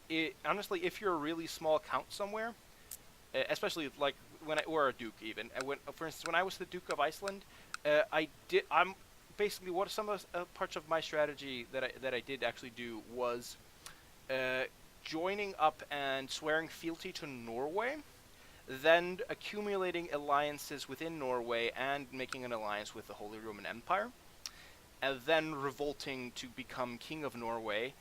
S1: if you're a really small count somewhere, especially like or a duke even, for instance, when I was the Duke of Iceland, I'm basically what some of parts of my strategy that I did actually do was joining up and swearing fealty to Norway, then accumulating alliances within Norway and making an alliance with the Holy Roman Empire, and then revolting to become King of Norway,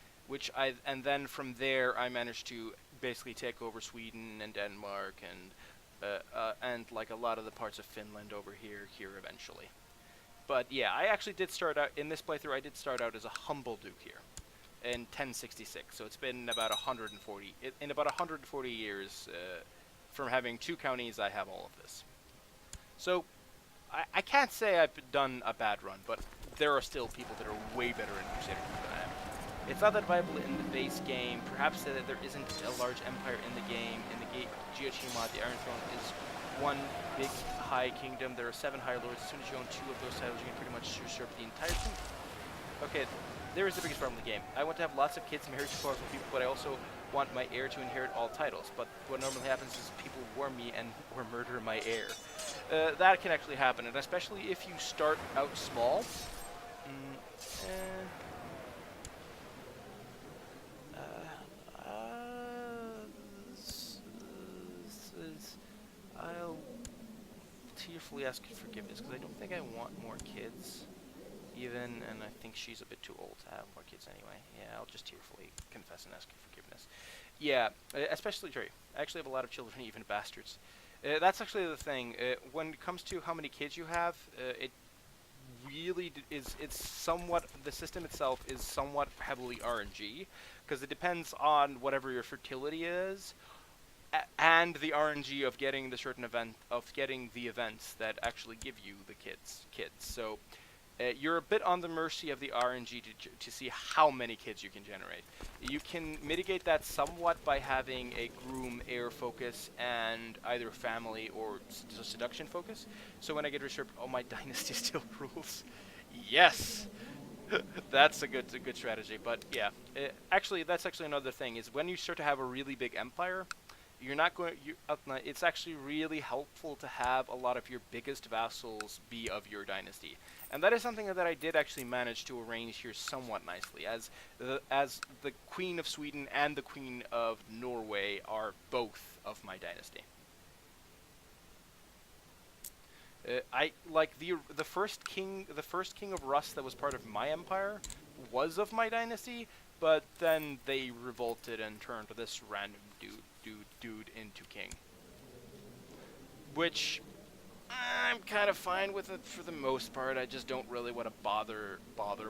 S1: and then from there I managed to basically take over Sweden and Denmark and like a lot of the parts of Finland over here eventually. But yeah, I actually did start out in this playthrough. I did start out as a humble duke here in 1066. So it's been about 140 in about 140 years from having 2 counties. I have all of this. So I can't say I've done a bad run, but there are still people that are way better in Crusader than I am. It's not that viable in the base game. Perhaps that there isn't a large empire in the game. In the GOT mod, the Iron Throne is one big high kingdom. There are 7 high lords. As soon as you own 2 of those titles, you can pretty much usurp the entire thing. Okay, there is the biggest problem in the game. I want to have lots of kids married to powerful people, but I also want my heir to inherit all titles. But what normally happens is people war me or murder my heir. That can actually happen, and especially if you start out small. I'll tearfully ask forgiveness because I don't think I want more kids, even, and I think she's a bit too old to have more kids anyway. Yeah, I'll just tearfully confess and ask forgiveness. Yeah, especially Jerry. I actually have a lot of children, even bastards. That's actually the thing. When it comes to how many kids you have, it really it's somewhat, the system itself is somewhat heavily RNG, because it depends on whatever your fertility is, and the RNG of getting the certain event, of getting the events that actually give you the kids. So you're a bit on the mercy of the RNG to see how many kids you can generate. You can mitigate that somewhat by having a groom heir focus and either family or seduction focus. So when I get usurped, oh, my dynasty still rules. Yes! That's a good strategy. But yeah, actually, that's actually another thing, is when you start to have a really big empire, you're not going. It's actually really helpful to have a lot of your biggest vassals be of your dynasty, and that is something that I did actually manage to arrange here somewhat nicely, as the Queen of Sweden and the Queen of Norway are both of my dynasty. I like the first king of Rus that was part of my empire was of my dynasty, but then they revolted and turned this random dude into king, which I'm kind of fine with it for the most part. I just don't really want to bother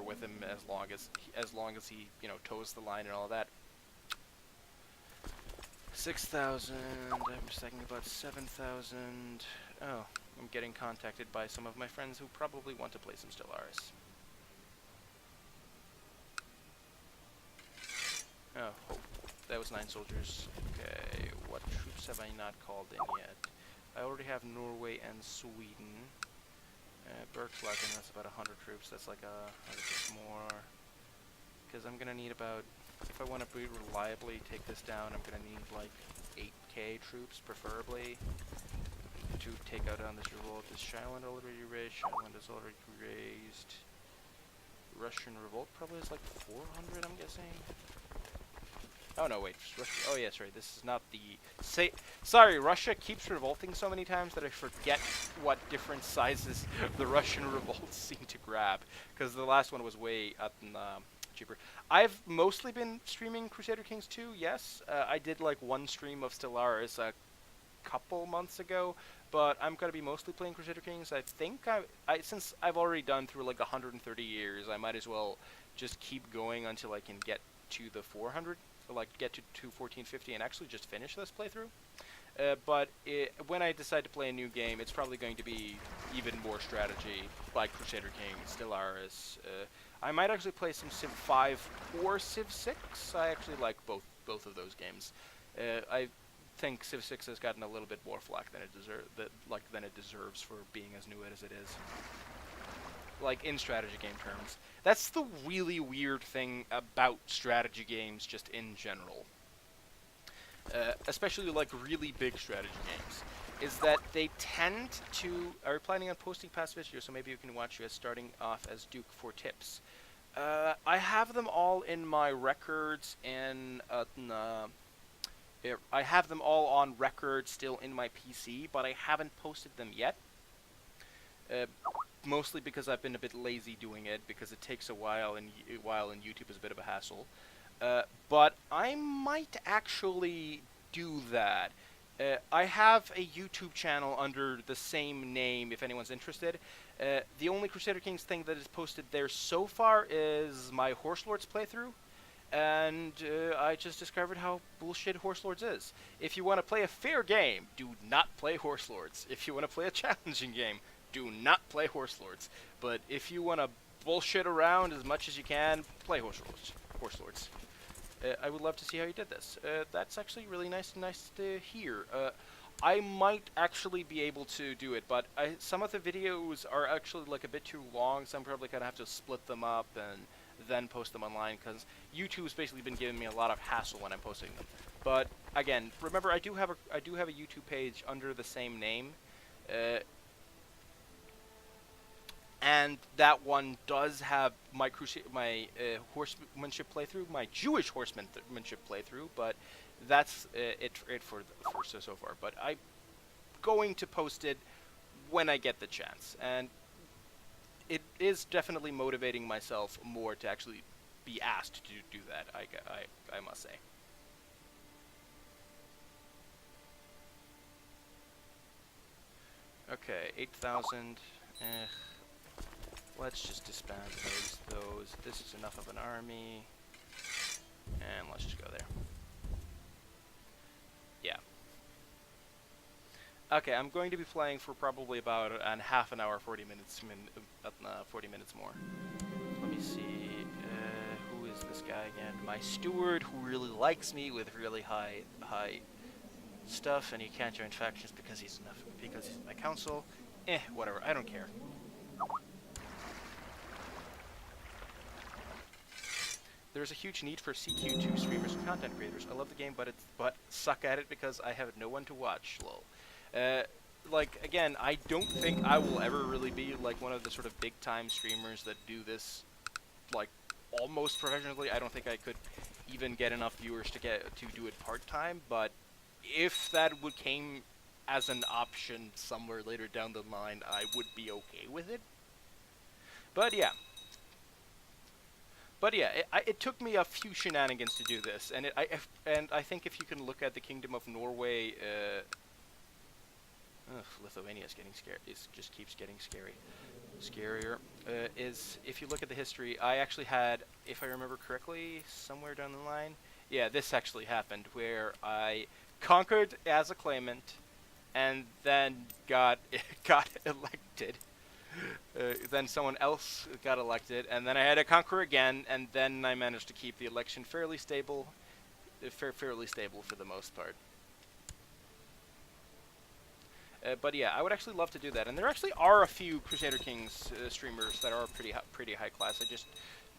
S1: with him as long as he toes the line and all that. 6,000. I'm just thinking about 7,000. Oh, I'm getting contacted by some of my friends who probably want to play some Stellaris. Oh, that was 9 soldiers. Okay, what troops have I not called in yet? I already have Norway and Sweden. Bergslagen, that's about 100 troops. That's like 100 more. Because I'm going to need about, if I want to reliably take this down, I'm going to need like 8k troops, preferably, to take out on this revolt. Is Shireland already raised? Shireland is already raised. Russian revolt probably is like 400, I'm guessing. Oh no, wait. Russia, oh yeah, sorry. This is not the. Sorry, Russia keeps revolting so many times that I forget what different sizes the Russian revolts seem to grab. Because the last one was way cheaper. I've mostly been streaming Crusader Kings 2. Yes, I did like one stream of Stellaris a couple months ago, but I'm gonna be mostly playing Crusader Kings. I think since I've already done through like 130 years, I might as well just keep going until I can get to the 400, like get to 1450 and actually just finish this playthrough. But when I decide to play a new game, it's probably going to be even more strategy, like Crusader Kings, Stellaris. I might actually play some Civ 5 or Civ 6. I actually like both of those games. I think Civ 6 has gotten a little bit more flack than it deserves for being as new as it is. Like in strategy game terms. That's the really weird thing about strategy games just in general. Especially like really big strategy games, is that they tend to... Are you planning on posting past videos, so maybe you can watch us starting off as Duke for tips? I have them all in my records and I have them all on record still in my PC, but I haven't posted them yet. Mostly because I've been a bit lazy doing it, because it takes a while, and YouTube is a bit of a hassle. But I might actually do that. I have a YouTube channel under the same name, if anyone's interested. The only Crusader Kings thing that is posted there so far is my Horse Lords playthrough. And I just discovered how bullshit Horse Lords is. If you want to play a fair game, do not play Horse Lords. If you want to play a challenging game, do not play Horse Lords. But if you want to bullshit around as much as you can, play Horse Lords. I would love to see how you did this. That's actually really nice to hear. I might actually be able to do it, but some of the videos are actually like a bit too long, so I'm probably gonna have to split them up and then post them online, because YouTube's basically been giving me a lot of hassle when I'm posting them. But again, remember, I do have a YouTube page under the same name, and that one does have my horsemanship playthrough, my Jewish horsemanship playthrough, but that's it for so far. But I'm going to post it when I get the chance, and it is definitely motivating myself more to actually be asked to do that, I must say. Okay, 8,000. Let's just disband those. This is enough of an army. And let's just go there. Yeah. Okay, I'm going to be playing for probably about half an hour, 40 minutes, 40 minutes more. Let me see, who is this guy again? My steward, who really likes me with really high stuff, and he can't join factions because he's in my council. Whatever, I don't care. There's a huge need for CQ2 streamers and content creators. I love the game, but suck at it because I have no one to watch. Lol. Like, again, I don't think I will ever really be like one of the sort of big time streamers that do this like almost professionally. I don't think I could even get enough viewers to do it part time. But if that came as an option somewhere later down the line, I would be okay with it. But yeah. It took me a few shenanigans to do this, and I think if you can look at the Kingdom of Norway, Lithuania is getting scary. It just keeps getting scarier. Is if you look at the history, I actually had, if I remember correctly, somewhere down the line, yeah, this actually happened where I conquered as a claimant, and then got elected. Then someone else got elected, and then I had to conquer again, and then I managed to keep the election fairly stable for the most part. But yeah, I would actually love to do that, and there actually are a few Crusader Kings streamers that are pretty high class. I just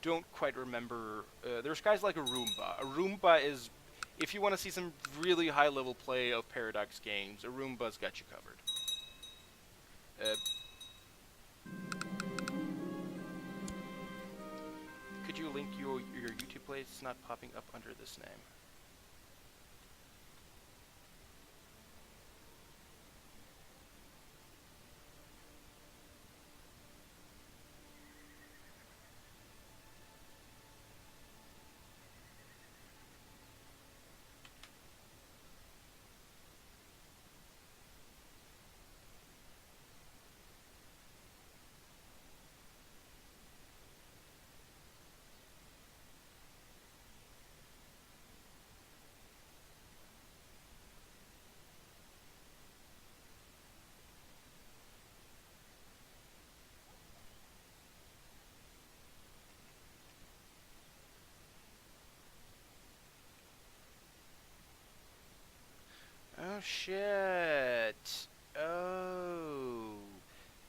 S1: don't quite remember. There's guys like Arumba. Arumba is, if you want to see some really high level play of Paradox games, Arumba's got you covered. Could you link your YouTube plays? It's not popping up under this name. Oh, shit. Oh.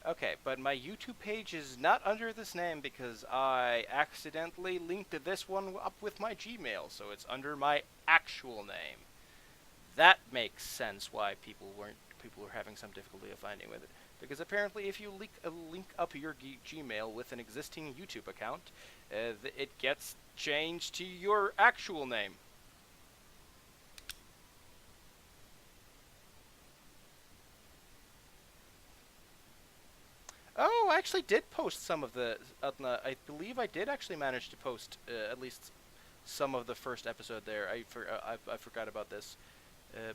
S1: Okay, but my YouTube page is not under this name because I accidentally linked this one up with my Gmail, so it's under my actual name. That makes sense why people were having some difficulty of finding with it. Because apparently if you link up your Gmail with an existing YouTube account, it gets changed to your actual name. Oh, I actually did post some of the... I believe I did actually manage to post at least some of the first episode there. I forgot about this.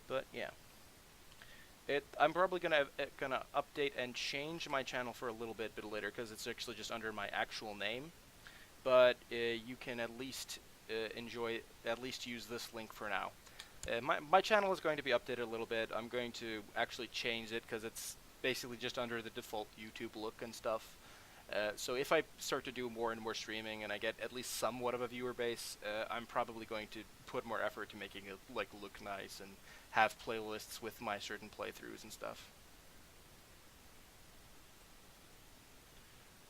S1: But yeah. I'm probably gonna update and change my channel for a little bit later because it's actually just under my actual name. But you can at least use this link for now. My channel is going to be updated a little bit. I'm going to actually change it because it's basically just under the default YouTube look and stuff. So if I start to do more and more streaming and I get at least somewhat of a viewer base, I'm probably going to put more effort to making it look nice and have playlists with my certain playthroughs and stuff.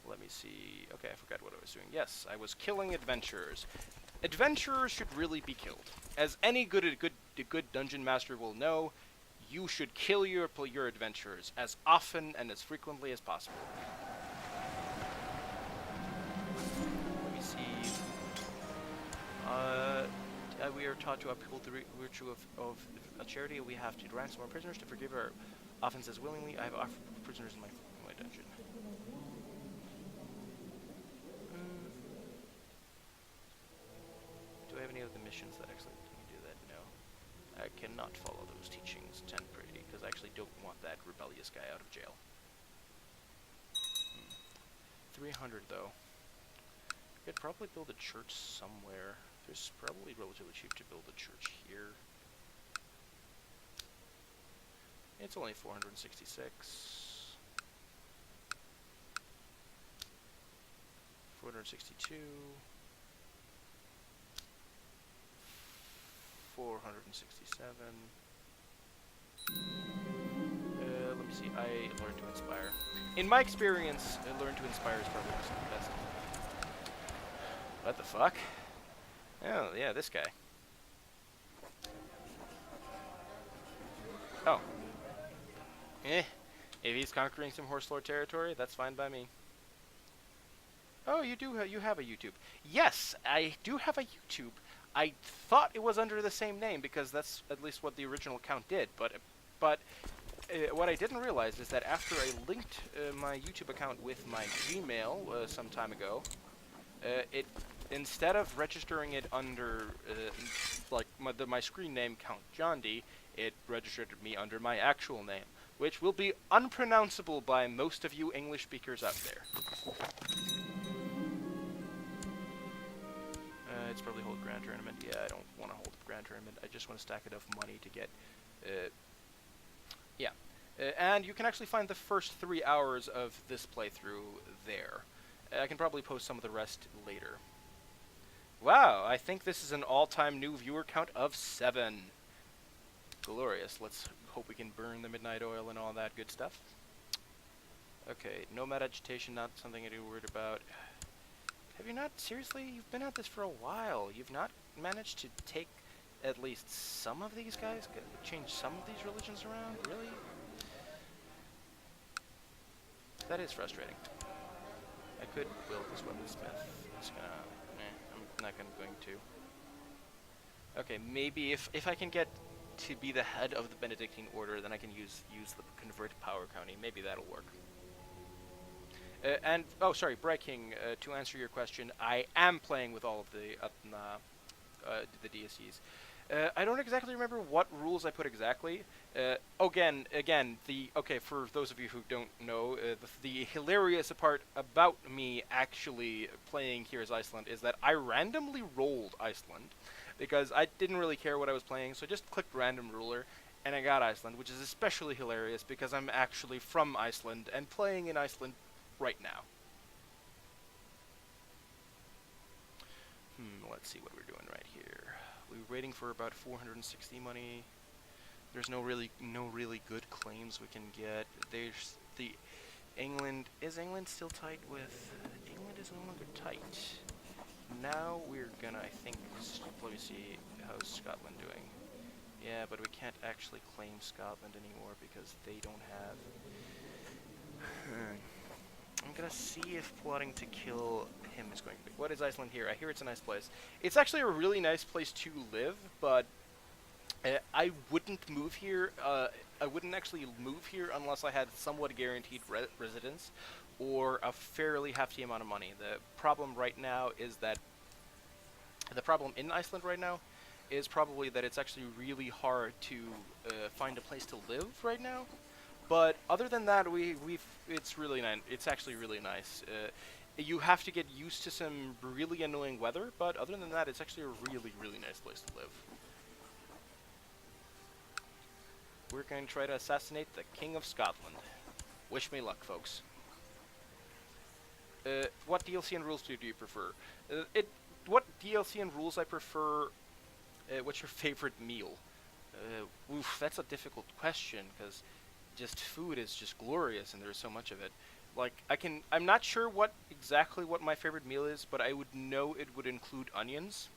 S1: Let me see. Okay, I forgot what I was doing. Yes, I was killing adventurers. Adventurers should really be killed. As any good dungeon master will know, you should kill your adventurers as often and as frequently as possible. Let me see. We are taught to uphold the virtue of a charity. We have to ransom our prisoners to forgive our offenses willingly. I have offered prisoners in my dungeon. Do I have any of the missions that actually let me do that? No. I cannot follow those teachings 10 pretty, because I actually don't want that rebellious guy out of jail. 300 though. I could probably build a church somewhere. It's probably relatively cheap to build a church here. It's only 466. 462. 467. Let me see. I learned to inspire. In my experience, learn to inspire is probably the best. What the fuck? Oh, yeah, this guy. Oh. If he's conquering some horse lord territory, that's fine by me. Oh, you have a YouTube. Yes, I do have a YouTube. I thought it was under the same name because that's at least what the original account did, but what I didn't realize is that after I linked my YouTube account with my Gmail some time ago, it instead of registering it under my screen name Count John D, it registered me under my actual name, which will be unpronounceable by most of you English speakers out there. It's probably hold grand tournament. Yeah, I don't want to hold a grand tournament. I just want to stack enough money to get... yeah. And you can actually find the first 3 hours of this playthrough there. I can probably post some of the rest later. Wow, I think this is an all-time new viewer count of 7. Glorious. Let's hope we can burn the midnight oil and all that good stuff. Okay, nomad agitation, not something I do worried about. Have you not, seriously, you've been at this for a while. You've not managed to take at least some of these guys, change some of these religions around? Really? That is frustrating. I could build this weaponsmith. It's gonna, I'm not going to. Okay, maybe if I can get to be the head of the Benedictine order, then I can use the convert power county. Maybe that'll work. And, oh, sorry, breaking, to answer your question, I am playing with all of the DSCs. I don't exactly remember what rules I put exactly. Again, okay, for those of you who don't know, the hilarious part about me actually playing Here's Iceland is that I randomly rolled Iceland, because I didn't really care what I was playing, so I just clicked random ruler, and I got Iceland, which is especially hilarious because I'm actually from Iceland and playing in Iceland right now. Let's see what we're doing right here. We're waiting for about 460 money. There's no really good claims we can get. There's the England still tight with England is no longer tight. Now we're gonna, I think, let me see, how's Scotland doing? Yeah, but we can't actually claim Scotland anymore because they don't have... I'm gonna see if plotting to kill him is going to be... What is Iceland here? I hear it's a nice place. It's actually a really nice place to live, but I wouldn't move here. I wouldn't actually move here unless I had somewhat guaranteed residence or a fairly hefty amount of money. The problem right now is that the problem in Iceland right now is probably that it's actually really hard to find a place to live right now. But other than that, it's really nice. It's actually really nice. You have to get used to some really annoying weather, but other than that, it's actually a really nice place to live. We're going to try to assassinate the King of Scotland. Wish me luck, folks. What DLC and rules do you prefer? What DLC and rules I prefer? What's your favorite meal? Oof, that's a difficult question because just food is just glorious and there's so much of it. Like I'm not sure exactly what my favorite meal is, but I would know it would include onions,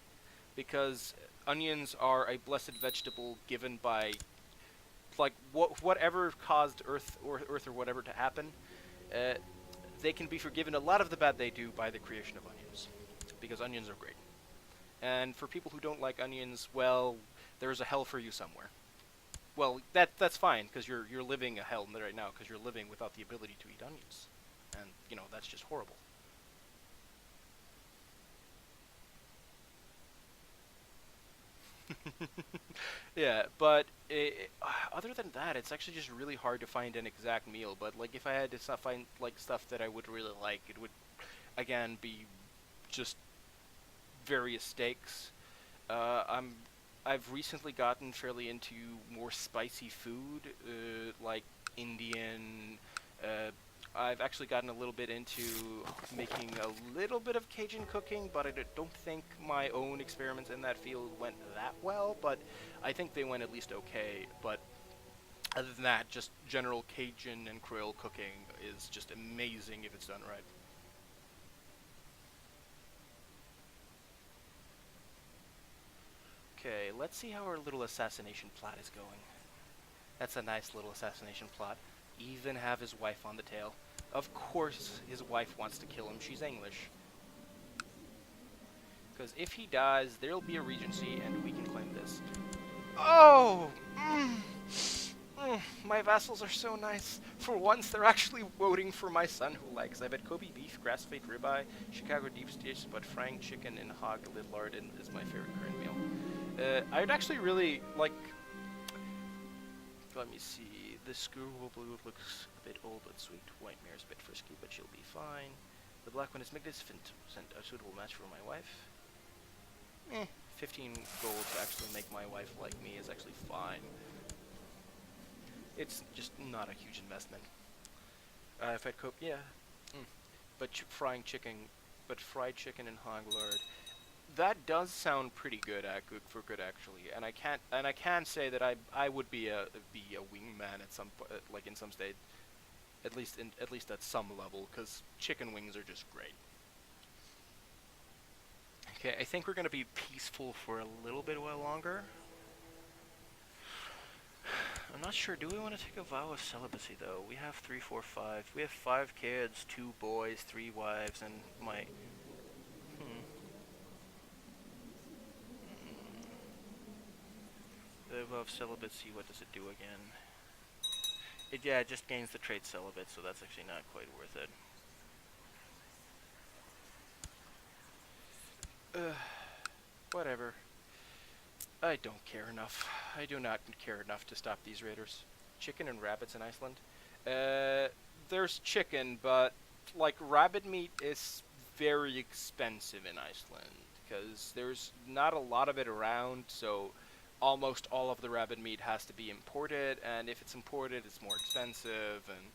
S1: because onions are a blessed vegetable given by, like, whatever caused Earth or whatever to happen. They can be forgiven a lot of the bad they do by the creation of onions, because onions are great. And for people who don't like onions, well, there's a hell for you somewhere. Well, that's fine, because you're living a hell right now, because you're living without the ability to eat onions. And, you know, that's just horrible. Yeah, but other than that, it's actually just really hard to find an exact meal. But, like, if I had to find, like, stuff that I would really like, it would, again, be just various steaks. I've recently gotten fairly into more spicy food, like Indian. I've actually gotten a little bit into making a little bit of Cajun cooking, but I don't think my own experiments in that field went that well, but I think they went at least okay. But other than that, just general Cajun and Creole cooking is just amazing if it's done right. Okay, let's see how our little assassination plot is going. That's a nice little assassination plot. Even have his wife on the tail. Of course his wife wants to kill him. She's English. Because if he dies, there'll be a regency and we can claim this. Oh! My vassals are so nice. For once, they're actually voting for my son who likes. I've had Kobe beef, grass-fed ribeye, Chicago deep dish, but frying chicken and hog lard is my favorite current meal. I'd actually really like... Let me see. The screw blue looks a bit old but sweet. White mare's a bit frisky, but she'll be fine. The black one is magnificent. A suitable match for my wife. 15 gold to actually make my wife like me is actually fine. It's just not a huge investment. If I'd cope, yeah. But fried chicken and hog lard. That does sound pretty good, good actually. And I can say that I would be a wingman at some like in some state, at least at some level, because chicken wings are just great. Okay, I think we're gonna be peaceful for a little bit while longer. I'm not sure. Do we want to take a vow of celibacy though? We have 3, 4, 5. We have 5 kids, 2 boys, 3 wives, and my. The vow of celibacy. What does it do again? It just gains the trait celibate, so that's actually not quite worth it. Whatever. I don't care enough. I do not care enough to stop these raiders. Chicken and rabbits in Iceland? There's chicken, but, like, rabbit meat is very expensive in Iceland, because there's not a lot of it around, so almost all of the rabbit meat has to be imported, and if it's imported, it's more expensive, and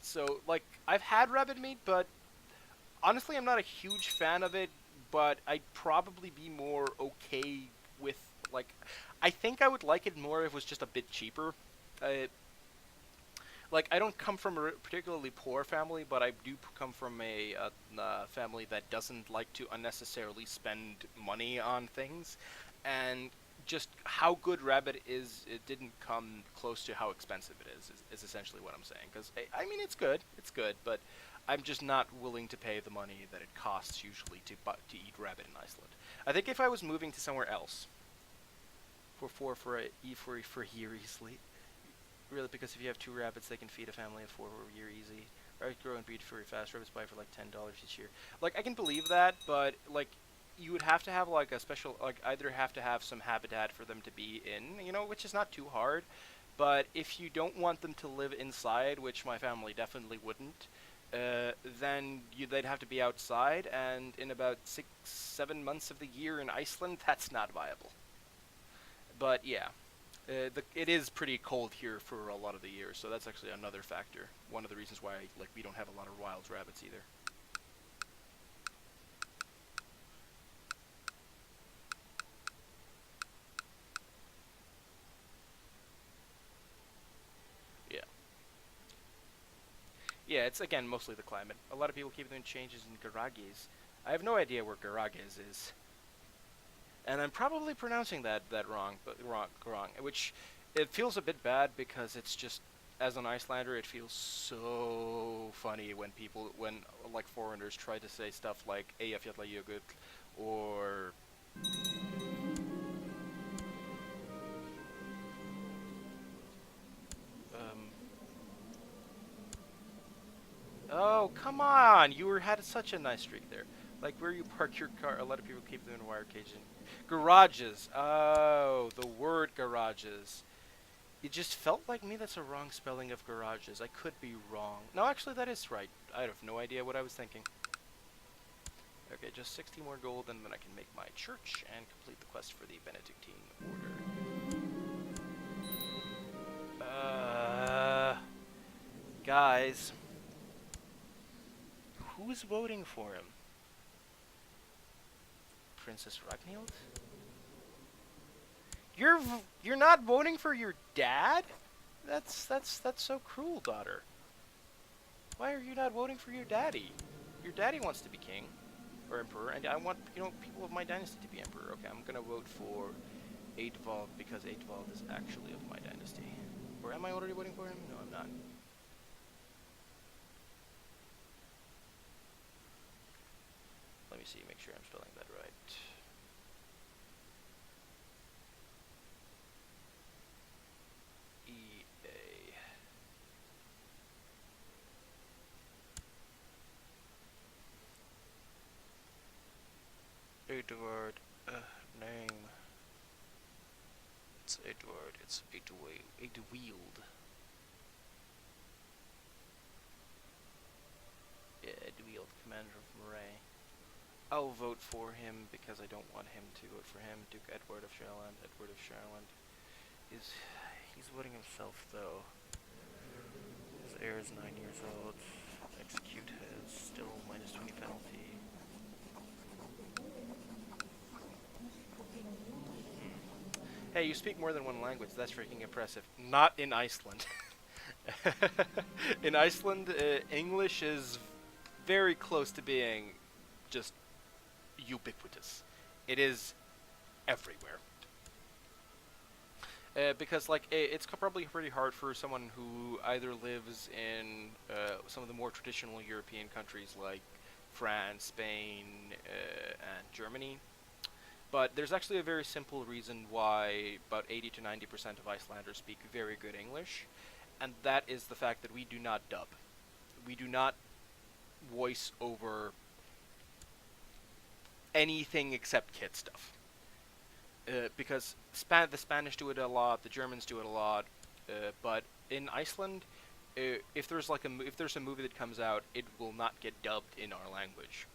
S1: so, like, I've had rabbit meat, but honestly, I'm not a huge fan of it, but I'd probably be more okay with Like, I think I would like it more if it was just a bit cheaper. Uh, like, I don't come from a particularly poor family, but I do come from a family that doesn't like to unnecessarily spend money on things, and just how good rabbit is, it didn't come close to how expensive it is essentially what I'm saying. Because, I mean, it's good, but I'm just not willing to pay the money that it costs usually to eat rabbit in Iceland. I think if I was moving to somewhere else, for a year easily, really, because if you have two rabbits, they can feed a family of four a year easy. Rabbits grow and breed very fast. Rabbits buy for like $10 each year. Like, I can believe that, but like, you would have to have like a special, like, either have to have some habitat for them to be in, which is not too hard. But if you don't want them to live inside, which my family definitely wouldn't, then they'd have to be outside, and in about 6-7 months of the year in Iceland, that's not viable. But yeah, it is pretty cold here for a lot of the year, so that's actually another factor. One of the reasons why we don't have a lot of wild rabbits either. Yeah. Yeah, it's again mostly the climate. A lot of people keep doing changes in garages. I have no idea where garages is, and I'm probably pronouncing that wrong, but wrong. Which it feels a bit bad because it's just, as an Icelander, it feels so funny when like foreigners try to say stuff like Eyjafjallajökull or um. Oh, come on! Had such a nice streak there. Like where you park your car, a lot of people keep them in wire cage. Garages. Oh, the word garages. It just felt like me that's a wrong spelling of garages. I could be wrong. No, actually, that is right. I have no idea what I was thinking. Okay, just 60 more gold, and then I can make my church and complete the quest for the Benedictine order. Guys, who's voting for him? Princess Ragnhild? You're not voting for your dad? That's so cruel, daughter. Why are you not voting for your daddy? Your daddy wants to be king or emperor, and I want people of my dynasty to be emperor. Okay, I'm gonna vote for Eadwig because Eadwig is actually of my dynasty. Or am I already voting for him? No, I'm not. Let me see, make sure I'm spelling that right. Edward, name. It's Edward, it's Edwield. Yeah, Edwield, commander of Moray. I'll vote for him because I don't want him to vote for him. Duke Edward of Shareland. Edward of Shareland he's voting himself though. His heir is 9 years old. Execute his still -20 penalty. Hey, you speak more than one language. That's freaking impressive. Not in Iceland. In Iceland, English is very close to being just ubiquitous. It is everywhere. Because it's probably pretty hard for someone who either lives in some of the more traditional European countries like France, Spain, and Germany. But there's actually a very simple reason why about 80 to 90% of Icelanders speak very good English, and that is the fact that we do not dub. We do not voice over anything except kid stuff. Because the Spanish do it a lot, the Germans do it a lot, but in Iceland, if there's a movie that comes out, it will not get dubbed in our language.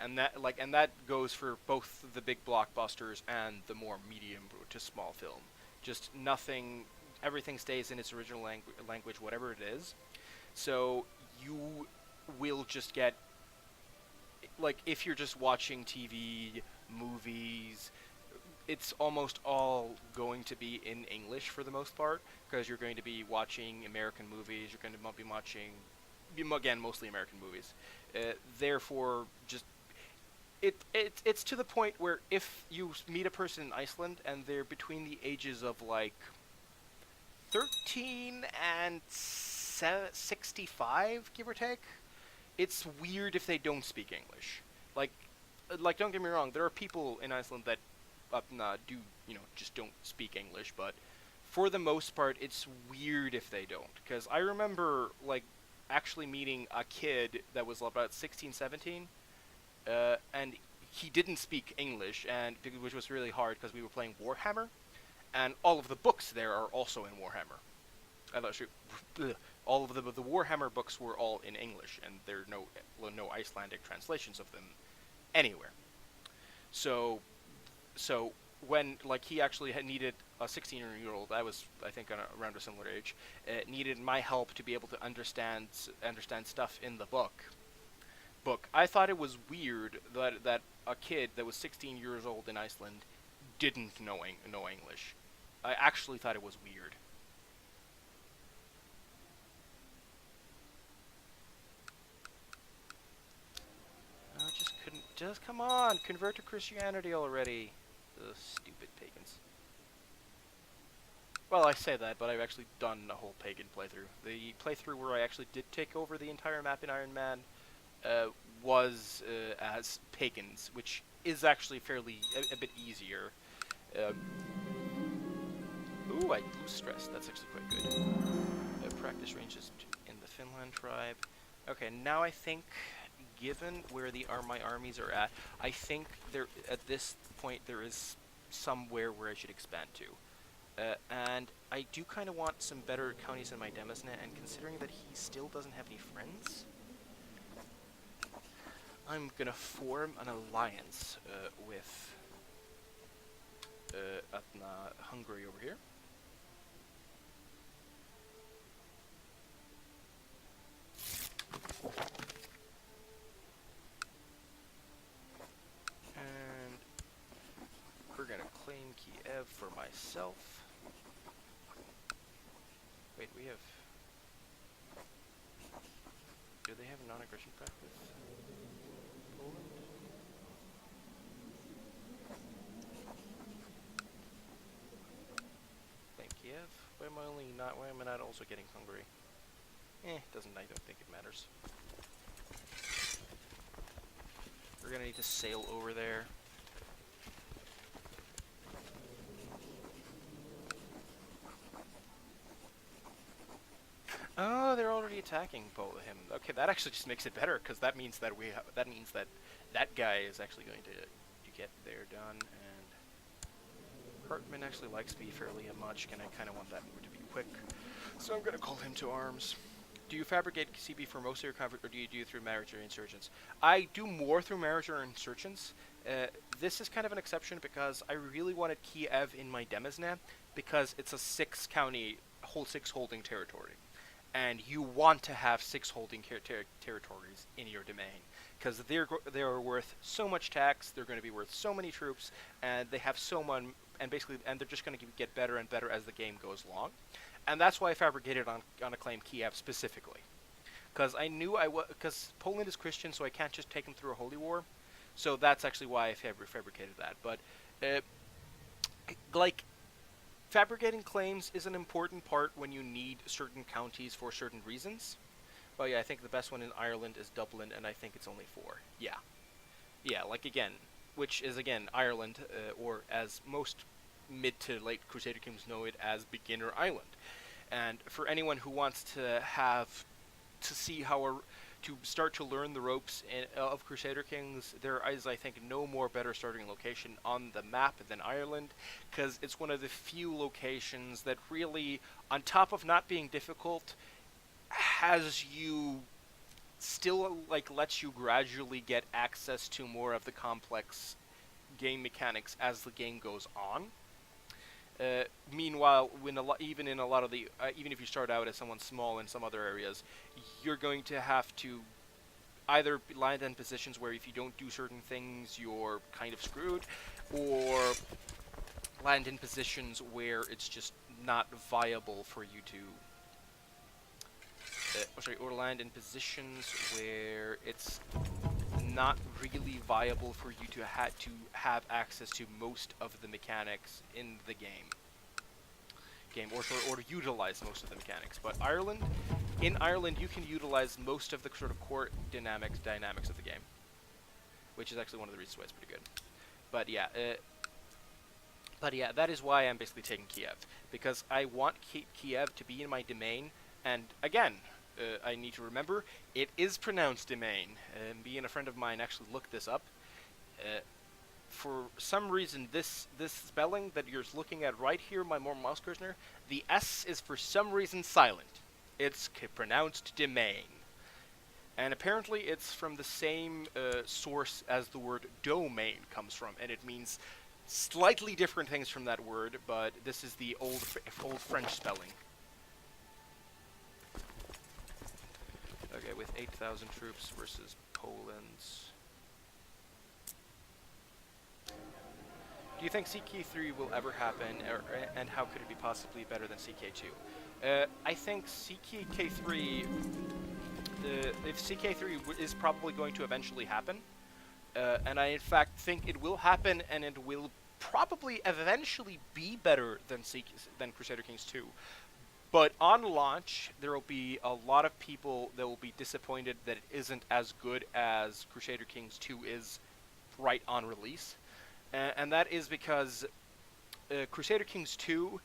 S1: And that goes for both the big blockbusters and the more medium to small film. Just nothing, everything stays in its original language, whatever it is. So you will just get, like, if you're just watching TV, movies, it's almost all going to be in English for the most part, because you're going to be watching American movies. You're going to be watching, again, mostly American movies. Therefore, just it's to the point where if you meet a person in Iceland and they're between the ages of like 13 and 65, give or take, it's weird if they don't speak English. Like, don't get me wrong, there are people in Iceland that do, just don't speak English, but for the most part, it's weird if they don't. Because I remember, like, actually meeting a kid that was about 16, 17, and he didn't speak English, and which was really hard because we were playing Warhammer, and all of the books there are also in Warhammer. All of the Warhammer books were all in English, and there are no Icelandic translations of them anywhere. So when like he actually had needed a 16-year-old, I was I think around a similar age, needed my help to be able to understand stuff in the book. I thought it was weird that a kid that was 16 years old in Iceland didn't know English. I actually thought it was weird. I just couldn't. Just come on, convert to Christianity already. Ugh, stupid pagans. Well, I say that, but I've actually done a whole pagan playthrough. The playthrough where I actually did take over the entire map in Iron Man was as pagans, which is actually fairly a bit easier. Um, Ooh, I lose stress. That's actually quite good. Practice ranges in the Finland tribe. Okay, now I think, given where my armies are at, I think there at this point there is somewhere where I should expand to. And I do kind of want some better counties in my Demosne, and considering that he still doesn't have any friends, I'm gonna form an alliance with Hungary over here. And we're gonna claim Kiev for myself. Wait, we have... Do they have a non-aggression pact with Poland? Claim Kiev? Why am I not also getting Hungary? I don't think it matters. We're gonna need to sail over there. Oh, they're already attacking him. Okay, that actually just makes it better, because that means that that guy is actually going to get there done. And Hartman actually likes me fairly much, and I kind of want that move to be quick, so I'm gonna call him to arms. Do you fabricate CB for most of your conflict, or do you do it through marriage or insurgents? I do more through marriage or insurgents. This is kind of an exception because I really wanted Kiev in my Demosne, because it's a 6-county, whole 6 holding territory. And you want to have 6 holding territories in your domain, because they're worth so much tax, they're going to be worth so many troops, and they have so much, and they're just going to get better and better as the game goes along. And that's why I fabricated on a claim Kiev specifically, because I knew because Poland is Christian, so I can't just take them through a holy war. So that's actually why I fabricated that. But like, fabricating claims is an important part when you need certain counties for certain reasons. Well, yeah, I think the best one in Ireland is Dublin, and I think it's only 4. Yeah, like again, which is again Ireland, or as most mid to late Crusader Kings know it as Beginner Island. And for anyone who wants to see how to start to learn the ropes of Crusader Kings, there is, I think, no more better starting location on the map than Ireland, because it's one of the few locations that really, on top of not being difficult, has you still, like, lets you gradually get access to more of the complex game mechanics as the game goes on. Meanwhile, even if you start out as someone small in some other areas, you're going to have to either land in positions where if you don't do certain things, you're kind of screwed, or land in positions where it's just not viable for you to. Or land in positions where it's not really viable for you to have access to most of the mechanics in the game. Or to utilize most of the mechanics. But in Ireland, you can utilize most of the sort of core dynamics of the game, which is actually one of the reasons why it's pretty good. But yeah, that is why I'm basically taking Kiev, because I want Kiev to be in my domain, and again, I need to remember, it is pronounced domain. Me and a friend of mine actually looked this up. For some reason, this spelling that you're looking at right here, my mouse cursor, the S is for some reason silent. It's pronounced domain. And apparently it's from the same source as the word domain comes from, and it means slightly different things from that word, but this is the old French spelling. Okay, with 8,000 troops versus Poland's. Do you think CK3 will ever happen, and how could it be possibly better than CK2? I think CK3, if CK3 is probably going to eventually happen, and I in fact think it will happen, and it will probably eventually be better than Crusader Kings 2. But on launch, there will be a lot of people that will be disappointed that it isn't as good as Crusader Kings 2 is right on release. And that is because Crusader Kings 2,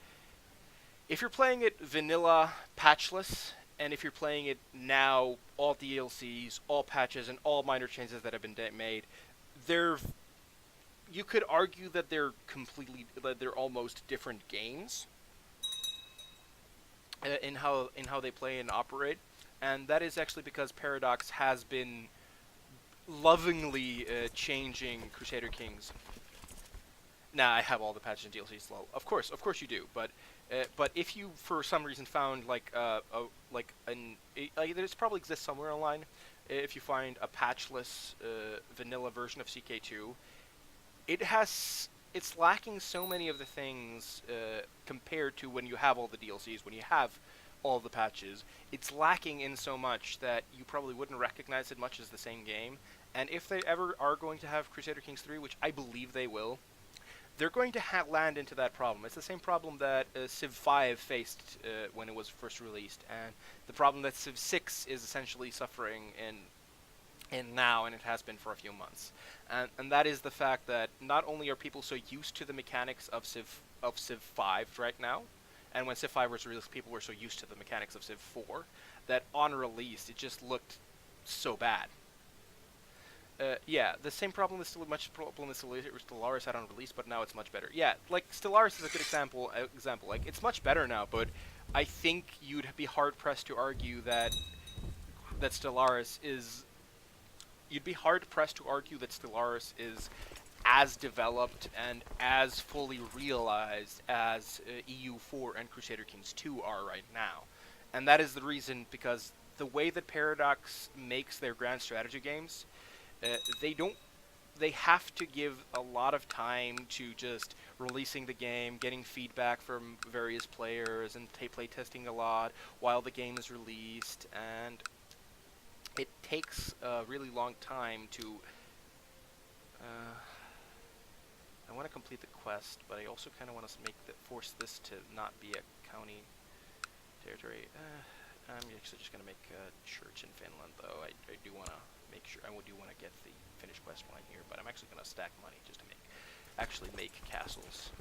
S1: if you're playing it vanilla, patchless, and if you're playing it now, all DLCs, all patches, and all minor changes that have been made, you could argue that they're almost different games. In how they play and operate, and that is actually because Paradox has been lovingly changing Crusader Kings. Now I have all the patches and DLCs. Of course you do. But if you for some reason found this probably exists somewhere online. If you find a patchless vanilla version of CK2, it's lacking so many of the things compared to when you have all the DLCs, when you have all the patches. It's lacking in so much that you probably wouldn't recognize it much as the same game. And if they ever are going to have Crusader Kings 3, which I believe they will, they're going to land into that problem. It's the same problem that Civ 5 faced when it was first released, and the problem that Civ 6 is essentially suffering in now, and it has been for a few months. And that is the fact that not only are people so used to the mechanics of Civ 5 right now, and when Civ 5 was released, people were so used to the mechanics of Civ 4, that on release, it just looked so bad. Yeah, the same problem is still much problem with Stellaris had on release, but now it's much better. Yeah, like, Stellaris is a good example. Like, it's much better now, but I think you'd be hard-pressed to argue that Stellaris is... You'd be hard-pressed to argue that Stellaris is as developed and as fully realized as EU4 and Crusader Kings 2 are right now. And that is the reason, because the way that Paradox makes their grand strategy games, they have to give a lot of time to just releasing the game, getting feedback from various players, and play testing a lot while the game is released, and it takes a really long time to... I want to complete the quest, but I also kind of want to force this to not be a county territory. I'm actually just going to make a church in Finland, though. I do want to make sure, I do want to get the finished quest line here, but I'm actually going to stack money just to make castles.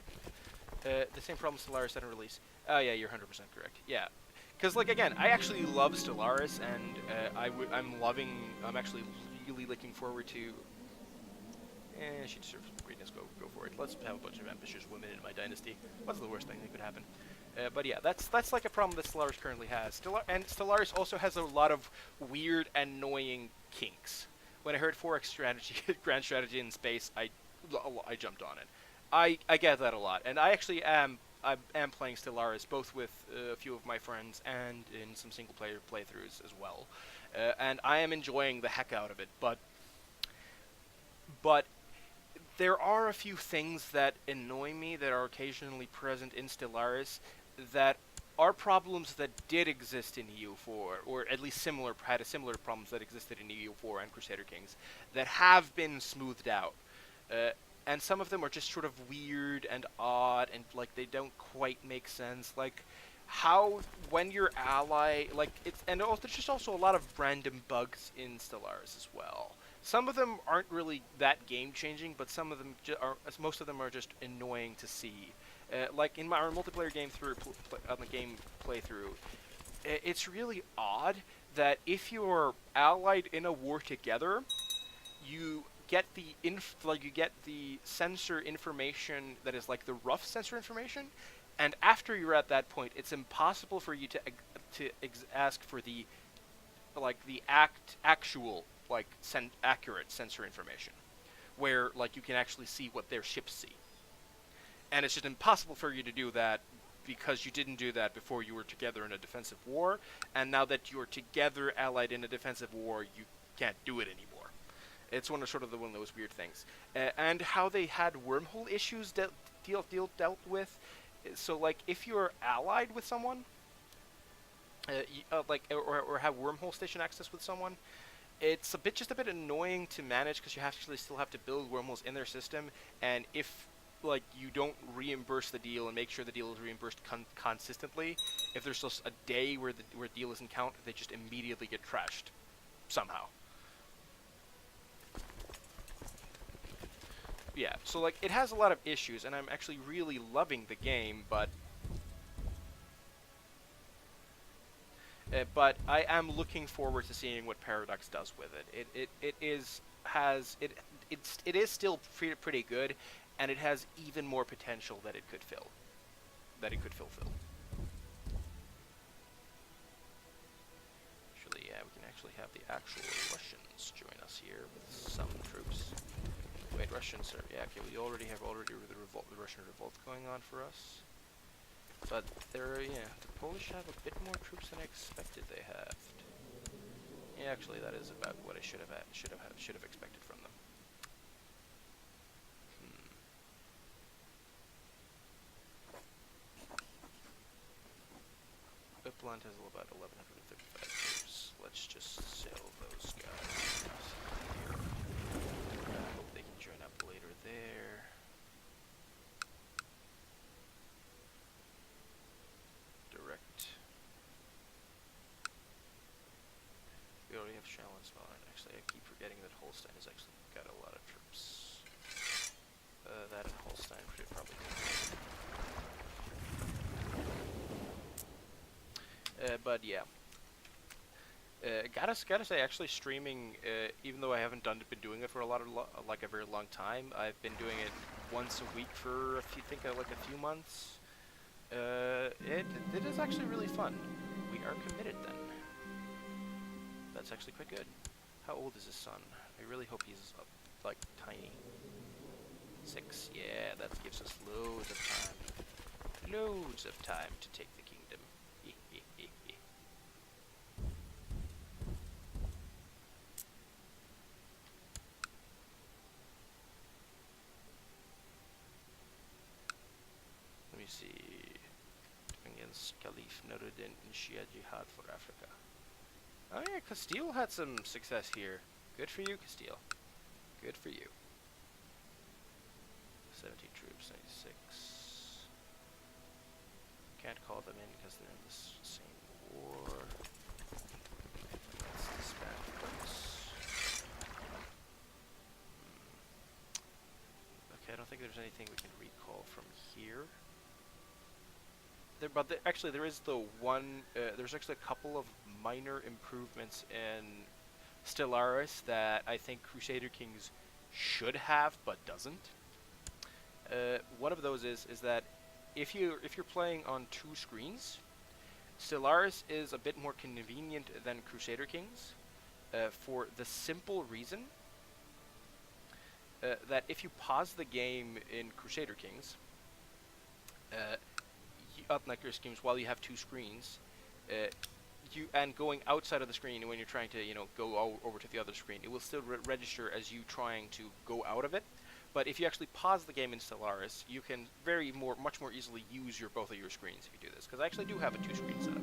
S1: The same problem Stellaris had in release. Oh yeah, you're 100% correct. Yeah. Because, like, again, I actually love Stellaris, and I'm actually really looking forward to... she deserves greatness, go for it. Let's have a bunch of ambitious women in my dynasty. What's the worst thing that could happen? But yeah, that's like a problem that Stellaris currently has. And Stellaris also has a lot of weird, annoying kinks. When I heard 4x strategy, grand strategy in space, I jumped on it. I get that a lot, and I actually am playing Stellaris both with a few of my friends and in some single player playthroughs as well, and I am enjoying the heck out of it. But there are a few things that annoy me that are occasionally present in Stellaris that are problems that did exist in EU4, or at least had similar problems that existed in EU4 and Crusader Kings that have been smoothed out. Uh, and some of them are just sort of weird and odd, and like they don't quite make sense. Like how when your ally, like it's, and also, there's just also a lot of random bugs in Stellaris as well. Some of them aren't really that game changing, but some of them most of them are just annoying to see. Like in our multiplayer game on the game playthrough, it's really odd that if you're allied in a war together, you get you get the sensor information that is like the rough sensor information, and after you're at that point, it's impossible for you to ask for the actual like accurate sensor information, where like you can actually see what their ships see, and it's just impossible for you to do that because you didn't do that before you were together in a defensive war, and now that you're together allied in a defensive war, you can't do it anymore. It's one of those weird things, and how they had wormhole issues dealt with. So like if you're allied with someone, or have wormhole station access with someone, it's just a bit annoying to manage because you still have to build wormholes in their system, and if like you don't reimburse the deal and make sure the deal is reimbursed consistently, if there's just a day where the deal isn't counted, they just immediately get trashed somehow. Yeah, so like it has a lot of issues, and I'm actually really loving the game, but I am looking forward to seeing what Paradox does with it. It is still pretty good, and it has even more potential that it could fulfill. Actually, yeah, we can actually have the actual Russians join us here with some troops. Wait, Russians are... Yeah, okay, we already have the Russian revolt going on for us. But the Polish have a bit more troops than I expected they have. Yeah, actually, that is about what I should have expected from them. Uppland has about 1,135 troops. Let's just sell those guys here. I hope they can join up later there. Direct. We already have Schallensbach. Actually, I keep forgetting that Holstein has actually got a lot of troops. That and Holstein should probably go. But yeah. Gotta say, actually streaming, even though I haven't been doing it for a very long time, I've been doing it once a week for a few months. It is actually really fun. We are committed then. That's actually quite good. How old is his son? I really hope he's tiny. 6. Yeah, that gives us loads of time. Loads of time to take the kingdom. Let me see. Against Caliph Nuruddin in Shia Jihad for Africa. Oh yeah, Castile had some success here. Good for you, Castile. Good for you. 17 troops, 96. Can't call them in because they're in the same war. Let's disband folks. Okay, I don't think there's anything we can recall from here. Actually, there is there's actually a couple of minor improvements in Stellaris that I think Crusader Kings should have, but doesn't. One of those is that if you're playing on 2 screens, Stellaris is a bit more convenient than Crusader Kings, for the simple reason that if you pause the game in Crusader Kings, schemes while you have 2 screens, and going outside of the screen when you're trying to go over to the other screen, it will still register as you trying to go out of it. But if you actually pause the game in Stellaris, you can much more easily use both of your screens if you do this. Because I actually do have a 2-screen setup.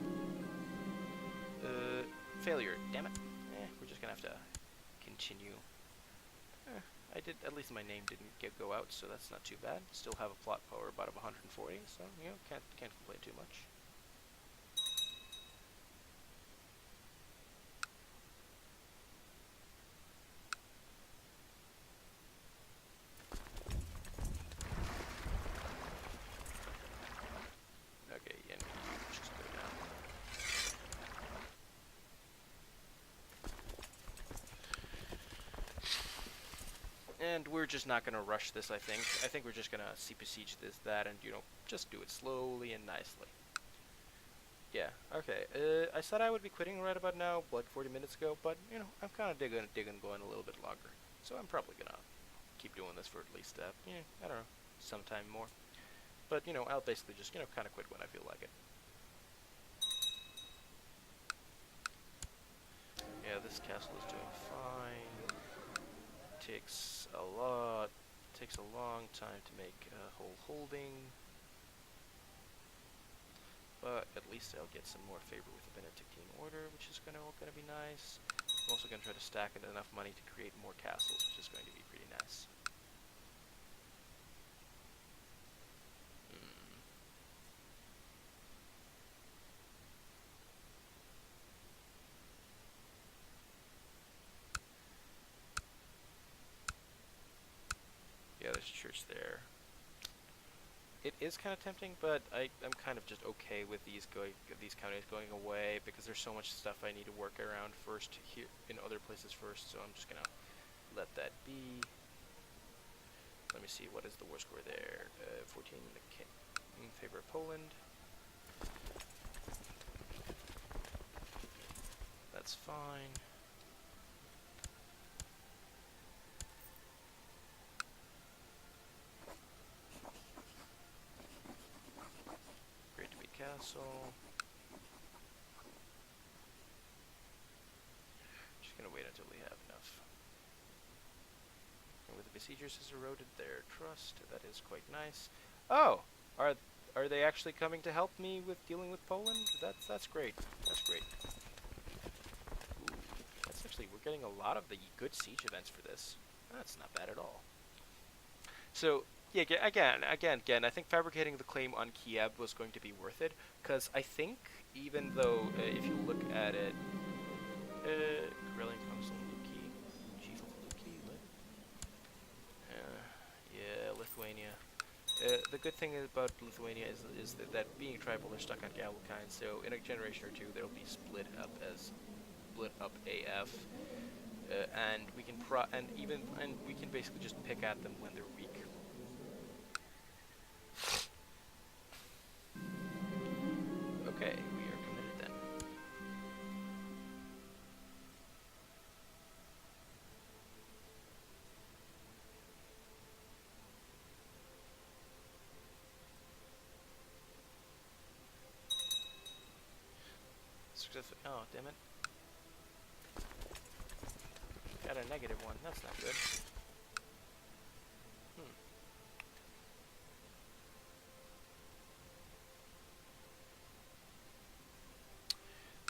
S1: Failure. Damn it. We're just gonna have to continue. I did. At least my name didn't go out, so that's not too bad. Still have a plot power about of 140, so you know can't complain too much. Okay, and just go down. And we're just not gonna rush this. I think we're just gonna besiege that, and just do it slowly and nicely. Yeah. Okay. I said I would be quitting right about now, like 40 minutes ago, but I'm kind of digging going a little bit longer. So I'm probably gonna keep doing this for at least I don't know, sometime more. But I'll basically just kind of quit when I feel like it. Yeah, this castle is doing fine. Takes a long time to make a whole holding. But at least I'll get some more favor with the Benedictine Order, which is gonna be nice. I'm also gonna try to stack enough money to create more castles, which is going to be pretty nice. Yeah, there's a church there. It is kind of tempting, but I'm kind of just okay with these counties going away because there's so much stuff I need to work around first here in other places first. So I'm just gonna let that be. Let me see, what is the war score there? 14 in favor of Poland. That's fine. Great to be castle. Just gonna wait until we have enough. And with the besiegers has eroded their trust, that is quite nice. Oh, are they actually coming to help me with dealing with Poland? That's great. That's great. Ooh, that's actually, we're getting a lot of the good siege events for this. That's not bad at all. So yeah, again, I think fabricating the claim on Kiev was going to be worth it, because I think even though if you look at it, Karelian Council, Luki, Chief of Luki, yeah, Lithuania. The good thing about Lithuania is that being tribal, they're stuck on Galakine, so in a generation or two they'll be split up AF, and we can we can basically just pick at them when they're weak. Okay, we are committed then. Oh, damn it. Got a negative one. That's not good.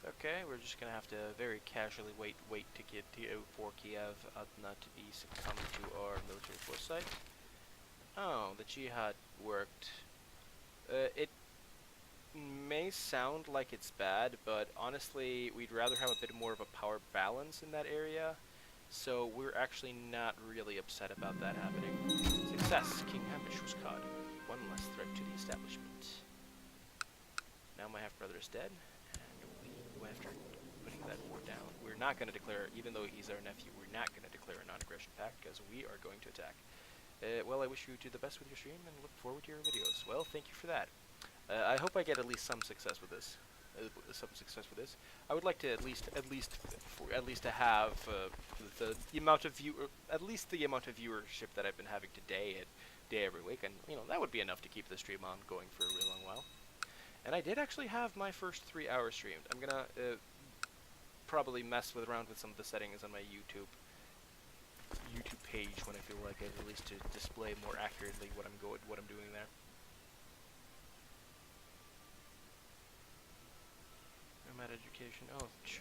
S1: Okay, we're just gonna have to very casually wait to get for Kiev not to be succumbed to our military foresight. Oh, the jihad worked. It may sound like it's bad, but honestly, we'd rather have a bit more of a power balance in that area. So we're actually not really upset about that happening. Success! King Hamish was caught. One less threat to the establishment. Now my half-brother is dead, and we, after putting that war down, we're not going to declare, even though he's our nephew, we're not going to declare a non-aggression pact, because we are going to attack. Well, I wish you the best with your stream, and look forward to your videos. Well, thank you for that. I hope I get at least some success with this. I would like to at least to have the amount of the amount of viewership that I've been having day every week, and that would be enough to keep the stream on going for a real long while. And I did actually have my first 3 hours streamed. I'm gonna probably mess around with some of the settings on my YouTube YouTube page when I feel like it, at least to display more accurately what I'm doing there. Nomad education.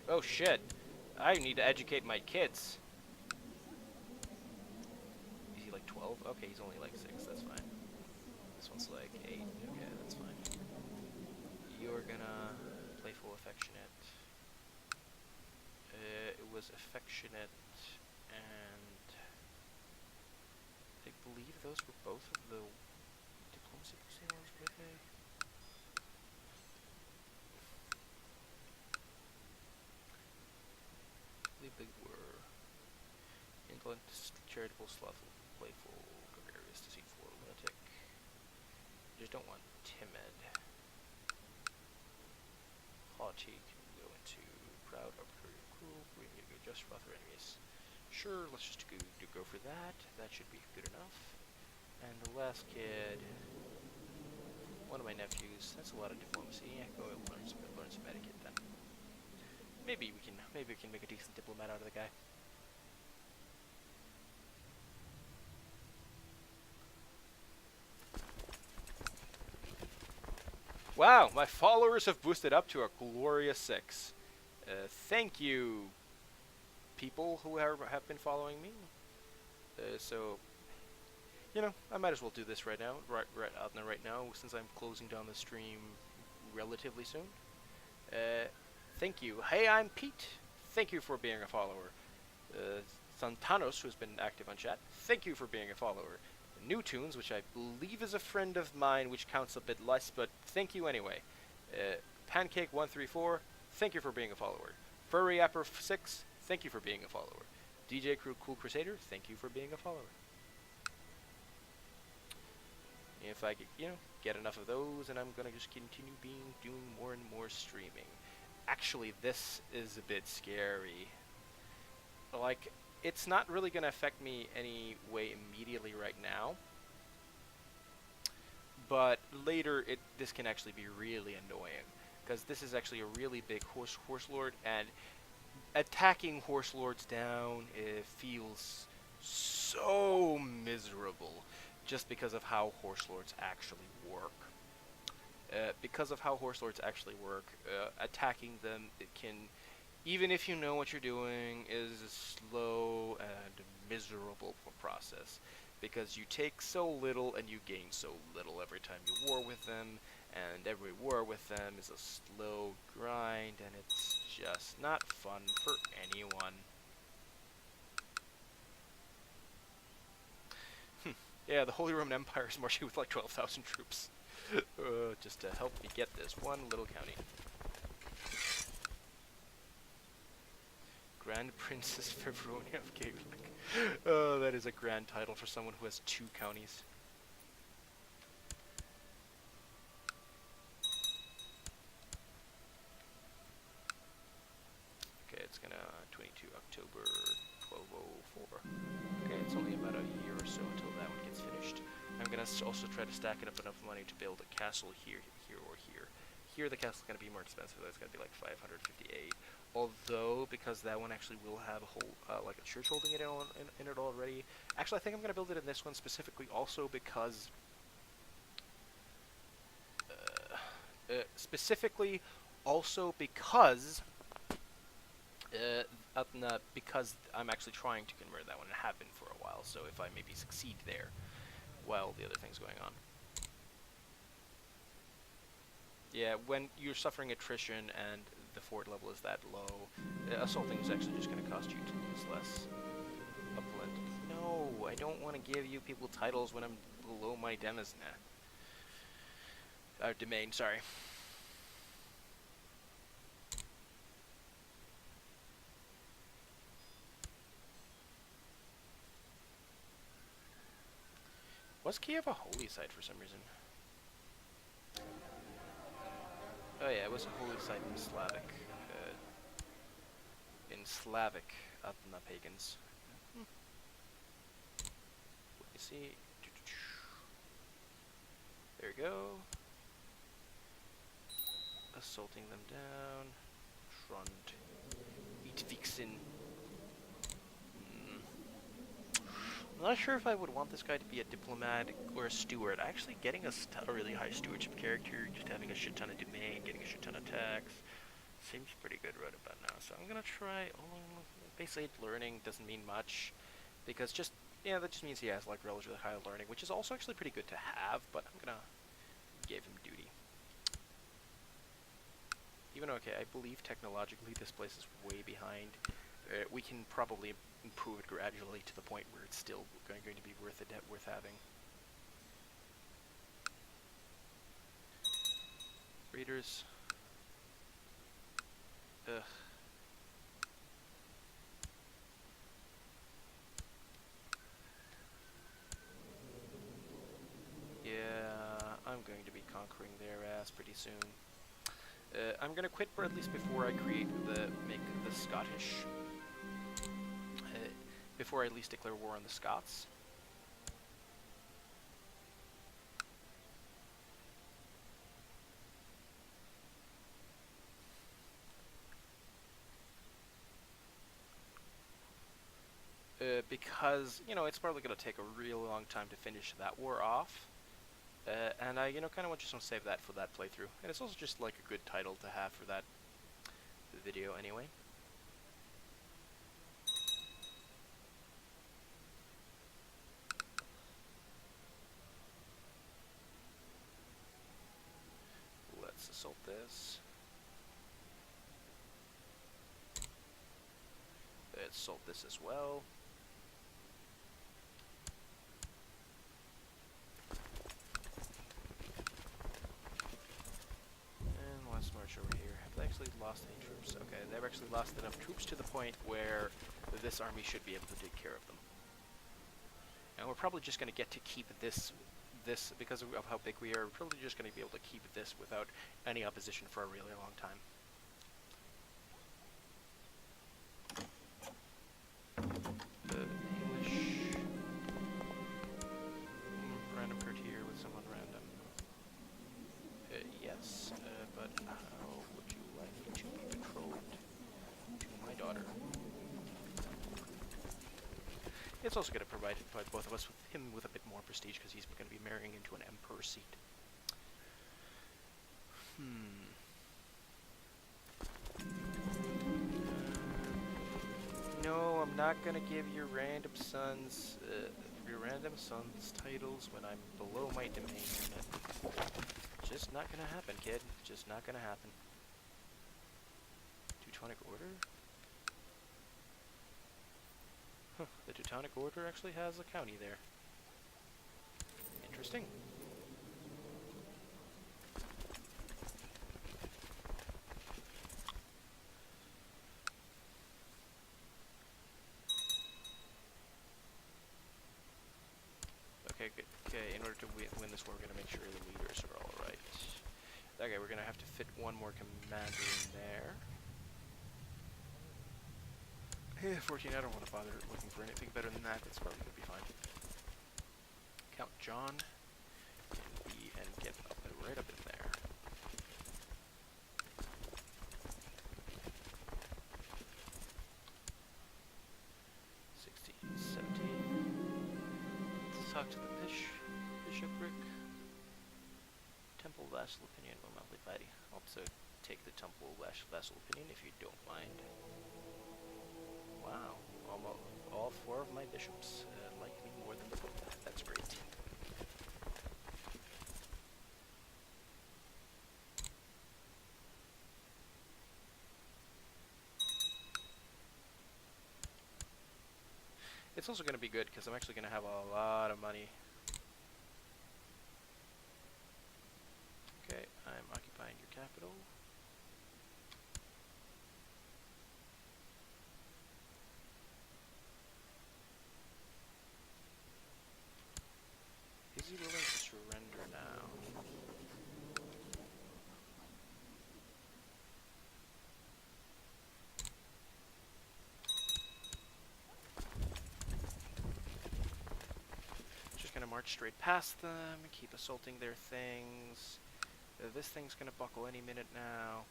S1: Oh shit! I need to educate my kids. Is he like 12? Okay, he's only like 6. That's fine. This one's like 8. Okay, that's fine. You're gonna playful, affectionate. It was affectionate, and I believe those were both of the diplomacy ones, were they? I believe they were. Indolent, charitable, slothful, playful, gregarious, deceitful, lunatic. You just don't want timid. Haughty can go into proud, arbitrary, cruel, we need to go just for other enemies. Sure, let's just go for that. That should be good enough. And the last kid, one of my nephews. That's a lot of diplomacy. Yeah, go learn some etiquette then. Maybe we can make a decent diplomat out of the guy. Wow, my followers have boosted up to a glorious 6. Thank you, people who have been following me. So, you know, I might as well do this right now, right now, since I'm closing down the stream relatively soon. Thank you. Hey, I'm Pete. Thank you for being a follower. Santanos, who's been active on chat. Thank you for being a follower. New Tunes, which I believe is a friend of mine, which counts a bit less, but thank you anyway. Pancake134, thank you for being a follower. Furry Apper 6, thank you for being a follower. DJ Cool Crusader, thank you for being a follower. If I could, get enough of those, and I'm gonna just continue doing more and more streaming. Actually, this is a bit scary. Like, it's not really going to affect me any way immediately right now, but later this can actually be really annoying, because this is actually a really big horse lord, and attacking horse lords down feels so miserable just because of how horse lords actually work. Attacking them, it can, even if you know what you're doing, is a slow and miserable process, because you take so little and you gain so little every time you war with them, and every war with them is a slow grind, and it's just not fun for anyone. Yeah, the Holy Roman Empire is marching with like 12,000 troops. Just to help me get this one little county. Grand Princess Fevronia of Gaelic. Oh, that is a grand title for someone who has 2 counties. Okay, it's gonna 22 October 1204. Okay, it's only about a year or so until that one gets finished. I'm gonna also try to stack up enough money to build a castle here, or here. Here the castle's gonna be more expensive. It's gonna be like 558. Although, because that one actually will have a whole, like a church holding it in it already. Actually, I think I'm gonna build it in this one specifically, also because, because I'm actually trying to convert that one and have been for a while. So if I maybe succeed there, while the other thing's going on. Yeah, when you're suffering attrition and the fort level is that low, assaulting is actually just going to cost you to lose less. Upland. No, I don't want to give you people titles when I'm below my demesne. Domain, sorry. Was Kiev a holy site for some reason? Oh yeah, it was a holy site in Slavic. Up in the pagans. Let me see. There we go. Assaulting them down. Trond. Eadvigsen. I'm not sure if I would want this guy to be a diplomat or a steward. Actually, getting a really high stewardship character, just having a shit ton of domain, getting a shit ton of tax, seems pretty good right about now. So I'm gonna try. Basically, learning doesn't mean much, because that just means he has like relatively high learning, which is also actually pretty good to have. But I'm gonna give him duty. Even though, okay, I believe technologically this place is way behind. We can probably improve it gradually to the point where it's still going to be worth having. Raiders. Ugh. Yeah, I'm going to be conquering their ass pretty soon. I'm gonna quit, or at least before I make the Scottish. Before I at least declare war on the Scots. Because, it's probably going to take a real long time to finish that war off. And I, kind of just want to save that for that playthrough. And it's also just like a good title to have for that video anyway. Let's assault this. Let's assault this as well. Let's march over here. Have they actually lost any troops? Okay, they've actually lost enough troops to the point where this army should be able to take care of them. And we're probably just going to get to keep this, because of how big we are, we're probably just going to be able to keep this without any opposition for a really long time. English. Random courtier with someone random. Yes, but how would you like to be betrothed to my daughter? It's also going to provide both of us with him with a bit more prestige because he's going to be marrying into an emperor seat. No, I'm not going to give your random sons titles when I'm below my domain limit. Just not gonna happen, kid. Just not gonna happen. Teutonic Order? Huh, the Teutonic Order actually has a county there. Interesting. Okay, good. Okay, in order to win this war, we're gonna make sure the leaders are all right. Okay, we're gonna have to fit one more commander in there. 14, I don't want to bother looking for anything better than that. It's probably gonna be fine. Count John and get right up in there. 16, 17. Let's talk to the bishopric. Temple vassal opinion will not by. Also take the temple vassal opinion if you don't mind. Wow, almost all 4 of my bishops like me more than the Pope. That's great. It's also going to be good because I'm actually going to have a lot of money. Okay, I'm occupying your capital. Is he willing to surrender now? Just gonna march straight past them, keep assaulting their things. This thing's gonna buckle any minute now.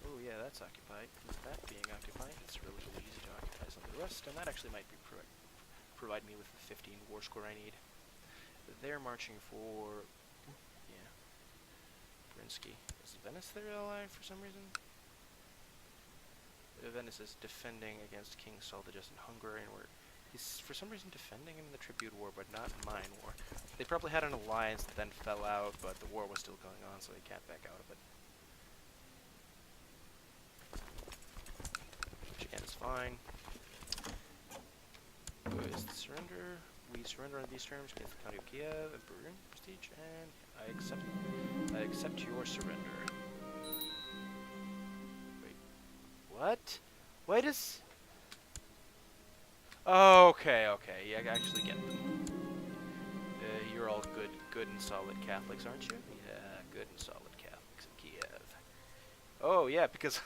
S1: Oh yeah, that's occupied. With that being occupied, it's relatively easy to occupy some of the rest, and that actually might be provide me with the 15 war score I need. They're marching for, yeah, Brinsky. Is Venice their ally for some reason? Venice is defending against King Soldages in Hungary, and he's for some reason defending in the Tribute War, but not in Mine War. They probably had an alliance that then fell out, but the war was still going on, so they can't back out of it. Which again is fine. Is the surrender? We surrender on these terms against the County of Kiev and Berlin prestige, and I accept your surrender. Wait, what? Why does? Okay, yeah, I actually get them. You're all good and solid Catholics, aren't you? Yeah, good and solid Catholics in Kiev. Oh yeah, because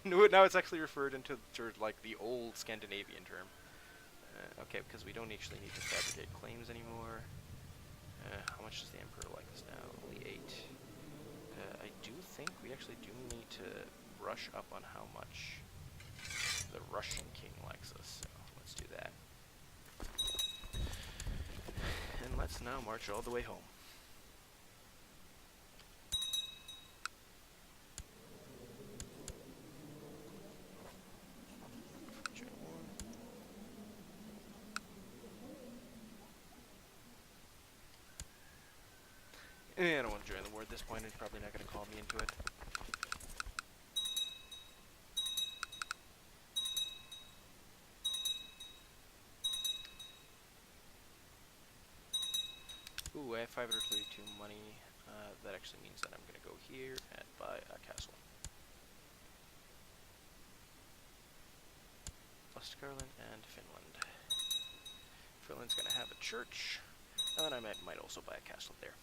S1: now it's actually referred into like the old Scandinavian term. Okay, because we don't actually need to fabricate claims anymore. How much does the Emperor like this now? Only 8. I do think we actually do need to brush up on how much the Russian king likes us, so let's do that. And let's now march all the way home. I don't want to join the war at this point. He's probably not going to call me into it. Ooh, I have 532 money. That actually means that I'm going to go here and buy a castle. Östergötland and Finland. Finland's going to have a church, and I might also buy a castle there.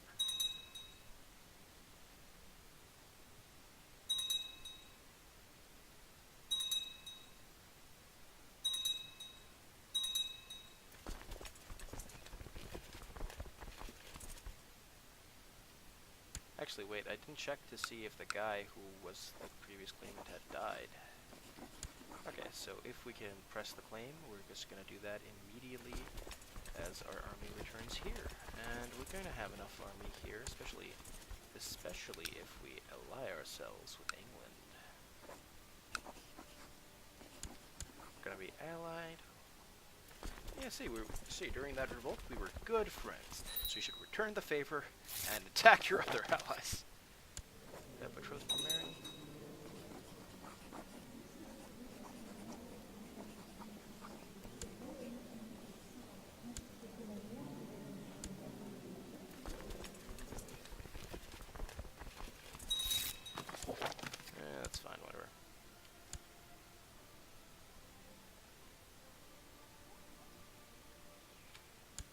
S1: Actually, wait, I didn't check to see if the guy who was the previous claimant had died. Okay, so if we can press the claim, we're just going to do that immediately as our army returns here. And we're going to have enough army here, especially if we ally ourselves with England. We're going to be allied. Yeah, see, during that revolt, we were good friends, so you should return the favor and attack your other allies. Betrothed to Mary. That's fine, whatever.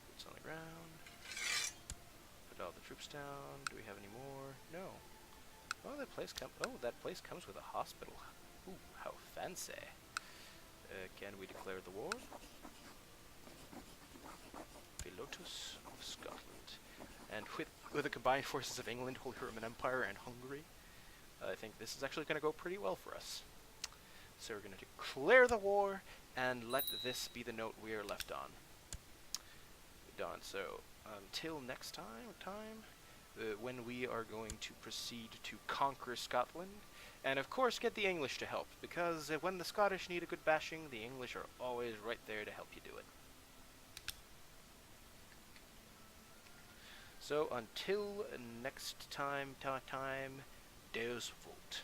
S1: Boots on the ground. Put all the troops down. Do we have any more? No. Oh, that place comes with a hospital. Ooh, how fancy. Can we declare the war? Pilotus of Scotland. And with the combined forces of England, Holy Roman Empire, and Hungary, I think this is actually going to go pretty well for us. So we're going to declare the war, and let this be the note we are left on. Done. So until next time, when we are going to proceed to conquer Scotland, and of course get the English to help, because when the Scottish need a good bashing, the English are always right there to help you do it. So until next time, Deus Vult.